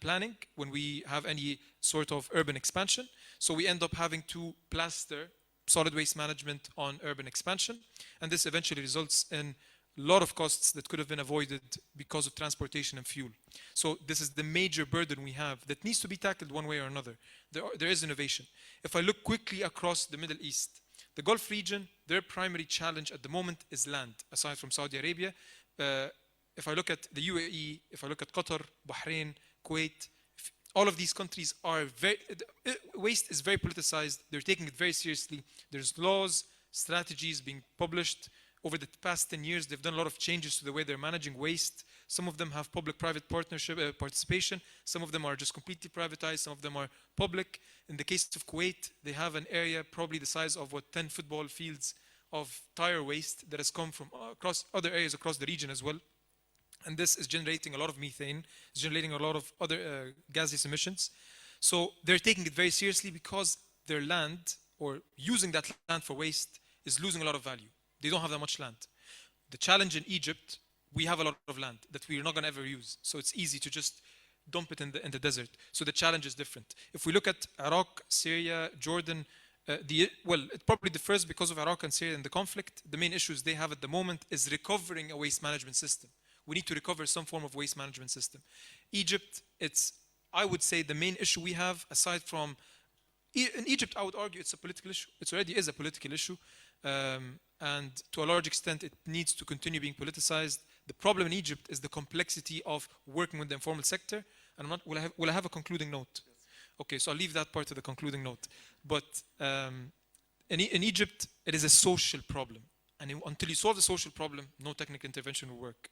planning when we have any sort of urban expansion. So we end up having to plaster solid waste management on urban expansion. And this eventually results in a lot of costs that could have been avoided because of transportation and fuel. So this is the major burden we have that needs to be tackled one way or another. There is innovation. If I look quickly across the Middle East, the Gulf region, their primary challenge at the moment is land, aside from Saudi Arabia. If I look at the UAE, if I look at Qatar, Bahrain, Kuwait, all of these countries are waste is very politicized. They're taking it very seriously. There's laws, strategies being published. Over the past 10 years, they've done a lot of changes to the way they're managing waste. Some of them have public-private participation. Some of them are just completely privatized. Some of them are public. In the case of Kuwait, they have an area probably the size of 10 football fields of tire waste that has come from across other areas across the region as well. and this is generating a lot of methane, it's generating a lot of other gaseous emissions. So they're taking it very seriously because their land, or using that land for waste, is losing a lot of value. They don't have that much land. The challenge in Egypt, we have a lot of land that we're not going to ever use. So it's easy to just dump it in the desert. So the challenge is different. If we look at Iraq, Syria, Jordan, well, it probably differs because of Iraq and Syria and the conflict. The main issues they have at the moment is recovering a waste management system. We need to recover some form of waste management system. Egypt, it's, I would say, the main issue we have, aside from, in Egypt, I would argue it's a political issue. It already is a political issue. And to a large extent, it needs to continue being politicized. The problem in Egypt is the complexity of working with the informal sector. And will I have a concluding note? Okay, so I'll leave that part to the concluding note. But in Egypt, it is a social problem. And until you solve the social problem, no technical intervention will work.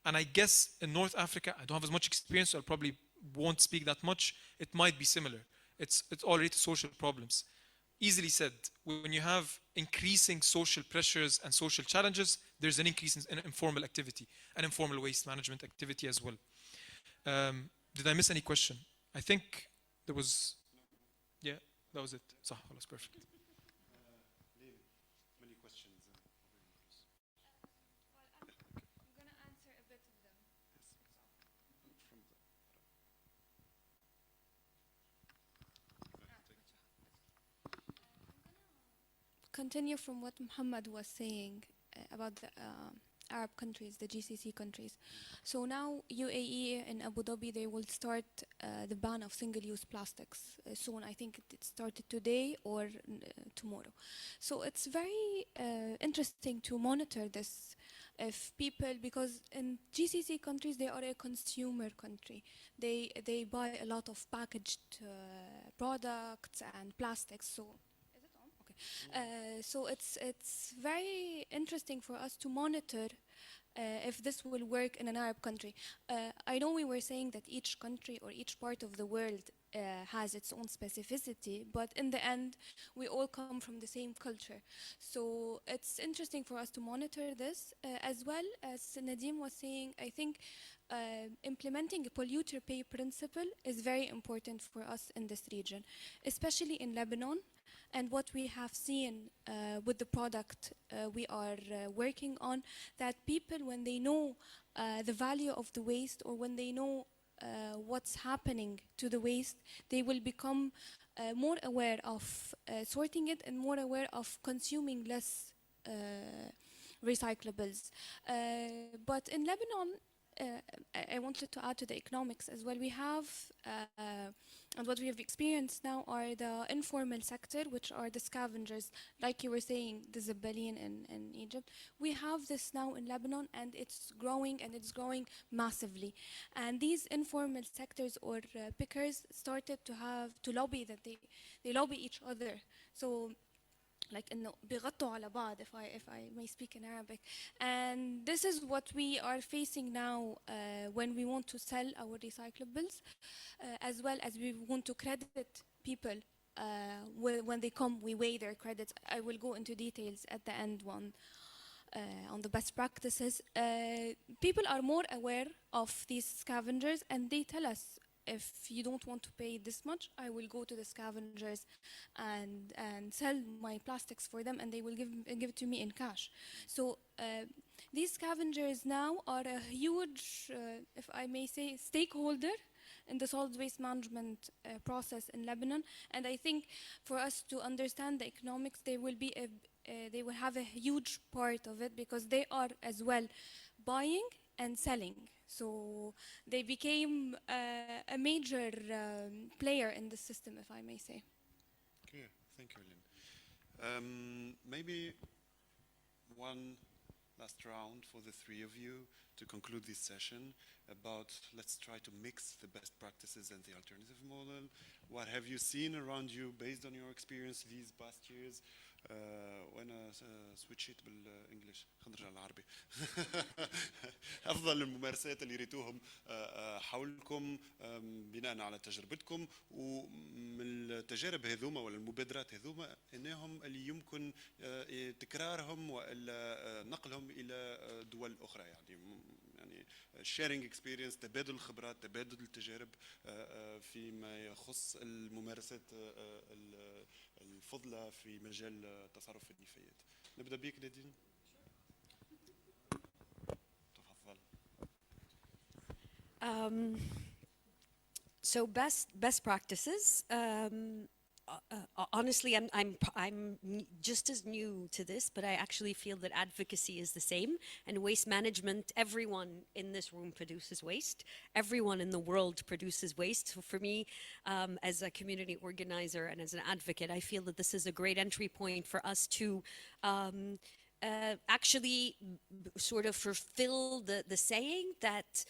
And I guess in North Africa, I don't have as much experience, so I probably won't speak that much. It might be similar. It's already social problems. Easily said, when you have increasing social pressures and social challenges, there's an increase in informal activity and informal waste management activity as well. Did I miss any question? I think there was, yeah, that was it. صح, خلاص, perfect. Many questions. I'm going to answer a bit of them. Continue from what Muhammad was saying about the Arab countries, the GCC countries. So now UAE and Abu Dhabi, they will start the ban of single-use plastics soon. I think it started today or tomorrow. So it's very interesting to monitor this. If people, because in GCC countries, they are a consumer country. They buy a lot of packaged products and plastics. So so it's very interesting for us to monitor if this will work in an Arab country. I know we were saying that each country or each part of the world has its own specificity, but in the end, we all come from the same culture. So it's interesting for us to monitor this. As well as Nadim was saying, I think implementing a polluter pay principle is very important for us in this region, especially in Lebanon. And what we have seen with the product we are working on, that people, when they know the value of the waste, or when they know what's happening to the waste, they will become more aware of sorting it and more aware of consuming less recyclables. But in Lebanon, I wanted to add to the economics as well. We have, and what we have experienced now are the informal sector, which are the scavengers, like you were saying, the Zabbalin in Egypt. We have this now in Lebanon, and it's growing, and it's growing massively. And these informal sectors or pickers started to lobby that they lobby each other. So, like إنه بيغطوا على بعض, if I may speak in Arabic. And this is what we are facing now when we want to sell our recyclables, as well as we want to credit people. When they come, we weigh their credits. I will go into details at the end on the best practices. People are more aware of these scavengers, and they tell us, if you don't want to pay this much, I will go to the scavengers and sell my plastics for them, and they will give it to me in cash. So these scavengers now are a huge, if I may say, stakeholder in the solid waste management process in Lebanon. And I think for us to understand the economics, they will have a huge part of it, because they are as well buying and selling. So they became a major player in the system, if I may say. Okay, thank you, Lynn. Maybe one last round for the three of you to conclude this session about, let's try to mix the best practices and the alternative model. What have you seen around you based on your experience these past years? وانا سويتشيت بالانجلش، خلينا نرجع للعربي. افضل الممارسات اللي ريتوهم حولكم بناء على تجربتكم، ومن التجارب هذوما ولا المبادرات هذوما انهم اللي يمكن تكرارهم والا نقلهم الى دول اخرى. يعني sharing experience، تبادل الخبرات، تبادل التجارب فيما يخص الممارسات الفضلة في مجال تصرف النفايات. نبدأ بيك نادين. تفضل. So best practices. Honestly, I'm just as new to this, but I actually feel that advocacy is the same. And waste management, everyone in this room produces waste. Everyone in the world produces waste. So for me, as a community organizer and as an advocate, I feel that this is a great entry point for us to actually sort of fulfill the saying that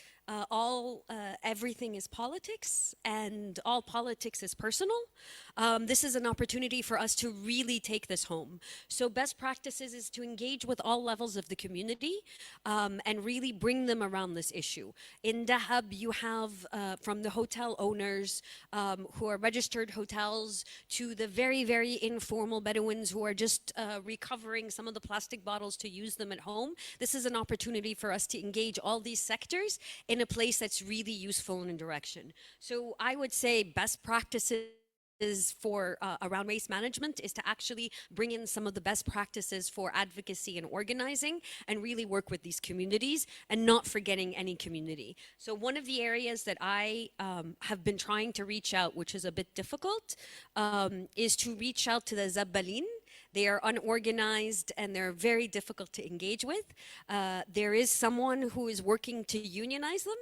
everything is politics and all politics is personal. This is an opportunity for us to really take this home. So best practices is to engage with all levels of the community and really bring them around this issue. In Dahab, you have from the hotel owners who are registered hotels to the very, very informal Bedouins who are just recovering some of the plastic bottles to use them at home. This is an opportunity for us to engage all these sectors in a place that's really useful in a direction. So I would say best practices for around waste management is to actually bring in some of the best practices for advocacy and organizing and really work with these communities and not forgetting any community. So one of the areas that I have been trying to reach out, which is a bit difficult, is to reach out to the Zabbalin. They are unorganized and they're very difficult to engage with. There is someone who is working to unionize them,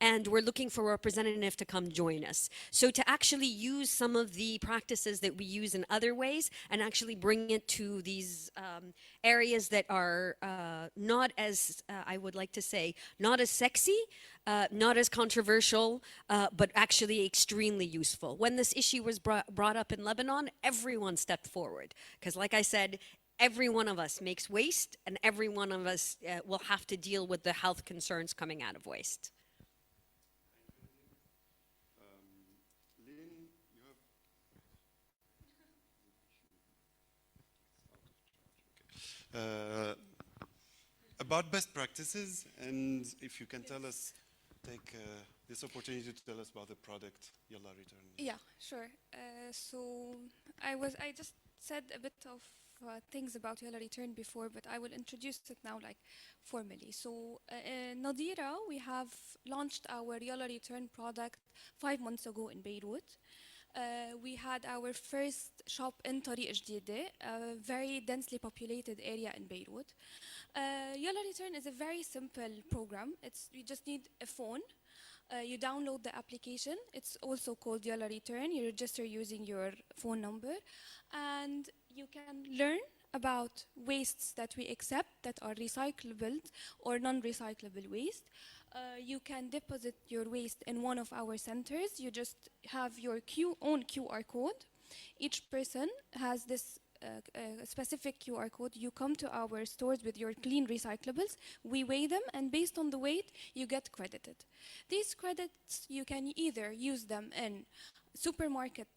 and we're looking for a representative to come join us. So to actually use some of the practices that we use in other ways and actually bring it to these areas that are not as, I would like to say, not as sexy, not as controversial, but actually extremely useful. When this issue was brought up in Lebanon, everyone stepped forward. Because like I said, every one of us makes waste, and every one of us will have to deal with the health concerns coming out of waste. About best practices, and if you can tell us, take this opportunity to tell us about the product Yalla Return. Yeah, sure. So I just said a bit of things about Yalla Return before, but I will introduce it now like formally. So in Nadira, we have launched our Yalla Return product 5 months ago in Beirut. We had our first shop in Tariq Jdide, a very densely populated area in Beirut. Yalla Return is a very simple program. You just need a phone. You download the application. It's also called Yalla Return. You register using your phone number, and you can learn about wastes that we accept that are recyclable or non-recyclable waste. You can deposit your waste in one of our centers. You just have your own QR code. Each person has this specific QR code. You come to our stores with your clean recyclables. We weigh them, and based on the weight, you get credited. These credits, you can either use them in supermarket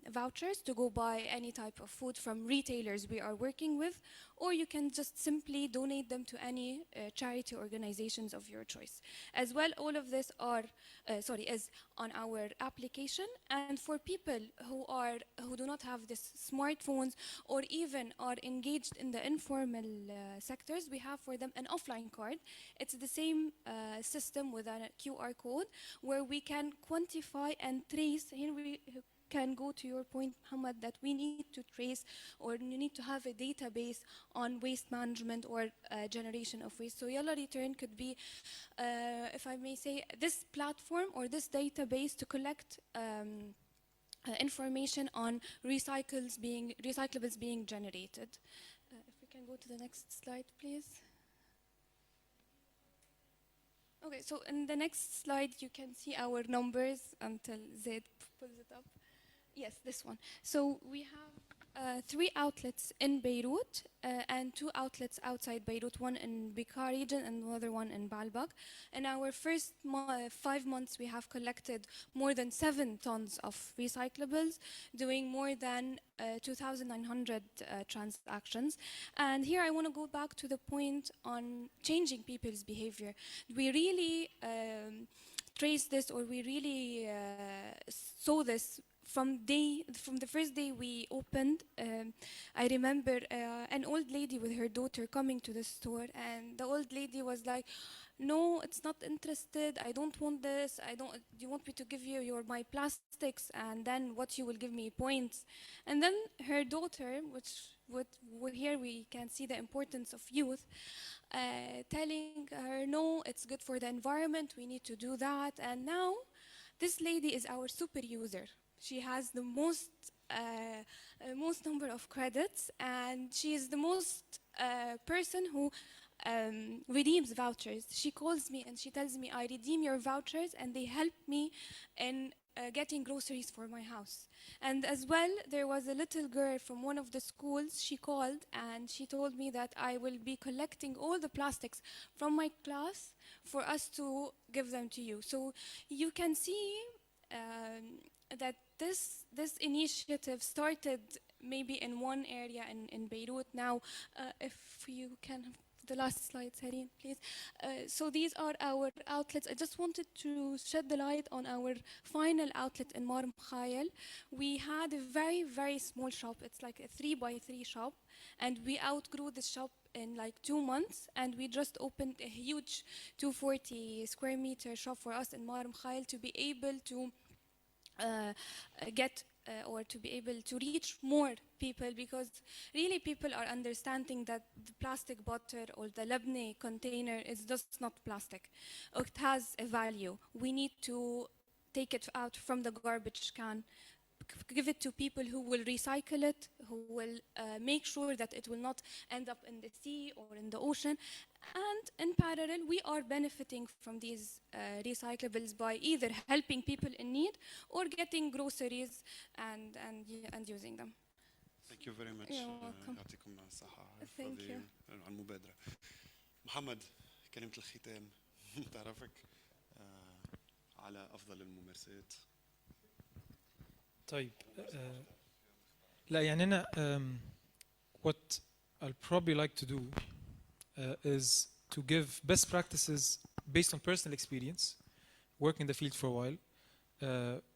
vouchers to go buy any type of food from retailers we are working with, or you can just simply donate them to any charity organizations of your choice. As well, all of this is on our application, and for people who do not have this smartphones or even are engaged in the informal sectors, we have for them an offline card. It's the same system with a QR code where we can quantify and trace. Here we can go to your point, Muhammad, that we need to trace or you need to have a database on waste management or generation of waste. So Yalla Return could be, if I may say, this platform or this database to collect information on recyclables being generated. If we can go to the next slide, please. Okay, so in the next slide, you can see our numbers until Zaid pulls it up. Yes, this one. So we have 3 outlets in Beirut and 2 outlets outside Beirut, one in Bekaa region and another one in Baalbek. In our first 5 months, we have collected more than 7 tons of recyclables, doing more than 2,900 transactions. And here I want to go back to the point on changing people's behavior. We really trace this, or we really saw this from the first day we opened. I remember an old lady with her daughter coming to the store, and the old lady was like, "No, it's not interested. I don't want this. You want me to give you my plastics, and then what, you will give me points?" And then her daughter, here we can see the importance of youth, telling her, "No, it's good for the environment. We need to do that." And now, this lady is our super user. She has the most number of credits, and she is the most person who redeems vouchers. She calls me and she tells me, "I redeem your vouchers and they help me in getting groceries for my house." And as well, there was a little girl from one of the schools. She called and she told me that I will be collecting all the plastics from my class for us to give them to you. So you can see that this initiative started maybe in one area in Beirut. Now, if you can have the last slide, Sareen, please. So these are our outlets. I just wanted to shed the light on our final outlet in Mar Mikhael. We had a very, very small shop. It's like a 3x3 shop, and we outgrew the shop in like 2 months, and we just opened a huge 240 square meter shop for us in Mar Mikhael to be able to or to be able to reach more people, because really people are understanding that the plastic bottle or the Lebanese container is just not plastic. It has a value. We need to take it out from the garbage can, give it to people who will recycle it, who will make sure that it will not end up in the sea or in the ocean. And in parallel, we are benefiting from these recyclables by either helping people in need or getting groceries and using them. Thank you very much. You're welcome. يعطيكم الصحة Thank you. على المبادرة. محمد، كلمة الختام تعرفك على أفضل الممارسات. طيب لا يعني أنا what I'll probably like to do is to give best practices based on personal experience, working in the field for a while.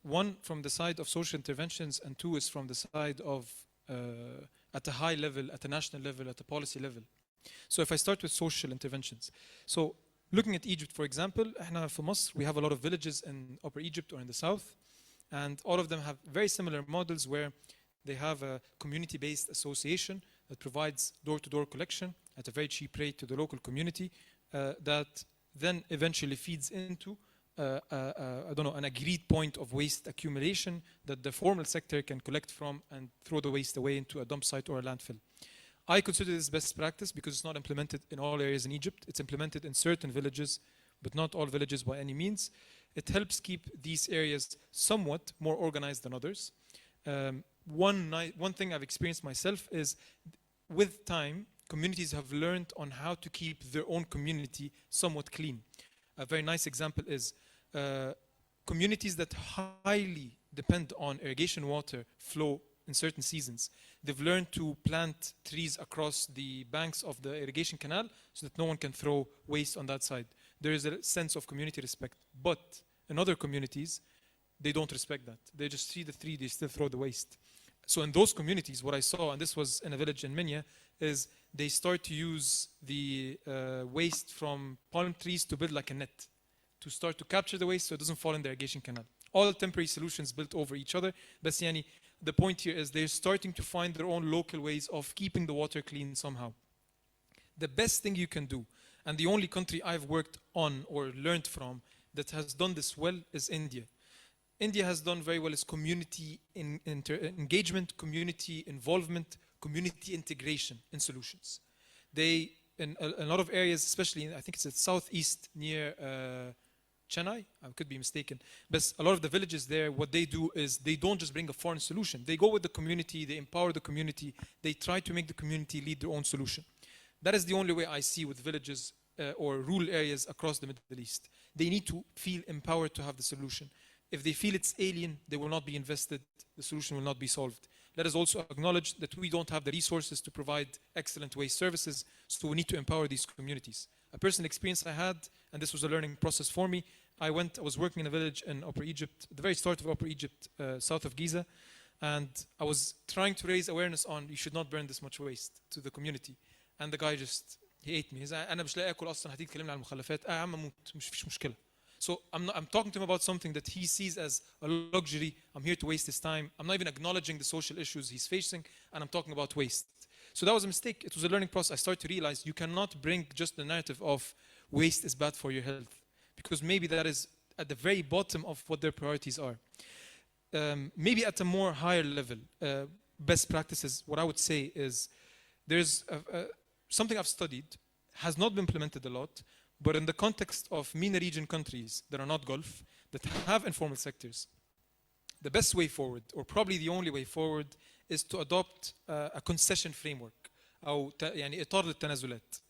One from the side of social interventions, and two is from the side of at a high level, at a national level, at a policy level. So if I start with social interventions. So looking at Egypt, for example, احنا في مصر, we have a lot of villages in Upper Egypt or in the south, and all of them have very similar models where they have a community-based association that provides door-to-door collection at a very cheap rate to the local community, that then eventually feeds into I don't know, an agreed point of waste accumulation that the formal sector can collect from and throw the waste away into a dump site or a landfill. I consider this best practice because it's not implemented in all areas in Egypt. It's implemented in certain villages, but not all villages by any means. It helps keep these areas somewhat more organized than others. One thing I've experienced myself is, with time, communities have learned on how to keep their own community somewhat clean. A very nice example is communities that highly depend on irrigation water flow in certain seasons. They've learned to plant trees across the banks of the irrigation canal so that no one can throw waste on that side. There is a sense of community respect. But in other communities, they don't respect that. They just see the tree, they still throw the waste. So in those communities, what I saw, and this was in a village in MENA, is they start to use the waste from palm trees to build like a net, to start to capture the waste so it doesn't fall in the irrigation canal. All temporary solutions built over each other. But the point here is they're starting to find their own local ways of keeping the water clean somehow. The best thing you can do, and the only country I've worked on or learned from that has done this well, is India. India has done very well is community engagement, community involvement, community integration in solutions. They, in a lot of areas, especially I think it's at southeast near Chennai, I could be mistaken, but a lot of the villages there, what they do is they don't just bring a foreign solution. They go with the community, they empower the community, they try to make the community lead their own solution. That is the only way I see with villages or rural areas across the Middle East. They need to feel empowered to have the solution. If they feel it's alien, they will not be invested, the solution will not be solved. Let us also acknowledge that we don't have the resources to provide excellent waste services, so we need to empower these communities. A personal experience I had, and this was a learning process for me, I was working in a village in Upper Egypt, at the very start of Upper Egypt, south of Giza, and I was trying to raise awareness on you should not burn this much waste to the community. And the guy just, he ate me. He's like, أنا مش لاقي أكل أصلاً هتيجي تكلمني عن المخلفات. يا عم أموت مش فيش مشكلة. So I'm talking to him about something that he sees as a luxury. I'm here to waste his time. I'm not even acknowledging the social issues he's facing, and I'm talking about waste. So that was a mistake. It was a learning process. I started to realize you cannot bring just the narrative of waste is bad for your health, because maybe that is at the very bottom of what their priorities are. Maybe at a more higher level, best practices, what I would say is there's something I've studied, has not been implemented a lot, but in the context of MENA region countries that are not Gulf, that have informal sectors, the best way forward, or probably the only way forward, is to adopt a concession framework, أو يعني إطار للتنازلات.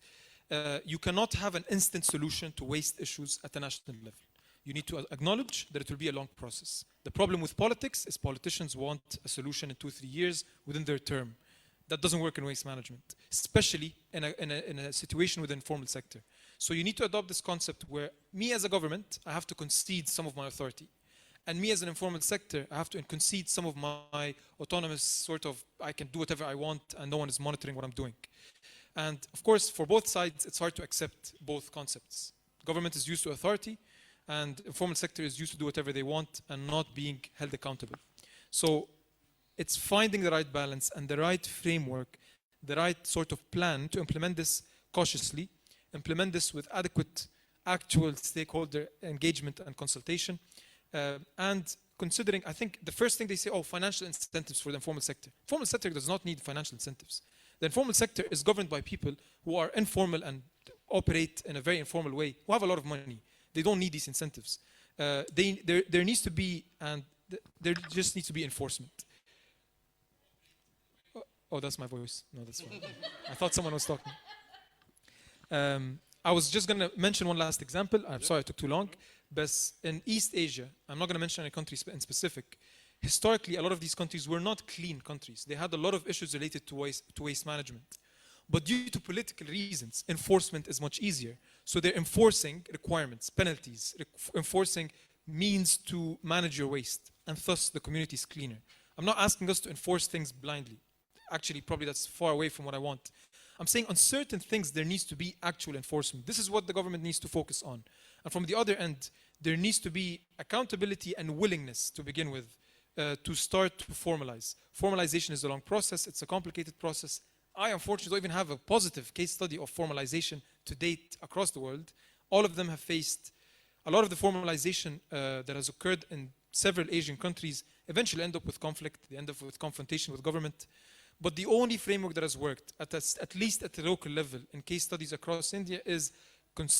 You cannot have an instant solution to waste issues at a national level. You need to acknowledge that it will be a long process. The problem with politics is politicians want a solution in 2-3 years within their term. That doesn't work in waste management, especially in a situation with the informal sector. So you need to adopt this concept where me as a government, I have to concede some of my authority. And me as an informal sector, I have to concede some of my autonomous sort of, I can do whatever I want and no one is monitoring what I'm doing. And of course, for both sides, it's hard to accept both concepts. Government is used to authority and informal sector is used to do whatever they want and not being held accountable. So it's finding the right balance and the right framework, the right sort of plan to implement this cautiously, implement this with adequate actual stakeholder engagement and consultation, and considering, I think the first thing they say, oh, financial incentives for the informal sector. Informal sector does not need financial incentives. The informal sector is governed by people who are informal and operate in a very informal way, who have a lot of money. They don't need these incentives. There needs to be, and there just needs to be enforcement. Oh, that's my voice. No, that's fine. I thought someone was talking. I was just going to mention one last example. I'm sorry I took too long. But in East Asia, I'm not going to mention any countries in specific. Historically, a lot of these countries were not clean countries. They had a lot of issues related to waste management. But due to political reasons, enforcement is much easier. So they're enforcing requirements, penalties, enforcing means to manage your waste. And thus, the community is cleaner. I'm not asking us to enforce things blindly. Actually, probably that's far away from what I want. I'm saying on certain things, there needs to be actual enforcement. This is what the government needs to focus on. And from the other end, there needs to be accountability and willingness to begin with, to start to formalize. Formalization is a long process. It's a complicated process. I unfortunately don't even have a positive case study of formalization to date across the world. All of them have faced a lot of the formalization that has occurred in several Asian countries eventually end up with conflict. They end up with confrontation with government. But the only framework that has worked, at least at the local level, in case studies across India, is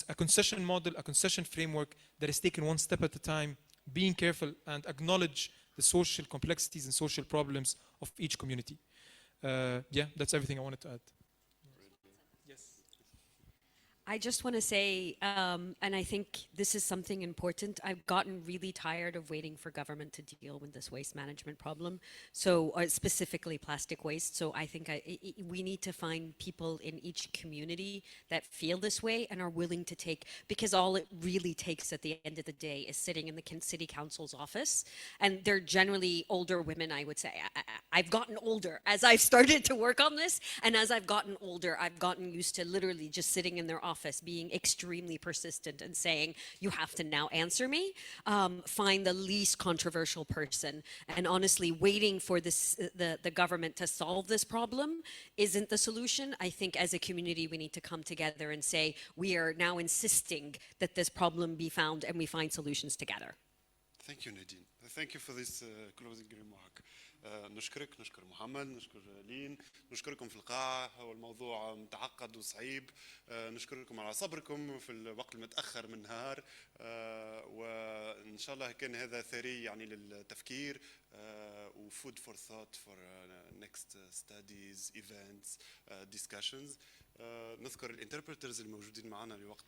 a concession model, a concession framework that is taken one step at a time, being careful and acknowledge the social complexities and social problems of each community. Yeah, that's everything I wanted to add. I just want to say, and I think this is something important, I've gotten really tired of waiting for government to deal with this waste management problem, so specifically plastic waste. So I think we need to find people in each community that feel this way and are willing to take, because all it really takes at the end of the day is sitting in the city council's office, and they're generally older women, I would say. I've gotten older as I've started to work on this, and as I've gotten older, I've gotten used to literally just sitting in their office being extremely persistent and saying, you have to now answer me, find the least controversial person. And honestly, waiting for this, the government to solve this problem isn't the solution. I think as a community, we need to come together and say, we are now insisting that this problem be found and we find solutions together. Thank you, Nadine. Thank you for this closing remark. نشكرك، نشكر محمد، نشكر لين، نشكركم في القاعة. هو الموضوع متعقد وصعيب. نشكركم على صبركم في الوقت المتأخر من النهار، وإن شاء الله كان هذا ثري يعني للتفكير و food for thought for next studies, events, discussions. نذكر الانتربريترز الموجودين معنا لوقت